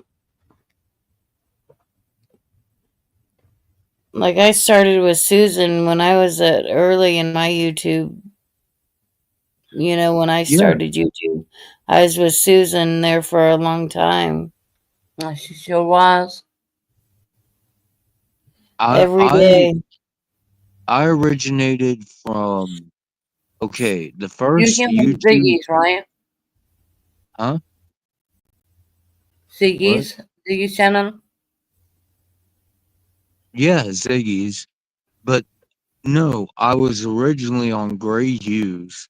like I started with Susan when I was at early in my YouTube. When I Yeah, started YouTube, I was with Susan there for a long time. She sure was. I Every I day. I originated from okay, the You first came from YouTube, Ziggy's, right? huh? What? Ziggy's channel. Yeah, Ziggy's. But no, I was originally on Gray Hughes,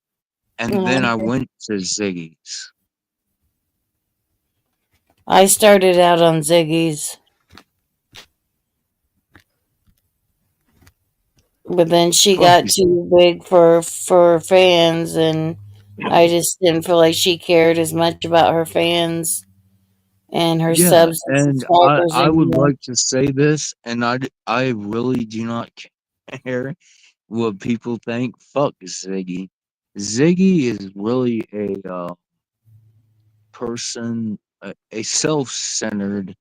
and then I Okay. went to Ziggy's. I started out on Ziggy's, but then she Fuck got you. too big for fans, and I just didn't feel like she cared as much about her fans and her Yeah, subs and and subscribers I would anymore. like to say this, and I really do not care what people think. Fuck Ziggy. Ziggy is really a person, a self-centered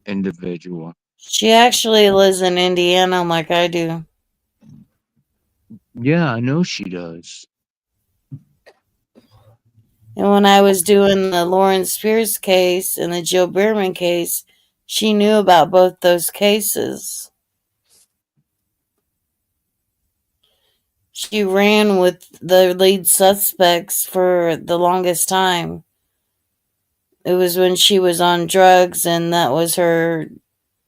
individual. She actually lives in Indiana like I do. Yeah, I know she does. And when I was doing the Lauren Spears case and the Jill Bierman case, she knew about both those cases. She ran with the lead suspects for the longest time. It was when she was on drugs, and that was her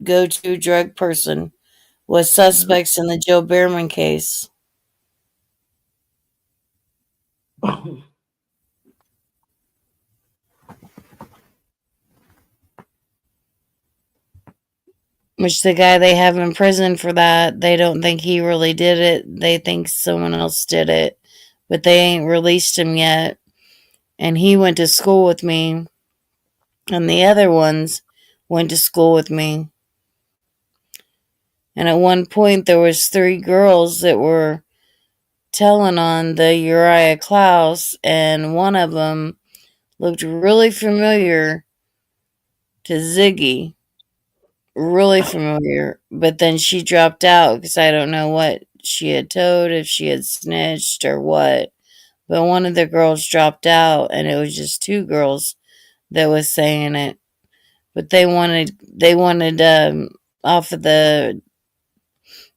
go-to drug person, was suspects in the Jill Bierman case, which the guy they have in prison for that, they don't think he really did it. They think someone else did it, but they ain't released him yet. And he went to school with me, and the other ones went to school with me. And at one point, there was 3 girls that were telling on the Uriah Klaus, and one of them looked really familiar to Ziggy, really familiar. But then she dropped out because I don't know what she had told, if she had snitched or what. But one of the girls dropped out, and it was just 2 girls that was saying it. But they wanted off of the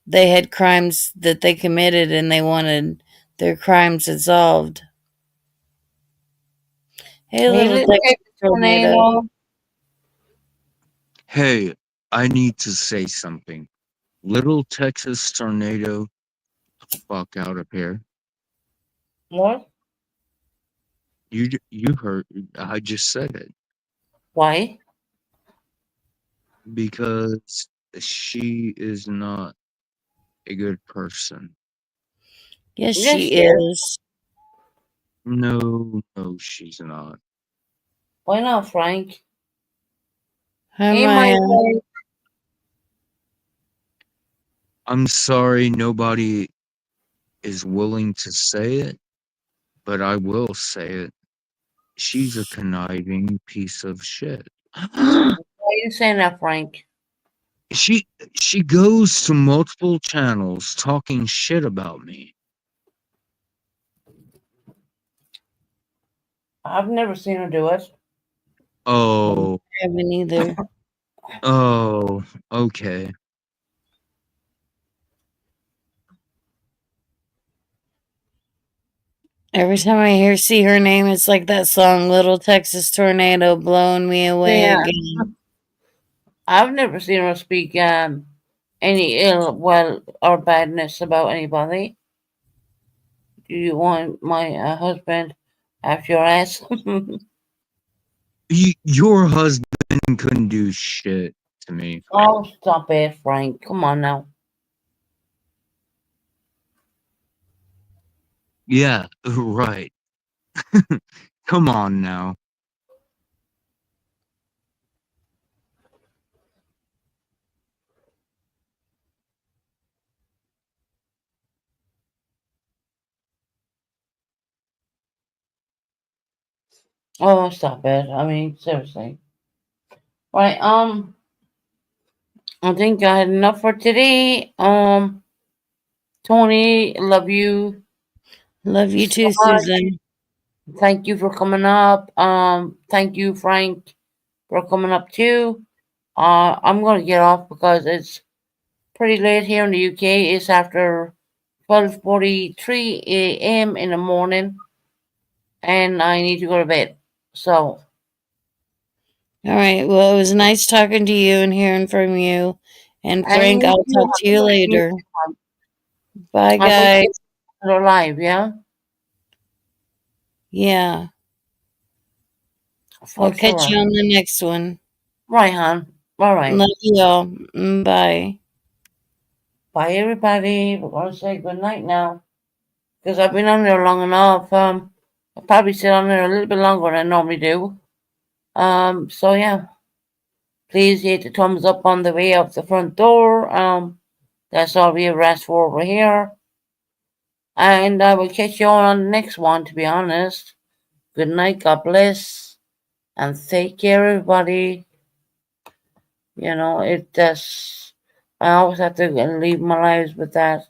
they had crimes that they committed, and they wanted their crimes absolved. Hey, Hey, little little Texas tornado. tornado. Hey, I need to say something. Little Texas tornado, fuck out of here. What? You heard? I just said it Why? because she is not a good person. Yes, Yes, she she is. is. No, no, she's not. Why not, Frank? Hi, Hey, my Maya. boy. I'm sorry, nobody is willing to say it, but I will say it. She's a conniving piece of shit. Why are you saying that, Frank? She goes to multiple channels talking shit about me. I've never seen her do it. Oh, I haven't either. oh, okay. Every time I see her name, it's like that song, Little Texas Tornado, blowing me away Yeah. again. I've never seen her speak any ill, well, or badness about anybody. Do you want my husband after your ass? Your husband couldn't do shit to me. Oh, stop it, Frank. Come on now. Yeah, right. Come on now. Oh, stop it. I mean, seriously. Right, I think I had enough for today. Tony, love you Love you so too, much. Susan. Thank you for coming up. Thank you, Frank, for coming up too. I'm gonna get off because it's pretty late here in the UK. It's after 12:43 a.m. in the morning, and I need to go to bed. So, All right. Well, it was nice talking to you and hearing from you. And and Frank, you I'll too, talk to you later. Bye, I will guys. see you live, yeah? Yeah. For I'll catch sure. you on the next one. Right, hon. All right. Love you all. Bye. Bye, everybody. We're going to say good night now. Because I've been on there long enough. I'll probably sit on there a little bit longer than I normally do. So yeah. Please hit the thumbs up on the way out the front door. That's all we have asked for over here. And I will catch you all on the next one, to be honest. Good night, God bless, and take care, everybody. You know, it does. I always have to leave my lives with that.